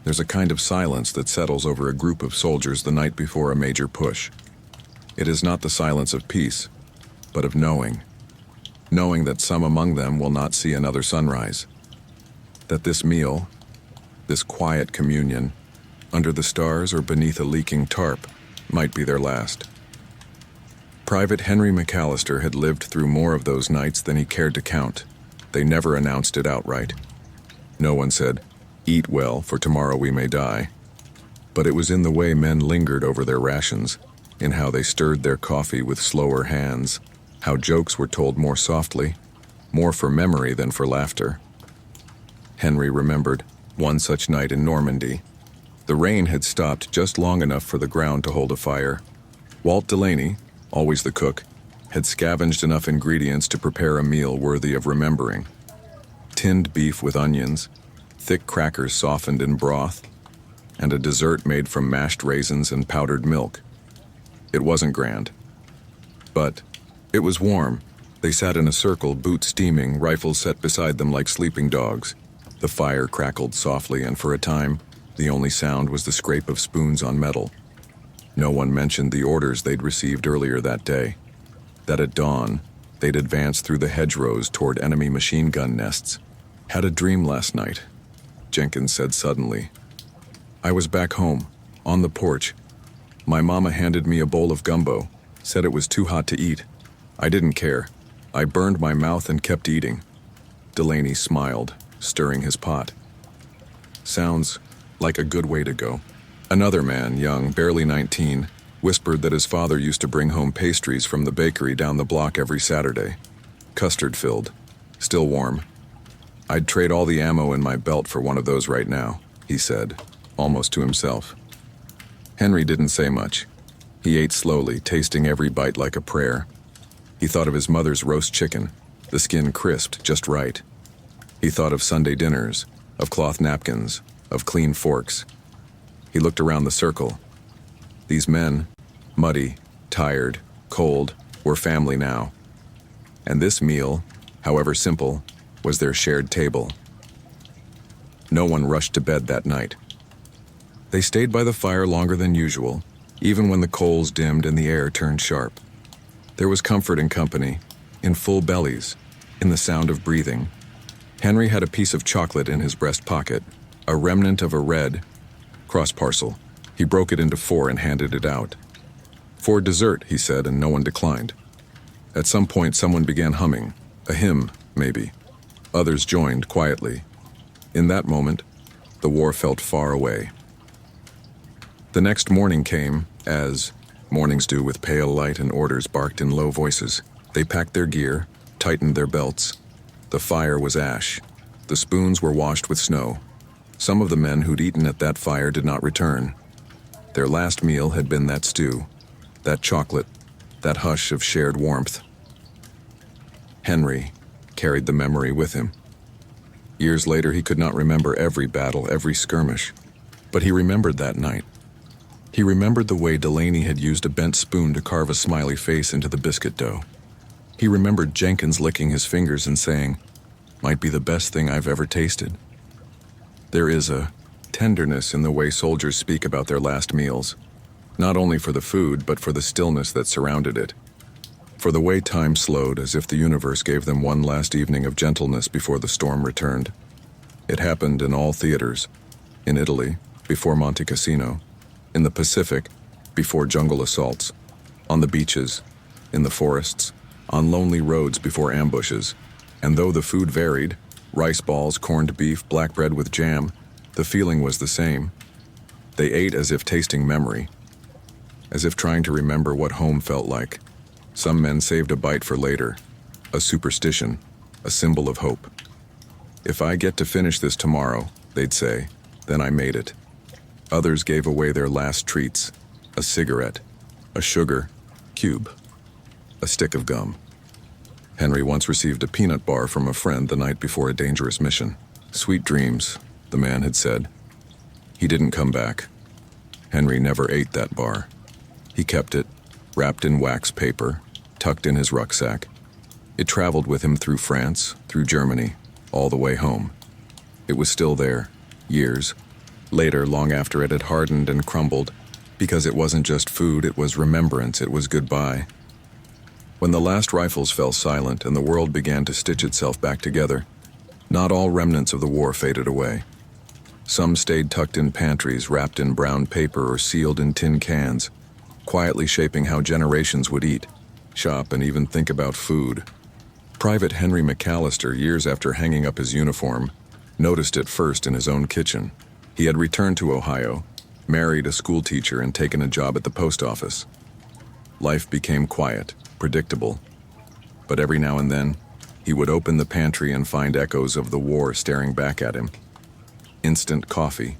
There's a kind of silence that settles over a group of soldiers the night before a major push. It is not the silence of peace, but of knowing. Knowing that some among them will not see another sunrise. That this meal, this quiet communion, under the stars or beneath a leaking tarp, might be their last. Private Henry McAllister had lived through more of those nights than he cared to count. They never announced it outright. No one said, "Eat well, for tomorrow we may die." But it was in the way men lingered over their rations, in how they stirred their coffee with slower hands, how jokes were told more softly, more for memory than for laughter. Henry remembered one such night in Normandy. The rain had stopped just long enough for the ground to hold a fire. Walt Delaney, always the cook, had scavenged enough ingredients to prepare a meal worthy of remembering. Tinned beef with onions, thick crackers softened in broth, and a dessert made from mashed raisins and powdered milk. It wasn't grand, but it was warm. They sat in a circle, boots steaming, rifles set beside them like sleeping dogs. The fire crackled softly, and for a time, the only sound was the scrape of spoons on metal. No one mentioned the orders they'd received earlier that day, that at dawn, they'd advance through the hedgerows toward enemy machine gun nests. "Had a dream last night," Jenkins said suddenly. "I was back home, on the porch. My mama handed me a bowl of gumbo, said it was too hot to eat. I didn't care. I burned my mouth and kept eating." Delaney smiled, stirring his pot. "Sounds like a good way to go." Another man, young, barely 19, whispered that his father used to bring home pastries from the bakery down the block every Saturday. Custard-filled, still warm. "I'd trade all the ammo in my belt for one of those right now," he said, almost to himself. Henry didn't say much. He ate slowly, tasting every bite like a prayer. He thought of his mother's roast chicken, the skin crisped just right. He thought of Sunday dinners, of cloth napkins, of clean forks. He looked around the circle. These men, muddy, tired, cold, were family now. And this meal, however simple, was their shared table. No one rushed to bed that night. They stayed by the fire longer than usual, even when the coals dimmed and the air turned sharp. There was comfort in company, in full bellies, in the sound of breathing. Henry had a piece of chocolate in his breast pocket, a remnant of a red cross parcel. He broke it into 4 and handed it out. "For dessert," he said, and no one declined. At some point, someone began humming, a hymn, maybe. Others joined quietly. In that moment, the war felt far away. The next morning came, as mornings do, with pale light and orders barked in low voices. They packed their gear, tightened their belts. The fire was ash. The spoons were washed with snow. Some of the men who'd eaten at that fire did not return. Their last meal had been that stew, that chocolate, that hush of shared warmth. Henry carried the memory with him. Years later, he could not remember every battle, every skirmish, but he remembered that night. He remembered the way Delaney had used a bent spoon to carve a smiley face into the biscuit dough. He remembered Jenkins licking his fingers and saying, "Might be the best thing I've ever tasted." There is a tenderness in the way soldiers speak about their last meals, not only for the food, but for the stillness that surrounded it, for the way time slowed as if the universe gave them one last evening of gentleness before the storm returned. It happened in all theaters, in Italy, before Monte Cassino, in the Pacific, before jungle assaults, on the beaches, in the forests, on lonely roads before ambushes, and though the food varied, rice balls, corned beef, black bread with jam, the feeling was the same. They ate as if tasting memory, as if trying to remember what home felt like. Some men saved a bite for later, a superstition, a symbol of hope. "If I get to finish this tomorrow," they'd say, "then I made it." Others gave away their last treats, a cigarette, a sugar cube, a stick of gum. Henry once received a peanut bar from a friend the night before a dangerous mission. Sweet dreams, the man had said. He didn't come back. Henry never ate that bar. He kept it, wrapped in wax paper, tucked in his rucksack. It traveled with him through France, through Germany, all the way home. It was still there, years later, long after it had hardened and crumbled, because it wasn't just food, it was remembrance, it was goodbye. When the last rifles fell silent and the world began to stitch itself back together, not all remnants of the war faded away. Some stayed tucked in pantries, wrapped in brown paper or sealed in tin cans, quietly shaping how generations would eat, shop, and even think about food. Private Henry McAllister, years after hanging up his uniform, noticed it first in his own kitchen. He had returned to Ohio, married a schoolteacher, and taken a job at the post office. Life became quiet, predictable, but every now and then, he would open the pantry and find echoes of the war staring back at him. Instant coffee,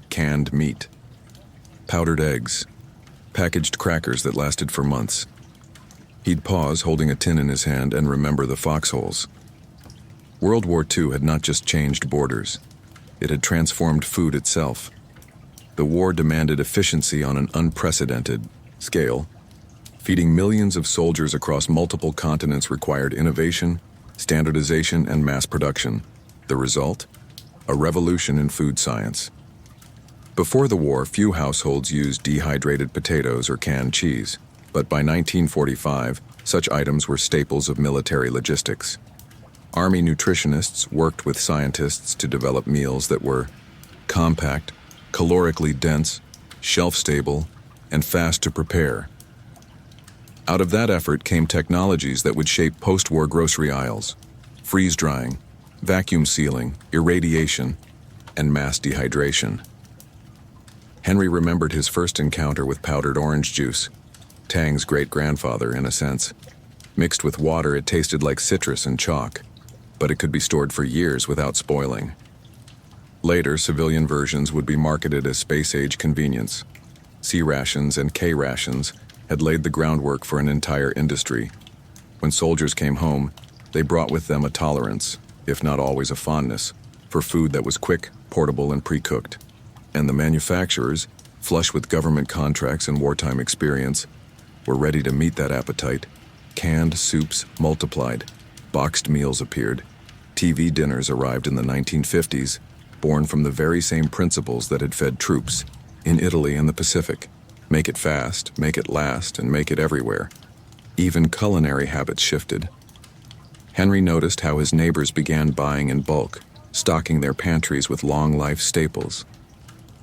canned meat, powdered eggs, packaged crackers that lasted for months. He'd pause, holding a tin in his hand, and remember the foxholes. World War II had not just changed borders. It had transformed food itself. The war demanded efficiency on an unprecedented scale. Feeding millions of soldiers across multiple continents required innovation, standardization, and mass production. The result? A revolution in food science. Before the war, few households used dehydrated potatoes or canned cheese, but by 1945, such items were staples of military logistics. Army nutritionists worked with scientists to develop meals that were compact, calorically dense, shelf-stable, and fast to prepare. Out of that effort came technologies that would shape post-war grocery aisles: freeze-drying, vacuum sealing, irradiation, and mass dehydration. Henry remembered his first encounter with powdered orange juice, Tang's great-grandfather in a sense. Mixed with water, it tasted like citrus and chalk, but it could be stored for years without spoiling. Later, civilian versions would be marketed as space-age convenience. C rations and K rations had laid the groundwork for an entire industry. When soldiers came home, they brought with them a tolerance, if not always a fondness, for food that was quick, portable, and pre-cooked. And the manufacturers, flush with government contracts and wartime experience, were ready to meet that appetite. Canned soups multiplied, boxed meals appeared, TV dinners arrived in the 1950s, born from the very same principles that had fed troops in Italy and the Pacific. Make it fast, make it last, and make it everywhere. Even culinary habits shifted. Henry noticed how his neighbors began buying in bulk, stocking their pantries with long-life staples.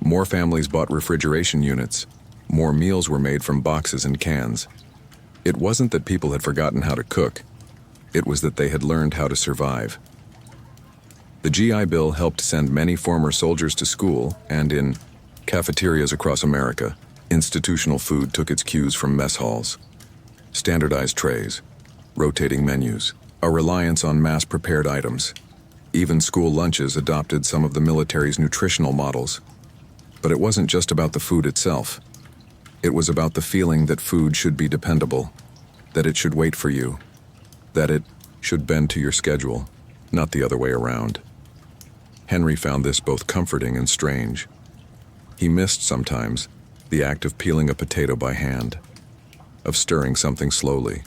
More families bought refrigeration units. More meals were made from boxes and cans. It wasn't that people had forgotten how to cook. It was that they had learned how to survive. The GI Bill helped send many former soldiers to school, and in cafeterias across America, institutional food took its cues from mess halls. Standardized trays, rotating menus, a reliance on mass-prepared items. Even school lunches adopted some of the military's nutritional models. But it wasn't just about the food itself. It was about the feeling that food should be dependable, that it should wait for you, that it should bend to your schedule, not the other way around. Henry found this both comforting and strange. He missed sometimes the act of peeling a potato by hand, of stirring something slowly,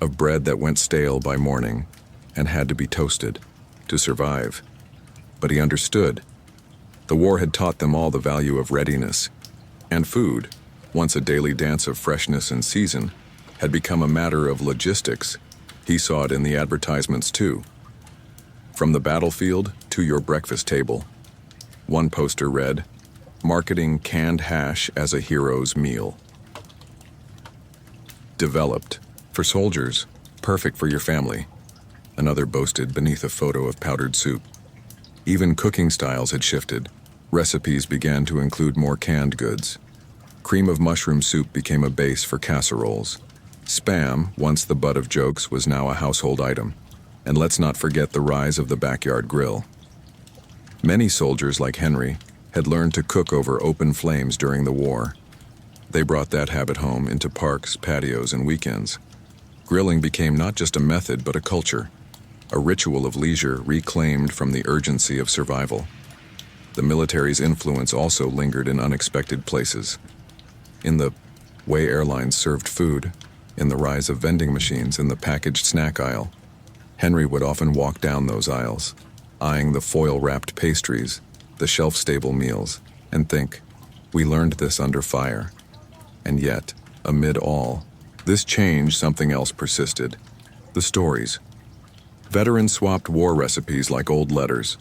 of bread that went stale by morning and had to be toasted to survive. But he understood. The war had taught them all the value of readiness, and food, once a daily dance of freshness and season, had become a matter of logistics. He saw it in the advertisements too. From the battlefield to your breakfast table. One poster read, "Marketing canned hash as a hero's meal." Developed for soldiers, perfect for your family. Another boasted beneath a photo of powdered soup. Even cooking styles had shifted. Recipes began to include more canned goods. Cream of mushroom soup became a base for casseroles. Spam, once the butt of jokes, was now a household item. And let's not forget the rise of the backyard grill. Many soldiers, like Henry, had learned to cook over open flames during the war. They brought that habit home into parks, patios, and weekends. Grilling became not just a method but a culture, a ritual of leisure reclaimed from the urgency of survival. The military's influence also lingered in unexpected places. In the way airlines served food, in the rise of vending machines in the packaged snack aisle, Henry would often walk down those aisles, eyeing the foil-wrapped pastries, the shelf-stable meals, and think, we learned this under fire. And yet, amid all this change, something else persisted: the stories. Veterans swapped war recipes like old letters.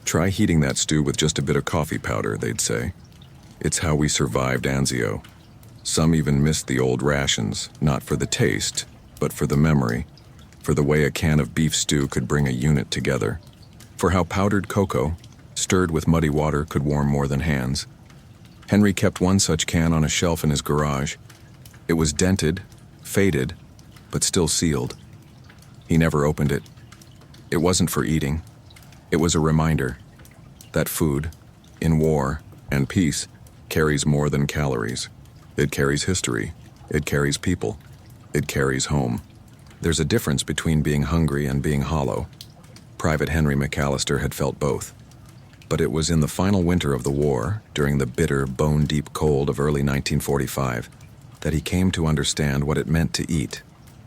Try heating that stew with just a bit of coffee powder, they'd say. It's how we survived Anzio. Some even missed the old rations, not for the taste, but for the memory, for the way a can of beef stew could bring a unit together, for how powdered cocoa, stirred with muddy water, could warm more than hands. Henry kept one such can on a shelf in his garage. It was dented, faded, but still sealed. He never opened it. It wasn't for eating. It was a reminder that food, in war and peace, carries more than calories. It carries history. It carries people. It carries home. There's a difference between being hungry and being hollow. Private Henry McAllister had felt both. But it was in the final winter of the war, during the bitter, bone-deep cold of early 1945, that he came to understand what it meant to eat,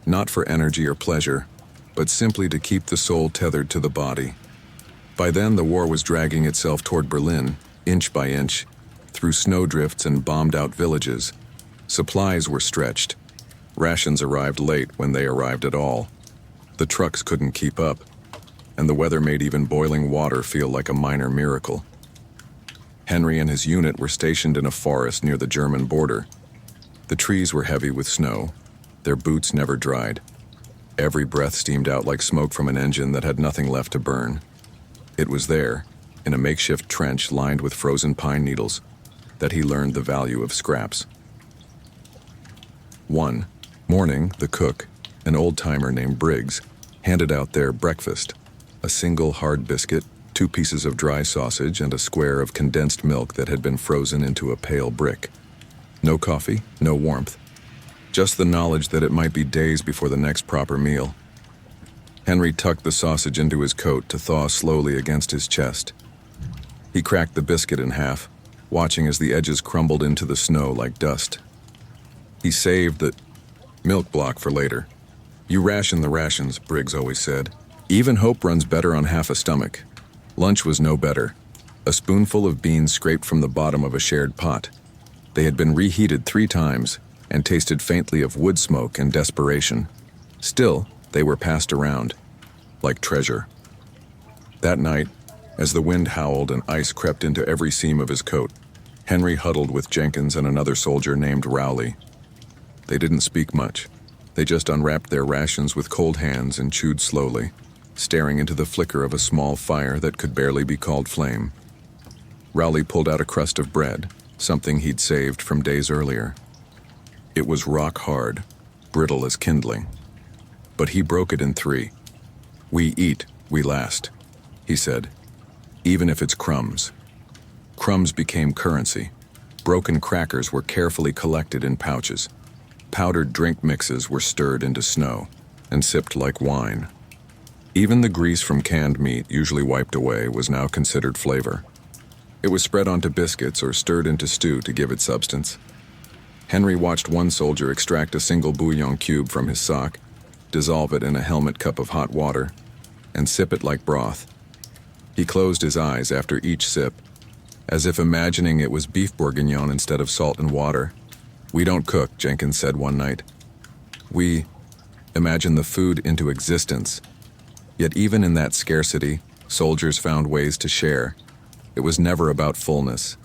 not for energy or pleasure, but simply to keep the soul tethered to the body. By then, the war was dragging itself toward Berlin, inch by inch, through snowdrifts and bombed-out villages. Supplies were stretched. Rations arrived late when they arrived at all. The trucks couldn't keep up, and the weather made even boiling water feel like a minor miracle. Henry and his unit were stationed in a forest near the German border. The trees were heavy with snow. Their boots never dried. Every breath steamed out like smoke from an engine that had nothing left to burn. It was there, in a makeshift trench lined with frozen pine needles, that he learned the value of scraps. One morning, the cook, an old-timer named Briggs, handed out their breakfast: a single hard biscuit, 2 pieces of dry sausage, and a square of condensed milk that had been frozen into a pale brick. No coffee, no warmth. Just the knowledge that it might be days before the next proper meal. Henry tucked the sausage into his coat to thaw slowly against his chest. He cracked the biscuit in half, watching as the edges crumbled into the snow like dust. He saved the milk block for later. You ration the rations, Briggs always said. Even hope runs better on half a stomach. Lunch was no better. A spoonful of beans scraped from the bottom of a shared pot. They had been reheated 3 times and tasted faintly of wood smoke and desperation. Still, they were passed around, like treasure. That night, as the wind howled and ice crept into every seam of his coat, Henry huddled with Jenkins and another soldier named Rowley. They didn't speak much. They just unwrapped their rations with cold hands and chewed slowly, staring into the flicker of a small fire that could barely be called flame. Rowley pulled out a crust of bread, something he'd saved from days earlier. It was rock hard, brittle as kindling. But he broke it in 3. We eat, we last, he said, even if it's crumbs. Crumbs became currency. Broken crackers were carefully collected in pouches. Powdered drink mixes were stirred into snow and sipped like wine. Even the grease from canned meat, usually wiped away, was now considered flavor. It was spread onto biscuits or stirred into stew to give it substance. Henry watched one soldier extract a single bouillon cube from his sock, dissolve it in a helmet cup of hot water, and sip it like broth. He closed his eyes after each sip, as if imagining it was beef bourguignon instead of salt and water. We don't cook, Jenkins said one night. We imagine the food into existence. Yet even in that scarcity, soldiers found ways to share. It was never about fullness.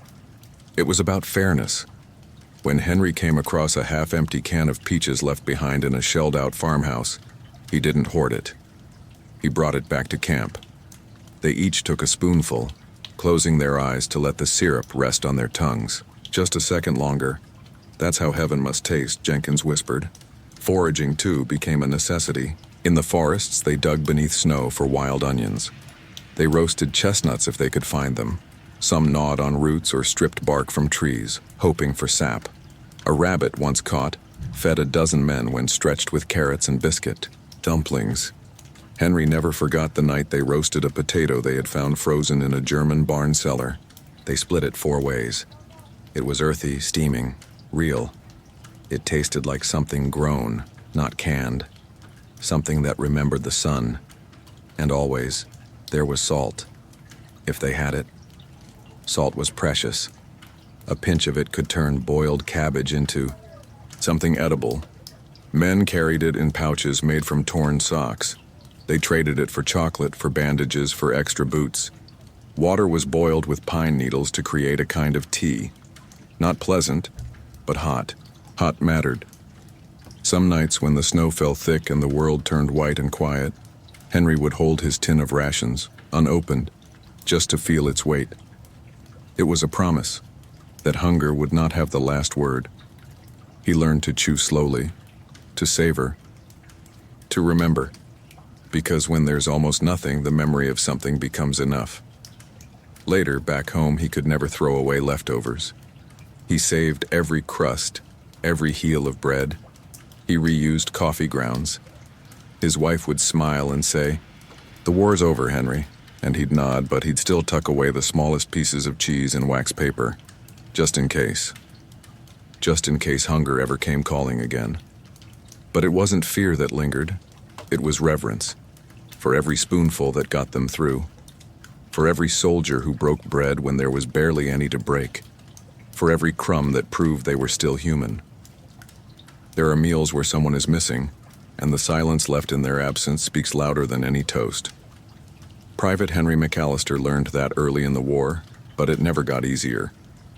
It was about fairness. When Henry came across a half-empty can of peaches left behind in a shelled-out farmhouse, he didn't hoard it. He brought it back to camp. They each took a spoonful, closing their eyes to let the syrup rest on their tongues. Just a second longer. That's how heaven must taste, Jenkins whispered. Foraging, too, became a necessity. In the forests, they dug beneath snow for wild onions. They roasted chestnuts if they could find them. Some gnawed on roots or stripped bark from trees, hoping for sap. A rabbit, once caught, fed a dozen men when stretched with carrots and biscuit. Dumplings. Henry never forgot the night they roasted a potato they had found frozen in a German barn cellar. They split it 4 ways. It was earthy, steaming, real. It tasted like something grown, not canned. Something that remembered the sun. And always, there was salt. If they had it. Salt was precious. A pinch of it could turn boiled cabbage into something edible. Men carried it in pouches made from torn socks. They traded it for chocolate, for bandages, for extra boots. Water was boiled with pine needles to create a kind of tea. Not pleasant, but hot. Hot mattered. Some nights when the snow fell thick and the world turned white and quiet, Henry would hold his tin of rations, unopened, just to feel its weight. It was a promise that hunger would not have the last word. He learned to chew slowly, to savor, to remember, because when there's almost nothing, the memory of something becomes enough. Later, back home, he could never throw away leftovers. He saved every crust, every heel of bread. He reused coffee grounds. His wife would smile and say, "The war's over, Henry," and he'd nod, but he'd still tuck away the smallest pieces of cheese in wax paper, just in case. Just in case hunger ever came calling again. But it wasn't fear that lingered. It was reverence. For every spoonful that got them through. For every soldier who broke bread when there was barely any to break. For every crumb that proved they were still human. There are meals where someone is missing, and the silence left in their absence speaks louder than any toast. Private Henry McAllister learned that early in the war, but it never got easier.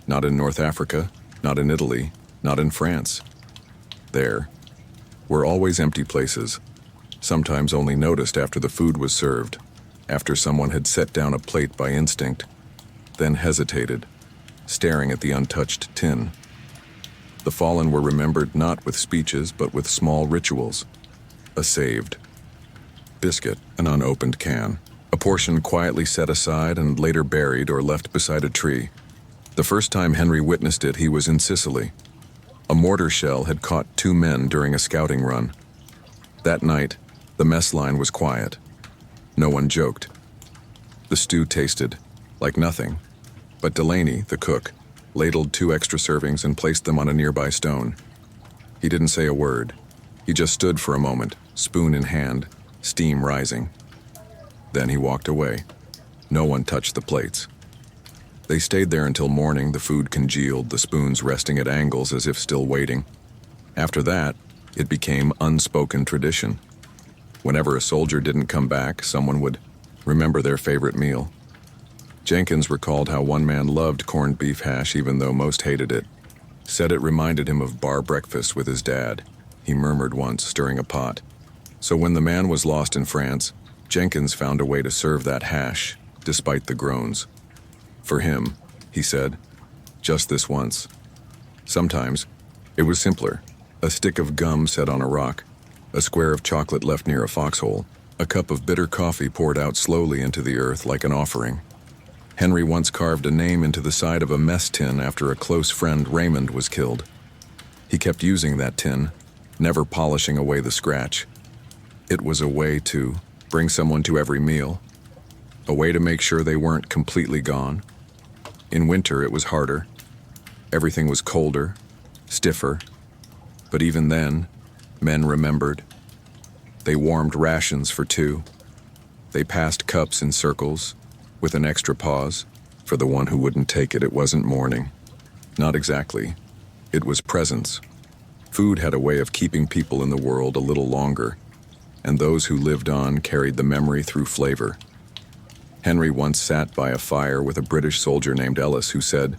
Not in North Africa, not in Italy, not in France. There were always empty places, sometimes only noticed after the food was served, after someone had set down a plate by instinct, then hesitated, staring at the untouched tin. The fallen were remembered not with speeches, but with small rituals. A saved biscuit, an unopened can, a portion quietly set aside and later buried or left beside a tree. The first time Henry witnessed it, he was in Sicily. A mortar shell had caught 2 men during a scouting run. That night, the mess line was quiet. No one joked. The stew tasted like nothing, but Delaney, the cook, ladled 2 extra servings and placed them on a nearby stone. He didn't say a word. He just stood for a moment, spoon in hand, steam rising. Then he walked away. No one touched the plates. They stayed there until morning, the food congealed, the spoons resting at angles as if still waiting. After that, it became unspoken tradition. Whenever a soldier didn't come back, someone would remember their favorite meal. Jenkins recalled how one man loved corned beef hash even though most hated it. Said it reminded him of bar breakfast with his dad. He murmured once, stirring a pot. So when the man was lost in France, Jenkins found a way to serve that hash, despite the groans. For him, he said, just this once. Sometimes, it was simpler. A stick of gum set on a rock, a square of chocolate left near a foxhole, a cup of bitter coffee poured out slowly into the earth like an offering. Henry once carved a name into the side of a mess tin after a close friend, Raymond, was killed. He kept using that tin, never polishing away the scratch. It was a way to bring someone to every meal, a way to make sure they weren't completely gone. In winter, it was harder. Everything was colder, stiffer. But even then, men remembered. They warmed rations for 2. They passed cups in circles, with an extra pause. For the one who wouldn't take it, it wasn't mourning. Not exactly. It was presence. Food had a way of keeping people in the world a little longer, and those who lived on carried the memory through flavor. Henry once sat by a fire with a British soldier named Ellis who said,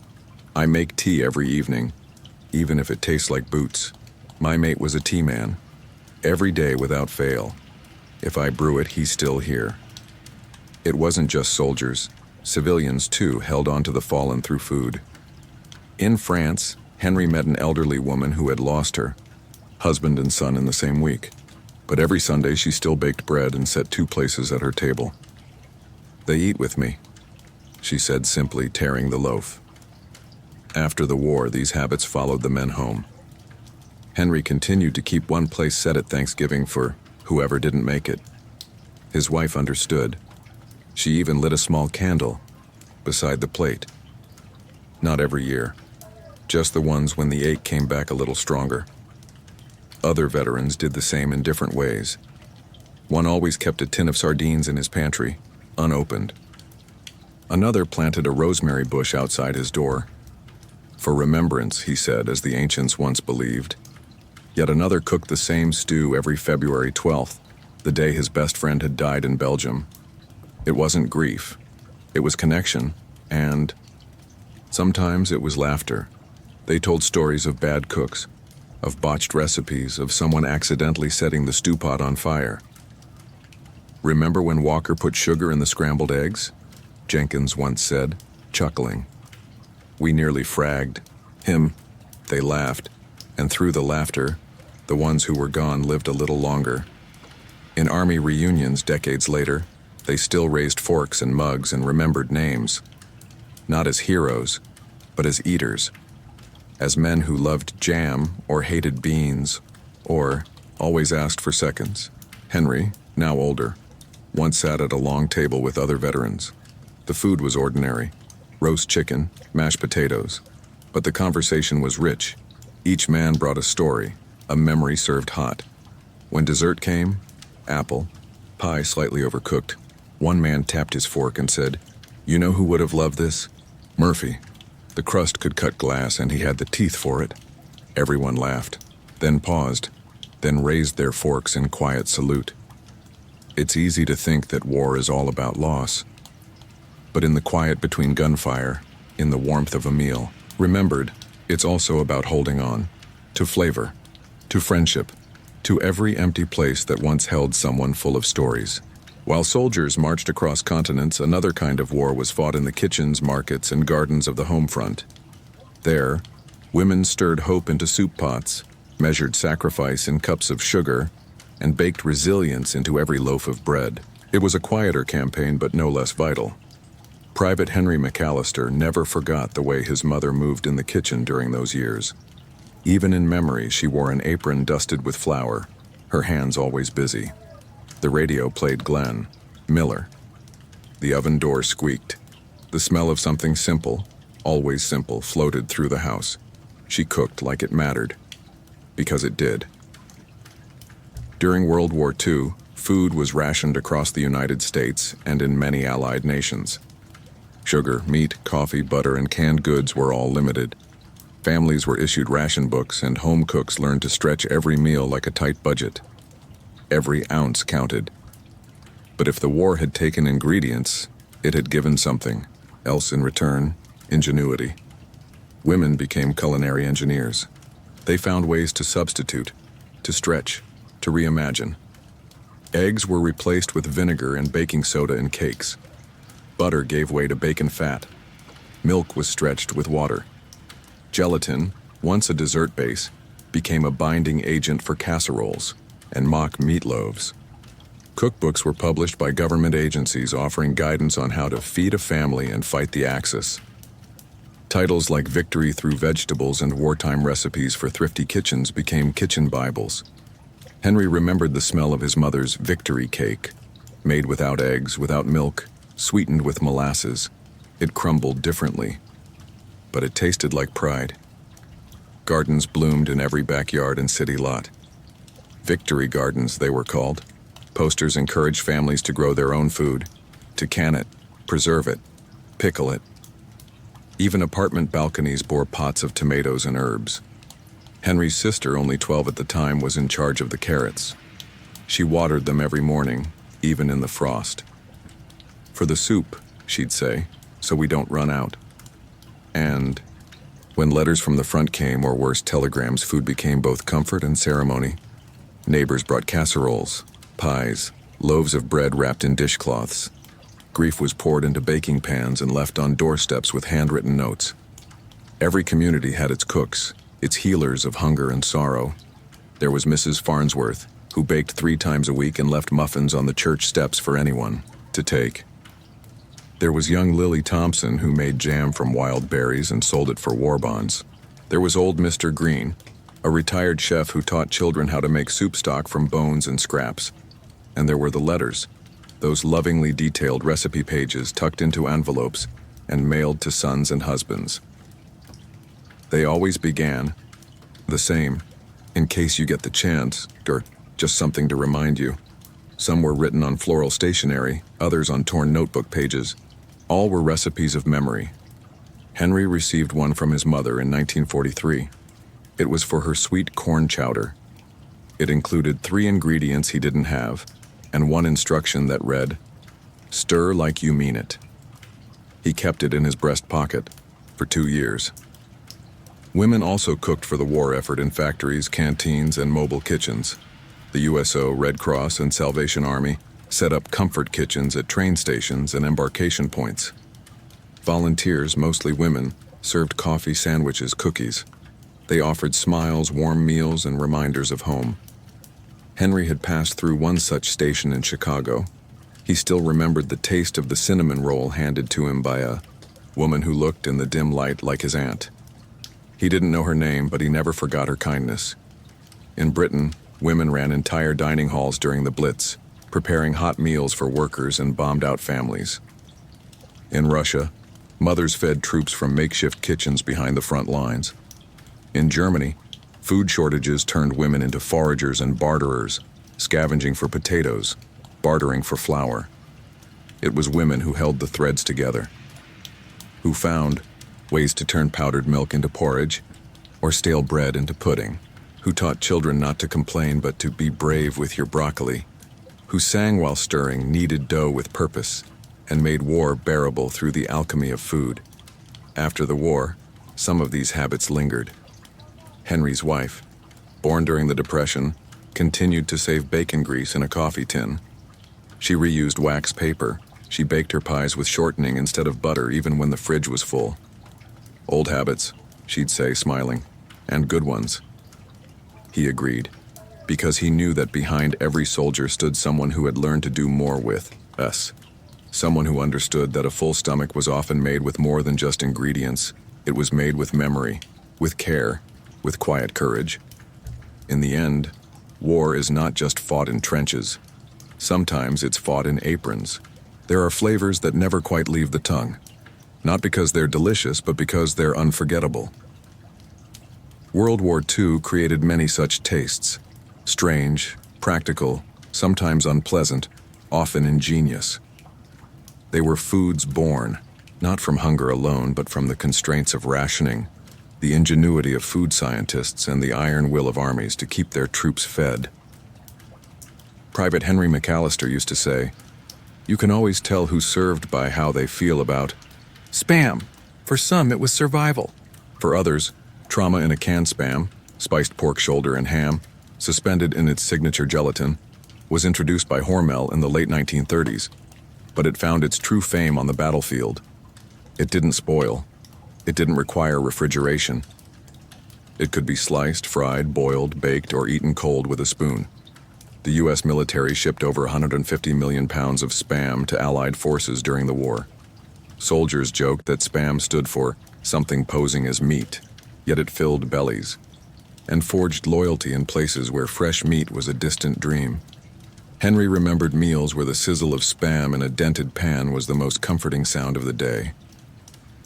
"I make tea every evening, even if it tastes like boots." My mate was a tea man, every day without fail. If I brew it, he's still here. It wasn't just soldiers. Civilians, too, held on to the fallen through food. In France, Henry met an elderly woman who had lost her husband and son in the same week. But every Sunday she still baked bread and set 2 places at her table. "They eat with me," she said simply, tearing the loaf. After the war, these habits followed the men home. Henry continued to keep one place set at Thanksgiving for whoever didn't make it. His wife understood. She even lit a small candle beside the plate. Not every year, just the ones when the ache came back a little stronger. Other veterans did the same in different ways. One always kept a tin of sardines in his pantry, unopened. Another planted a rosemary bush outside his door. For remembrance, he said, as the ancients once believed. Yet another cooked the same stew every February 12th, the day his best friend had died in Belgium. It wasn't grief. It was connection, and sometimes it was laughter. They told stories of bad cooks, of botched recipes, of someone accidentally setting the stew pot on fire. "Remember when Walker put sugar in the scrambled eggs?" Jenkins once said, chuckling. "We nearly fragged him." They laughed, and through the laughter, the ones who were gone lived a little longer. In Army reunions decades later, they still raised forks and mugs and remembered names. Not as heroes, but as eaters. As men who loved jam or hated beans, or always asked for seconds. Henry, now older, once sat at a long table with other veterans. The food was ordinary: roast chicken, mashed potatoes. But the conversation was rich. Each man brought a story, a memory served hot. When dessert came, apple, pie slightly overcooked, one man tapped his fork and said, "You know who would have loved this? Murphy. The crust could cut glass and he had the teeth for it." Everyone laughed, then paused, then raised their forks in quiet salute. It's easy to think that war is all about loss. But in the quiet between gunfire, in the warmth of a meal, remembered, it's also about holding on. To flavor, to friendship, to every empty place that once held someone full of stories. While soldiers marched across continents, another kind of war was fought in the kitchens, markets, and gardens of the home front. There, women stirred hope into soup pots, measured sacrifice in cups of sugar, and baked resilience into every loaf of bread. It was a quieter campaign, but no less vital. Private Henry McAllister never forgot the way his mother moved in the kitchen during those years. Even in memory, she wore an apron dusted with flour, her hands always busy. The radio played Glenn Miller. The oven door squeaked. The smell of something simple, always simple, floated through the house. She cooked like it mattered. Because it did. During World War II, food was rationed across the United States and in many Allied nations. Sugar, meat, coffee, butter, and canned goods were all limited. Families were issued ration books, and home cooks learned to stretch every meal like a tight budget. Every ounce counted. But if the war had taken ingredients, it had given something else in return: ingenuity. Women became culinary engineers. They found ways to substitute, to stretch, to reimagine. Eggs were replaced with vinegar and baking soda in cakes. Butter gave way to bacon fat. Milk was stretched with water. Gelatin, once a dessert base, became a binding agent for casseroles and mock meatloaves. Cookbooks were published by government agencies offering guidance on how to feed a family and fight the Axis. Titles like Victory Through Vegetables and Wartime Recipes for Thrifty Kitchens became kitchen Bibles. Henry remembered the smell of his mother's victory cake, made without eggs, without milk, sweetened with molasses. It crumbled differently, but it tasted like pride. Gardens bloomed in every backyard and city lot. Victory gardens, they were called. Posters encouraged families to grow their own food, to can it, preserve it, pickle it. Even apartment balconies bore pots of tomatoes and herbs. Henry's sister, only 12 at the time, was in charge of the carrots. She watered them every morning, even in the frost. "For the soup," she'd say, "so we don't run out." And when letters from the front came, or worse, telegrams, food became both comfort and ceremony. Neighbors brought casseroles, pies, loaves of bread wrapped in dishcloths. Grief was poured into baking pans and left on doorsteps with handwritten notes. Every community had its cooks, its healers of hunger and sorrow. There was Mrs. Farnsworth, who baked 3 times a week and left muffins on the church steps for anyone to take. There was young Lily Thompson, who made jam from wild berries and sold it for war bonds. There was old Mr. Green, a retired chef who taught children how to make soup stock from bones and scraps. And there were the letters, those lovingly detailed recipe pages tucked into envelopes and mailed to sons and husbands. They always began the same, in case you get the chance, or just something to remind you. Some were written on floral stationery, others on torn notebook pages. All were recipes of memory. Henry received one from his mother in 1943. It was for her sweet corn chowder. It included 3 ingredients he didn't have, and one instruction that read, "Stir like you mean it." He kept it in his breast pocket for 2 years. Women also cooked for the war effort in factories, canteens, and mobile kitchens. The USO, Red Cross, and Salvation Army set up comfort kitchens at train stations and embarkation points. Volunteers, mostly women, served coffee, sandwiches, cookies. They offered smiles, warm meals, and reminders of home. Henry had passed through one such station in Chicago. He still remembered the taste of the cinnamon roll handed to him by a woman who looked in the dim light like his aunt. He didn't know her name, but he never forgot her kindness. In Britain, women ran entire dining halls during the Blitz, preparing hot meals for workers and bombed-out families. In Russia, mothers fed troops from makeshift kitchens behind the front lines. In Germany, food shortages turned women into foragers and barterers, scavenging for potatoes, bartering for flour. It was women who held the threads together, who found ways to turn powdered milk into porridge or stale bread into pudding, who taught children not to complain but to be brave with your broccoli, who sang while stirring kneaded dough with purpose and made war bearable through the alchemy of food. After the war, some of these habits lingered. Henry's wife, born during the Depression, continued to save bacon grease in a coffee tin. She reused wax paper. She baked her pies with shortening instead of butter even when the fridge was full. "Old habits," she'd say, smiling, "and good ones." He agreed, because he knew that behind every soldier stood someone who had learned to do more with us. Someone who understood that a full stomach was often made with more than just ingredients. It was made with memory, with care, with quiet courage. In the end, war is not just fought in trenches. Sometimes it's fought in aprons. There are flavors that never quite leave the tongue, not because they're delicious, but because they're unforgettable. World War II created many such tastes. Strange, practical, sometimes unpleasant, often ingenious. They were foods born, not from hunger alone, but from the constraints of rationing, the ingenuity of food scientists, and the iron will of armies to keep their troops fed. Private Henry McAllister used to say, "You can always tell who's served by how they feel about Spam." For some, it was survival. For others, trauma in a canned Spam, spiced pork shoulder and ham, suspended in its signature gelatin, was introduced by Hormel in the late 1930s, but it found its true fame on the battlefield. It didn't spoil. It didn't require refrigeration. It could be sliced, fried, boiled, baked, or eaten cold with a spoon. The U.S. military shipped over 150 million pounds of Spam to Allied forces during the war. Soldiers joked that Spam stood for something posing as meat, yet it filled bellies, and forged loyalty in places where fresh meat was a distant dream. Henry remembered meals where the sizzle of Spam in a dented pan was the most comforting sound of the day.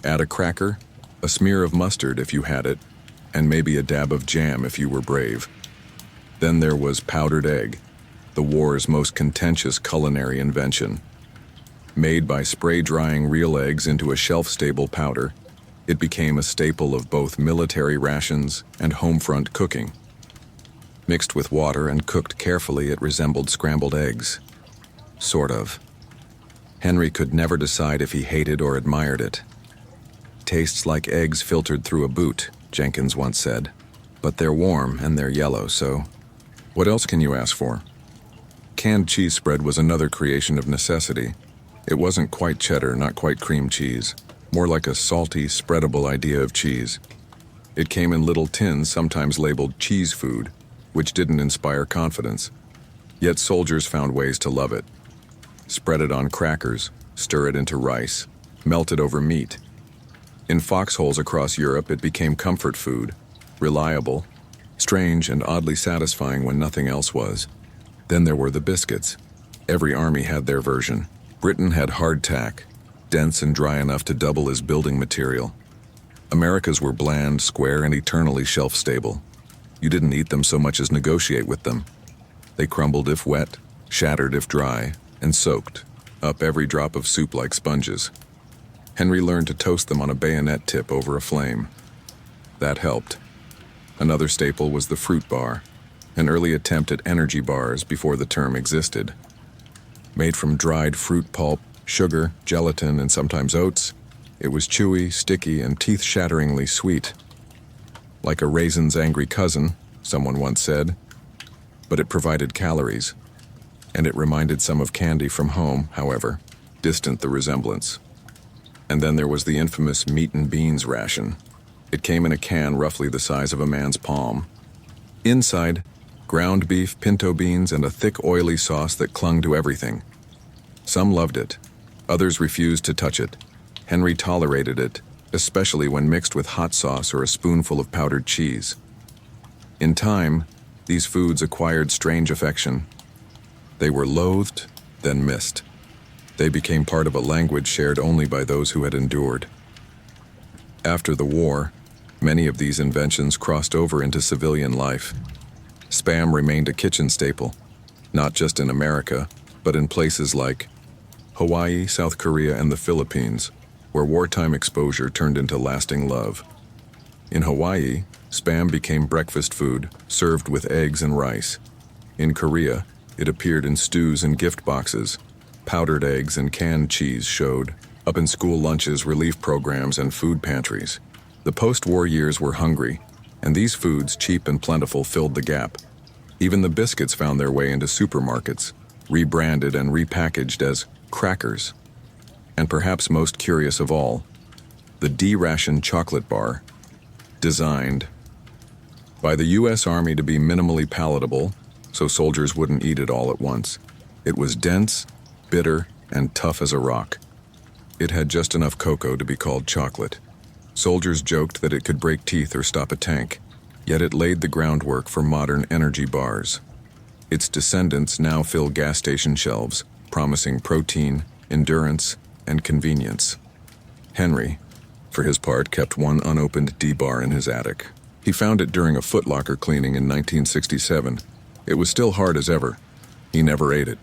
Add a cracker, a smear of mustard if you had it, and maybe a dab of jam if you were brave. Then there was powdered egg, the war's most contentious culinary invention. Made by spray-drying real eggs into a shelf-stable powder, it became a staple of both military rations and home-front cooking. Mixed with water and cooked carefully, it resembled scrambled eggs. Sort of. Henry could never decide if he hated or admired it. "Tastes like eggs filtered through a boot," Jenkins once said. "But they're warm and they're yellow, so what else can you ask for?" Canned cheese spread was another creation of necessity. It wasn't quite cheddar, not quite cream cheese, more like a salty, spreadable idea of cheese. It came in little tins, sometimes labeled cheese food, which didn't inspire confidence. Yet soldiers found ways to love it. Spread it on crackers, stir it into rice, melt it over meat. In foxholes across Europe, it became comfort food, reliable, Strange and oddly satisfying when nothing else was. Then there were the biscuits. Every army had their version. Britain had hardtack, dense and dry enough to double as building material. America's were bland, square, and eternally shelf-stable. You didn't eat them so much as negotiate with them. They crumbled if wet, shattered if dry, and soaked up every drop of soup like sponges. Henry learned to toast them on a bayonet tip over a flame. That helped. Another staple was the fruit bar, an early attempt at energy bars before the term existed. Made from dried fruit pulp, sugar, gelatin, and sometimes oats, it was chewy, sticky, and teeth-shatteringly sweet. Like a raisin's angry cousin, someone once said, but it provided calories. And it reminded some of candy from home, however, distant the resemblance. And then there was the infamous meat and beans ration. It came in a can roughly the size of a man's palm. Inside, ground beef, pinto beans, and a thick, oily sauce that clung to everything. Some loved it. Others refused to touch it. Henry tolerated it, especially when mixed with hot sauce or a spoonful of powdered cheese. In time, these foods acquired strange affection. They were loathed, then missed. They became part of a language shared only by those who had endured. After the war, many of these inventions crossed over into civilian life. Spam remained a kitchen staple, not just in America, but in places like Hawaii, South Korea, and the Philippines, where wartime exposure turned into lasting love. In Hawaii, Spam became breakfast food, served with eggs and rice. In Korea, it appeared in stews and gift boxes. Powdered eggs and canned cheese showed up in school lunches, relief programs, and food pantries. The post-war years were hungry, and these foods, cheap and plentiful, filled the gap. Even the biscuits found their way into supermarkets, rebranded and repackaged as crackers. And perhaps most curious of all, the D-ration chocolate bar, designed by the U.S. Army to be minimally palatable, so soldiers wouldn't eat it all at once. It was dense, bitter, and tough as a rock. It had just enough cocoa to be called chocolate. Soldiers joked that it could break teeth or stop a tank, yet it laid the groundwork for modern energy bars. Its descendants now fill gas station shelves, promising protein, endurance, and convenience. Henry, for his part, kept one unopened D-bar in his attic. He found it during a Foot Locker cleaning in 1967. It was still hard as ever. He never ate it.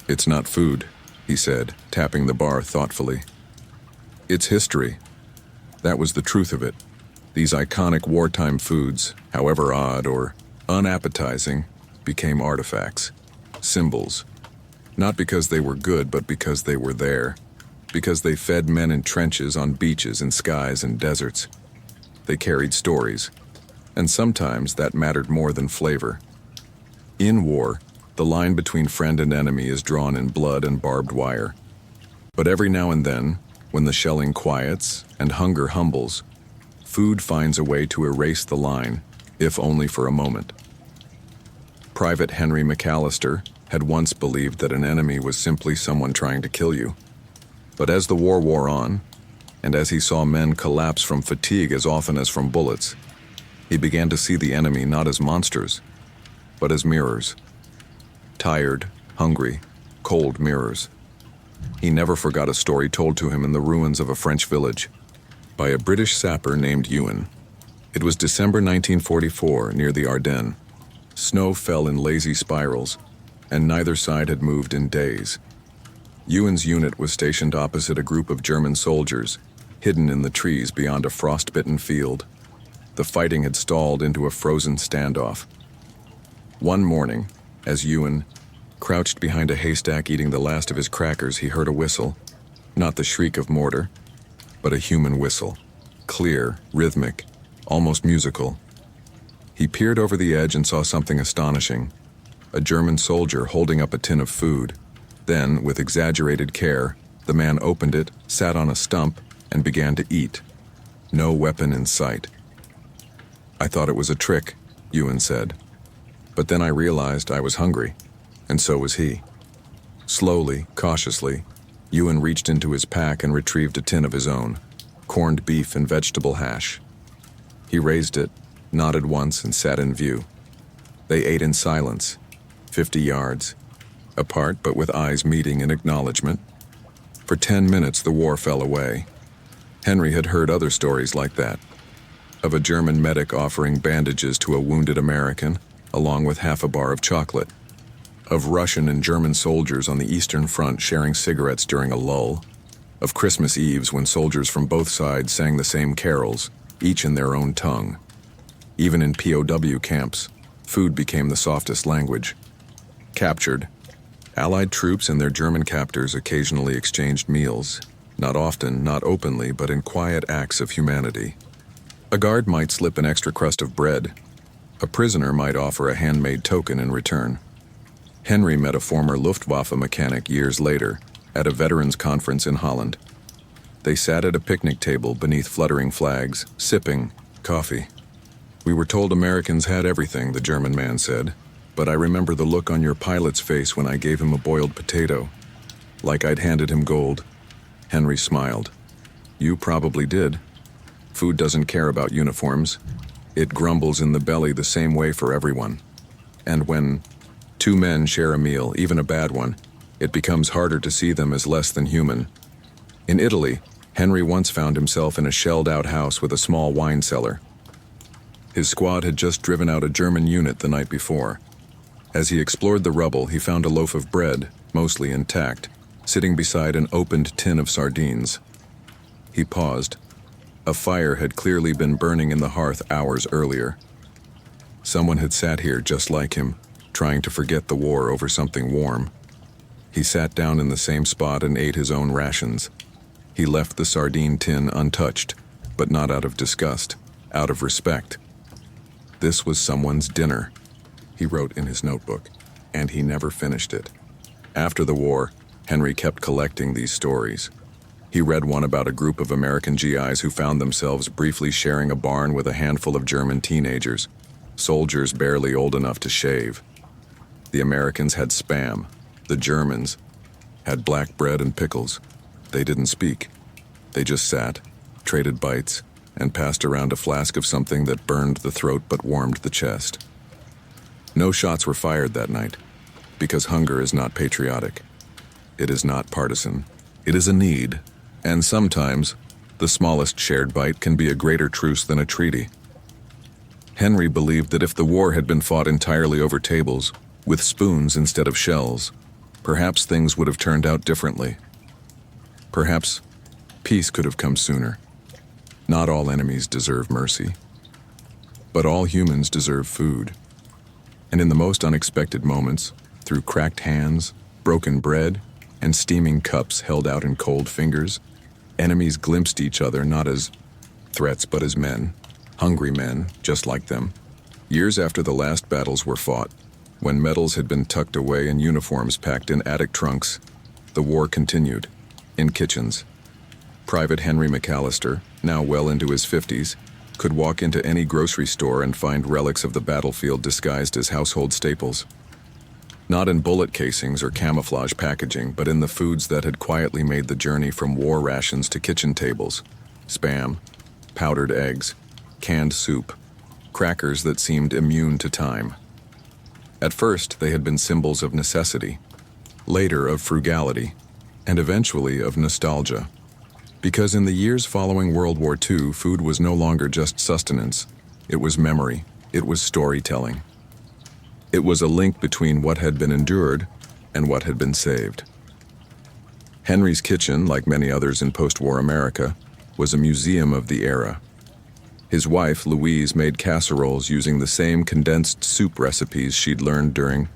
"It's not food," he said, tapping the bar thoughtfully. "It's history." That was the truth of it. These iconic wartime foods, however odd or unappetizing, became artifacts, symbols. Not because they were good, but because they were there. Because they fed men in trenches, on beaches, in skies and deserts. They carried stories, and sometimes that mattered more than flavor. In war, the line between friend and enemy is drawn in blood and barbed wire. But every now and then, when the shelling quiets and hunger humbles, food finds a way to erase the line, if only for a moment. Private Henry McAllister had once believed that an enemy was simply someone trying to kill you. But as the war wore on, and as he saw men collapse from fatigue as often as from bullets, he began to see the enemy not as monsters, but as mirrors. Tired, hungry, cold mirrors. He never forgot a story told to him in the ruins of a French village by a British sapper named Ewan. It was December 1944 near the Ardennes. Snow fell in lazy spirals, and neither side had moved in days. Ewan's unit was stationed opposite a group of German soldiers, hidden in the trees beyond a frost-bitten field. The fighting had stalled into a frozen standoff. One morning, as Ewan crouched behind a haystack eating the last of his crackers, he heard a whistle. Not the shriek of mortar, but a human whistle. Clear, rhythmic, almost musical. He peered over the edge and saw something astonishing. A German soldier holding up a tin of food. Then, with exaggerated care, the man opened it, sat on a stump, and began to eat. No weapon in sight. "I thought it was a trick," Ewan said. "But then I realized I was hungry, and so was he." Slowly, cautiously, Ewan reached into his pack and retrieved a tin of his own, corned beef and vegetable hash. He raised it, nodded once and sat in view. They ate in silence, 50 yards apart but with eyes meeting in acknowledgement. For 10 minutes the war fell away. Henry had heard other stories like that, of a German medic offering bandages to a wounded American, along with half a bar of chocolate, of Russian and German soldiers on the Eastern Front sharing cigarettes during a lull, of Christmas Eves when soldiers from both sides sang the same carols, each in their own tongue. Even in POW camps, food became the softest language. Captured, Allied troops and their German captors occasionally exchanged meals, not often, not openly, but in quiet acts of humanity. A guard might slip an extra crust of bread. A prisoner might offer a handmade token in return. Henry met a former Luftwaffe mechanic years later at a veterans conference in Holland. They sat at a picnic table beneath fluttering flags, sipping coffee. "We were told Americans had everything," the German man said, "but I remember the look on your pilot's face when I gave him a boiled potato, like I'd handed him gold." Henry smiled. "You probably did. Food doesn't care about uniforms. It grumbles in the belly the same way for everyone. And when two men share a meal, even a bad one, it becomes harder to see them as less than human." In Italy, Henry once found himself in a shelled-out house with a small wine cellar. His squad had just driven out a German unit the night before. As he explored the rubble, he found a loaf of bread, mostly intact, sitting beside an opened tin of sardines. He paused. A fire had clearly been burning in the hearth hours earlier. Someone had sat here just like him, trying to forget the war over something warm. He sat down in the same spot and ate his own rations. He left the sardine tin untouched, but not out of disgust, out of respect. This was someone's dinner, he wrote in his notebook, and he never finished it. After the war, Henry kept collecting these stories. He read one about a group of American GIs who found themselves briefly sharing a barn with a handful of German teenagers, soldiers barely old enough to shave. The Americans had Spam. The Germans had black bread and pickles. They didn't speak. They just sat, traded bites, and passed around a flask of something that burned the throat but warmed the chest. No shots were fired that night, because hunger is not patriotic. It is not partisan. It is a need, and sometimes the smallest shared bite can be a greater truce than a treaty. Henry believed that if the war had been fought entirely over tables, with spoons instead of shells, perhaps things would have turned out differently. Perhaps peace could have come sooner. Not all enemies deserve mercy, but all humans deserve food. And in the most unexpected moments, through cracked hands, broken bread, and steaming cups held out in cold fingers, enemies glimpsed each other not as threats but as men, hungry men just like them. Years after the last battles were fought, when medals had been tucked away and uniforms packed in attic trunks, the war continued, in kitchens. Private Henry McAllister, now well into his 50s, could walk into any grocery store and find relics of the battlefield disguised as household staples. Not in bullet casings or camouflage packaging, but in the foods that had quietly made the journey from war rations to kitchen tables. Spam, powdered eggs, canned soup, crackers that seemed immune to time. At first, they had been symbols of necessity, later of frugality, and eventually of nostalgia. Because in the years following World War II, food was no longer just sustenance. It was memory. It was storytelling. It was a link between what had been endured and what had been saved. Henry's kitchen, like many others in post-war America, was a museum of the era. His wife, Louise, made casseroles using the same condensed soup recipes she'd learned during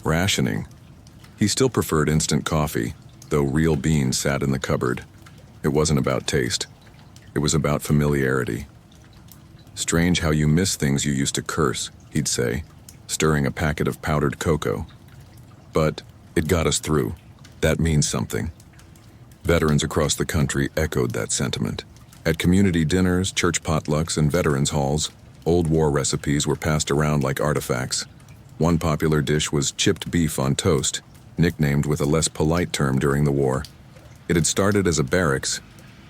rationing. He still preferred instant coffee, though real beans sat in the cupboard. It wasn't about taste. It was about familiarity. "Strange how you miss things you used to curse," he'd say, stirring a packet of powdered cocoa. But it got us through. That means something. Veterans across the country echoed that sentiment. At community dinners, church potlucks, and veterans halls, old war recipes were passed around like artifacts. One popular dish was chipped beef on toast, nicknamed with a less polite term during the war. It had started as a barracks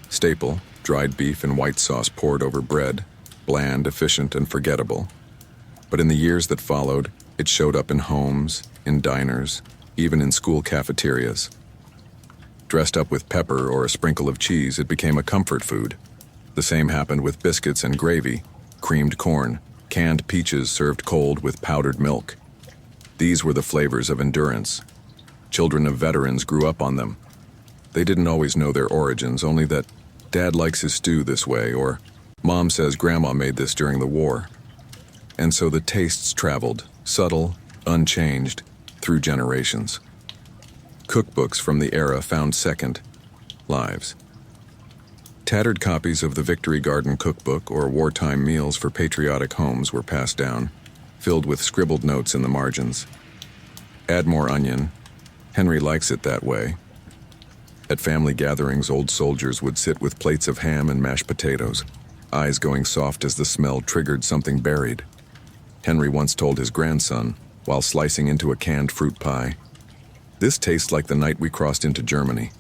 staple, dried beef and white sauce poured over bread, bland, efficient, and forgettable. But in the years that followed, it showed up in homes, in diners, even in school cafeterias. Dressed up with pepper or a sprinkle of cheese, it became a comfort food. The same happened with biscuits and gravy, creamed corn, canned peaches served cold with powdered milk. These were the flavors of endurance. Children of veterans grew up on them. They didn't always know their origins, only that Dad likes his stew this way, or Mom says Grandma made this during the war. And so the tastes traveled, subtle, unchanged, through generations. Cookbooks from the era found second lives. Tattered copies of the Victory Garden Cookbook or Wartime Meals for Patriotic Homes were passed down, filled with scribbled notes in the margins. Add more onion. Henry likes it that way. At family gatherings, old soldiers would sit with plates of ham and mashed potatoes, eyes going soft as the smell triggered something buried. Henry once told his grandson, while slicing into a canned fruit pie, "This tastes like the night we crossed into Germany.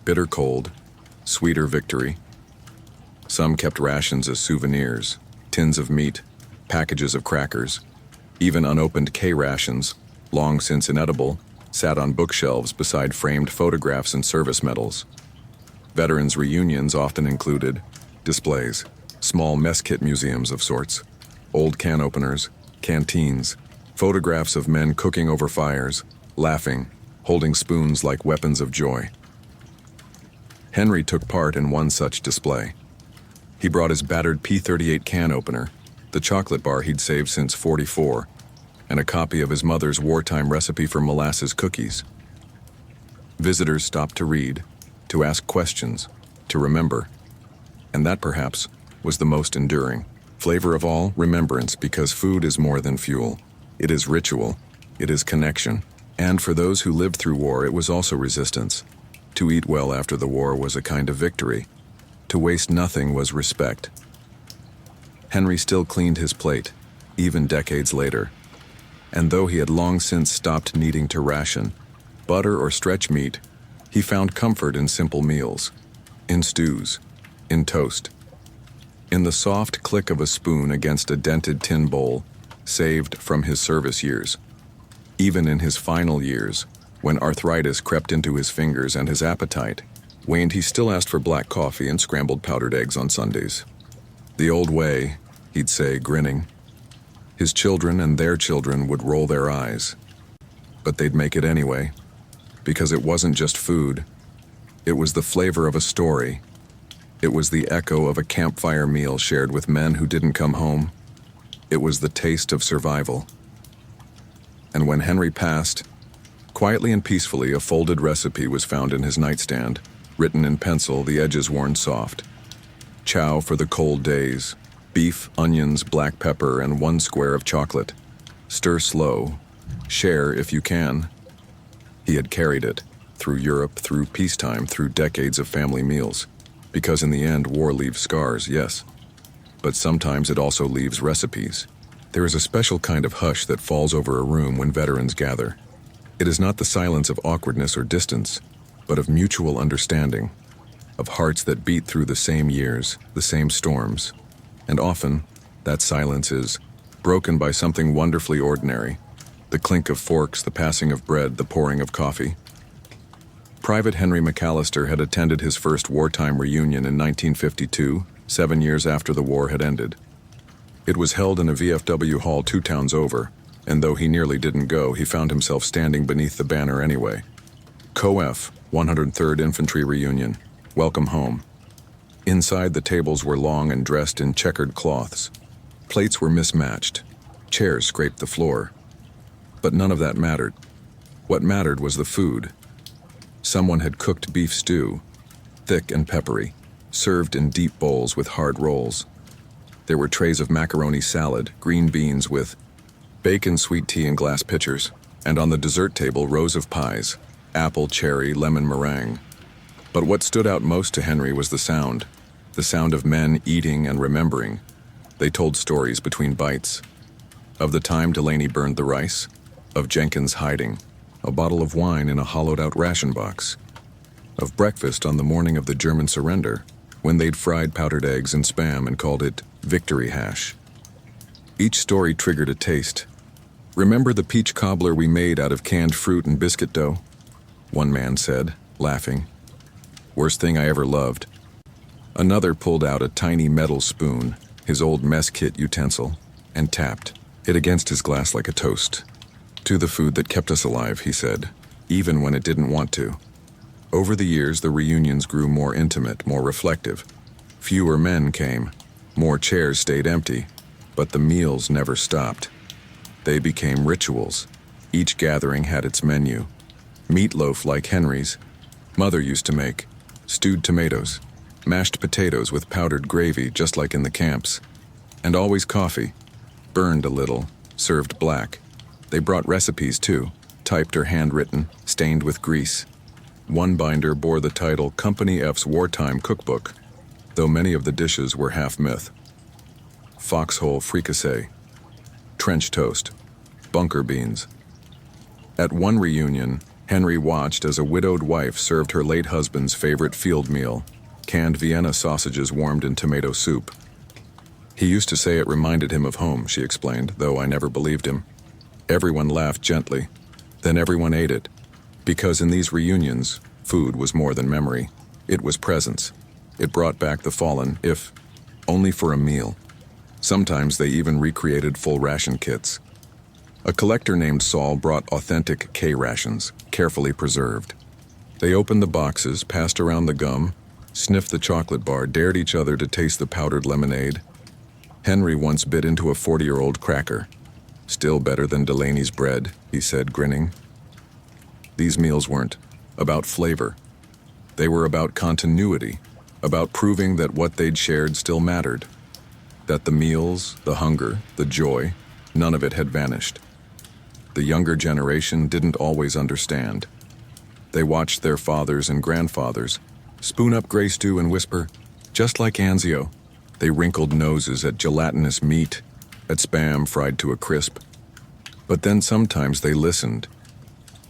Bitter cold, sweeter victory." Some kept rations as souvenirs, tins of meat, packages of crackers, even unopened K-rations, long since inedible, sat on bookshelves beside framed photographs and service medals. Veterans' reunions often included displays, small mess kit museums of sorts, old can openers, canteens, photographs of men cooking over fires, laughing, holding spoons like weapons of joy. Henry took part in one such display. He brought his battered P-38 can opener, the chocolate bar he'd saved since '44, and a copy of his mother's wartime recipe for molasses cookies. Visitors stopped to read, to ask questions, to remember. And that, perhaps, was the most enduring flavor of all, remembrance, because food is more than fuel. It is ritual. It is connection. And for those who lived through war, it was also resistance. To eat well after the war was a kind of victory. To waste nothing was respect. Henry still cleaned his plate, even decades later. And though he had long since stopped needing to ration butter or stretch meat, he found comfort in simple meals, in stews, in toast, in the soft click of a spoon against a dented tin bowl, saved from his service years. Even in his final years, when arthritis crept into his fingers and his appetite waned, he still asked for black coffee and scrambled powdered eggs on Sundays. "The old way," he'd say, grinning. His children and their children would roll their eyes. But they'd make it anyway, because it wasn't just food. It was the flavor of a story. It was the echo of a campfire meal shared with men who didn't come home. It was the taste of survival. And when Henry passed, quietly and peacefully, a folded recipe was found in his nightstand, written in pencil, the edges worn soft. Chow for the cold days. Beef, onions, black pepper, and 1 square of chocolate. Stir slow. Share if you can. He had carried it, through Europe, through peacetime, through decades of family meals. Because in the end, war leaves scars, yes. But sometimes it also leaves recipes. There is a special kind of hush that falls over a room when veterans gather. It is not the silence of awkwardness or distance, but of mutual understanding, of hearts that beat through the same years, the same storms. And often, that silence is broken by something wonderfully ordinary, the clink of forks, the passing of bread, the pouring of coffee. Private Henry McAllister had attended his first wartime reunion in 1952, 7 years after the war had ended. It was held in a VFW hall 2 towns over, and though he nearly didn't go, he found himself standing beneath the banner anyway. COF, 103rd Infantry Reunion. Welcome home. Inside, the tables were long and dressed in checkered cloths. Plates were mismatched. Chairs scraped the floor. But none of that mattered. What mattered was the food. Someone had cooked beef stew, thick and peppery, served in deep bowls with hard rolls. There were trays of macaroni salad, green beans with bacon, sweet tea in glass pitchers, and on the dessert table rows of pies, apple, cherry, lemon meringue. But what stood out most to Henry was the sound of men eating and remembering. They told stories between bites. Of the time Delaney burned the rice, of Jenkins hiding a bottle of wine in a hollowed-out ration box, of breakfast on the morning of the German surrender, when they'd fried powdered eggs and Spam and called it victory hash. Each story triggered a taste. "Remember the peach cobbler we made out of canned fruit and biscuit dough?" one man said, laughing. "Worst thing I ever loved." Another pulled out a tiny metal spoon, his old mess kit utensil, and tapped it against his glass like a toast. "To the food that kept us alive," he said, even when it didn't want to. Over the years, the reunions grew more intimate, more reflective. Fewer men came, more chairs stayed empty, but the meals never stopped. They became rituals. Each gathering had its menu. Meatloaf like Henry's. Mother used to make stewed tomatoes, mashed potatoes with powdered gravy just like in the camps, and always coffee, burned a little, served black. They brought recipes too, typed or handwritten, stained with grease. One binder bore the title Company F's Wartime Cookbook, though many of the dishes were half myth. Foxhole fricassee, trench toast, bunker beans. At one reunion, Henry watched as a widowed wife served her late husband's favorite field meal, canned Vienna sausages warmed in tomato soup. "He used to say it reminded him of home," she explained, though I never believed him. Everyone laughed gently. Then everyone ate it. Because in these reunions, food was more than memory. It was presence. It brought back the fallen, if only for a meal. Sometimes they even recreated full ration kits. A collector named Saul brought authentic K-rations, carefully preserved. They opened the boxes, passed around the gum, sniffed the chocolate bar, dared each other to taste the powdered lemonade. Henry once bit into a 40-year-old cracker. "Still better than Delaney's bread," he said, grinning. These meals weren't about flavor. They were about continuity, about proving that what they'd shared still mattered. That the meals, the hunger, the joy, none of it had vanished. The younger generation didn't always understand. They watched their fathers and grandfathers spoon up gray stew and whisper, "Just like Anzio." They wrinkled noses at gelatinous meat, at Spam fried to a crisp. But then sometimes they listened.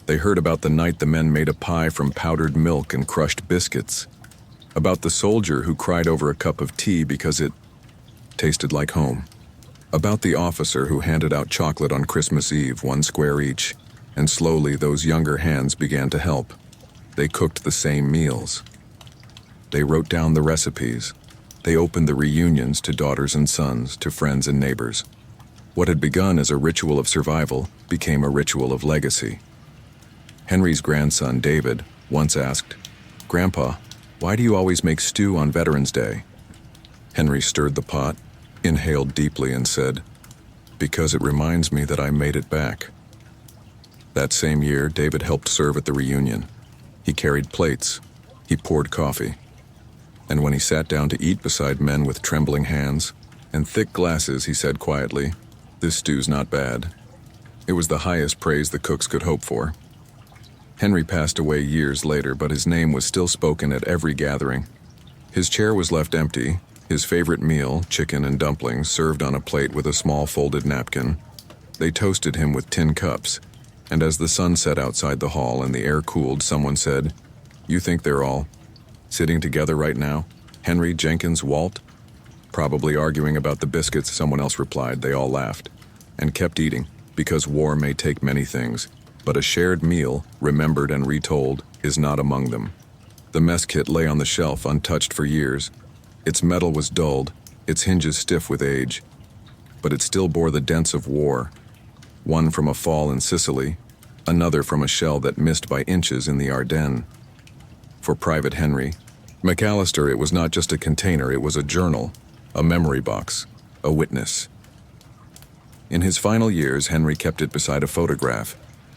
They heard about the night the men made a pie from powdered milk and crushed biscuits, about the soldier who cried over a cup of tea because it tasted like home, about the officer who handed out chocolate on Christmas Eve, 1 square each, and slowly those younger hands began to help. They cooked the same meals. They wrote down the recipes. They opened the reunions to daughters and sons, to friends and neighbors. What had begun as a ritual of survival became a ritual of legacy. Henry's grandson, David, once asked, "Grandpa, why do you always make stew on Veterans Day?" Henry stirred the pot, inhaled deeply, and said, "Because it reminds me that I made it back." That same year, David helped serve at the reunion. He carried plates. He poured coffee. And when he sat down to eat beside men with trembling hands and thick glasses, he said quietly, "This stew's not bad." It was the highest praise the cooks could hope for. Henry passed away years later, but his name was still spoken at every gathering. His chair was left empty, his favorite meal, chicken and dumplings, served on a plate with a small folded napkin. They toasted him with tin cups, and as the sun set outside the hall and the air cooled, someone said, "You think they're all sitting together right now? Henry, Jenkins, Walt?" "Probably arguing about the biscuits," someone else replied. They all laughed and kept eating, because war may take many things, but a shared meal, remembered and retold, is not among them. The mess kit lay on the shelf untouched for years. Its metal was dulled, its hinges stiff with age, but it still bore the dents of war. One from a fall in Sicily, another from a shell that missed by inches in the Ardennes. For Private Henry McAllister, it was not just a container, it was a journal, a memory box, a witness. In his final years, Henry kept it beside a photograph,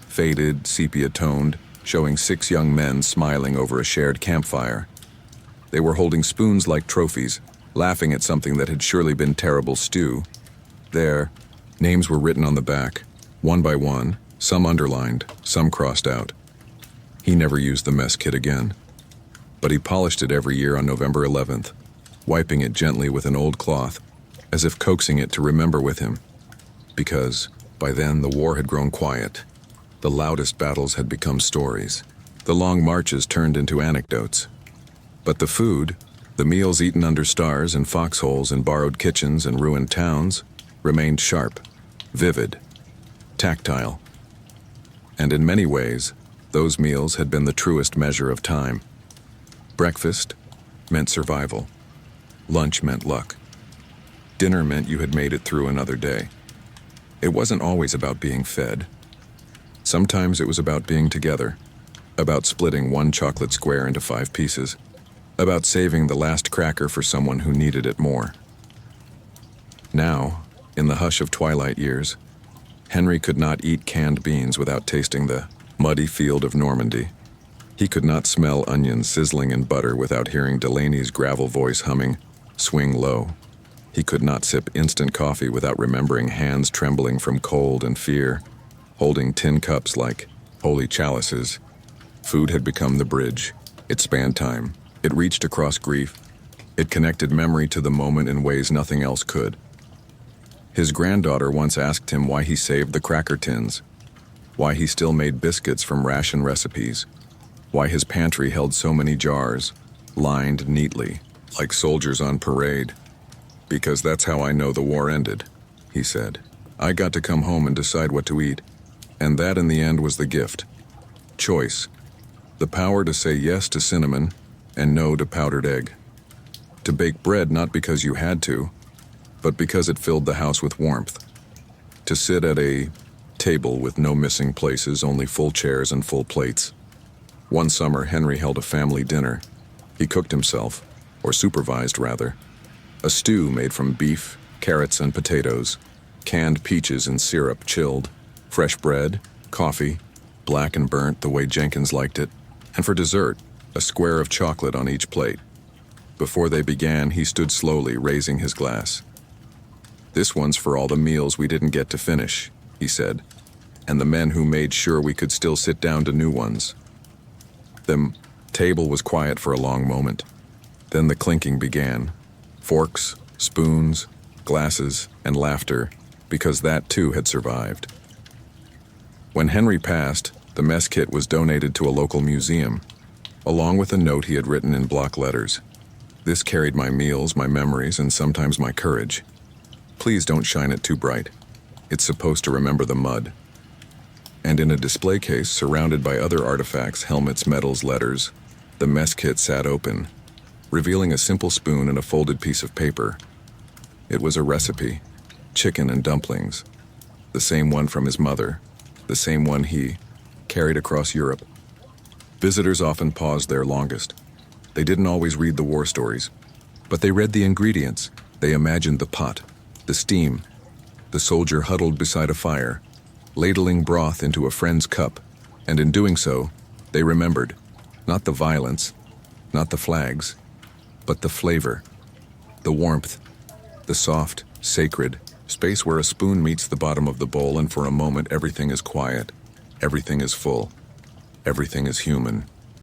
faded, sepia-toned, showing 6 young men smiling over a shared campfire. They were holding spoons like trophies, laughing at something that had surely been terrible stew. There, names were written on the back, one by one, some underlined, some crossed out. He never used the mess kit again. But he polished it every year on November 11th, wiping it gently with an old cloth, as if coaxing it to remember with him. Because, by then, the war had grown quiet. The loudest battles had become stories. The long marches turned into anecdotes. But the food, The meals eaten under stars and foxholes in borrowed kitchens and ruined towns remained sharp, vivid, tactile. And in many ways, those meals had been the truest measure of time. Breakfast meant survival. Lunch meant luck. Dinner meant you had made it through another day. It wasn't always about being fed. Sometimes it was about being together, about splitting one chocolate square into 5 pieces, about saving the last cracker for someone who needed it more. Now, in the hush of twilight years, Henry could not eat canned beans without tasting the muddy field of Normandy. He could not smell onions sizzling in butter without hearing Delaney's gravel voice humming, "Swing Low." He could not sip instant coffee without remembering hands trembling from cold and fear, holding tin cups like holy chalices. Food had become the bridge. It spanned time. It reached across grief. It connected memory to the moment in ways nothing else could. His granddaughter once asked him why he saved the cracker tins, why he still made biscuits from ration recipes, why his pantry held so many jars, lined neatly, like soldiers on parade. "Because that's how I know the war ended," he said. "I got to come home and decide what to eat. And that in the end was the gift. Choice. The power to say yes to cinnamon and no to powdered egg. To bake bread not because you had to, but because it filled the house with warmth. To sit at a table with no missing places, only full chairs and full plates. One summer, Henry held a family dinner. He cooked himself, or supervised rather. A stew made from beef, carrots, and potatoes, canned peaches in syrup chilled, fresh bread, coffee, black and burnt the way Jenkins liked it, and for dessert, a square of chocolate on each plate. Before they began, he stood slowly, raising his glass. "This one's for all the meals we didn't get to finish," he said, "and the men who made sure we could still sit down to new ones." The table was quiet for a long moment. Then the clinking began. Forks, spoons, glasses, and laughter, because that too had survived. When Henry passed, the mess kit was donated to a local museum, along with a note he had written in block letters. "This carried my meals, my memories, and sometimes my courage. Please don't shine it too bright. It's supposed to remember the mud." And in a display case surrounded by other artifacts, helmets, medals, letters, the mess kit sat open, revealing a simple spoon and a folded piece of paper. It was a recipe, chicken and dumplings, the same one from his mother, the same one he carried across Europe. Visitors often paused there longest. They didn't always read the war stories, but they read the ingredients. They imagined the pot, the steam, the soldier huddled beside a fire, ladling broth into a friend's cup, and in doing so, they remembered, not the violence, not the flags, but the flavor, the warmth, the soft, sacred space where a spoon meets the bottom of the bowl and for a moment everything is quiet, everything is full, everything is human.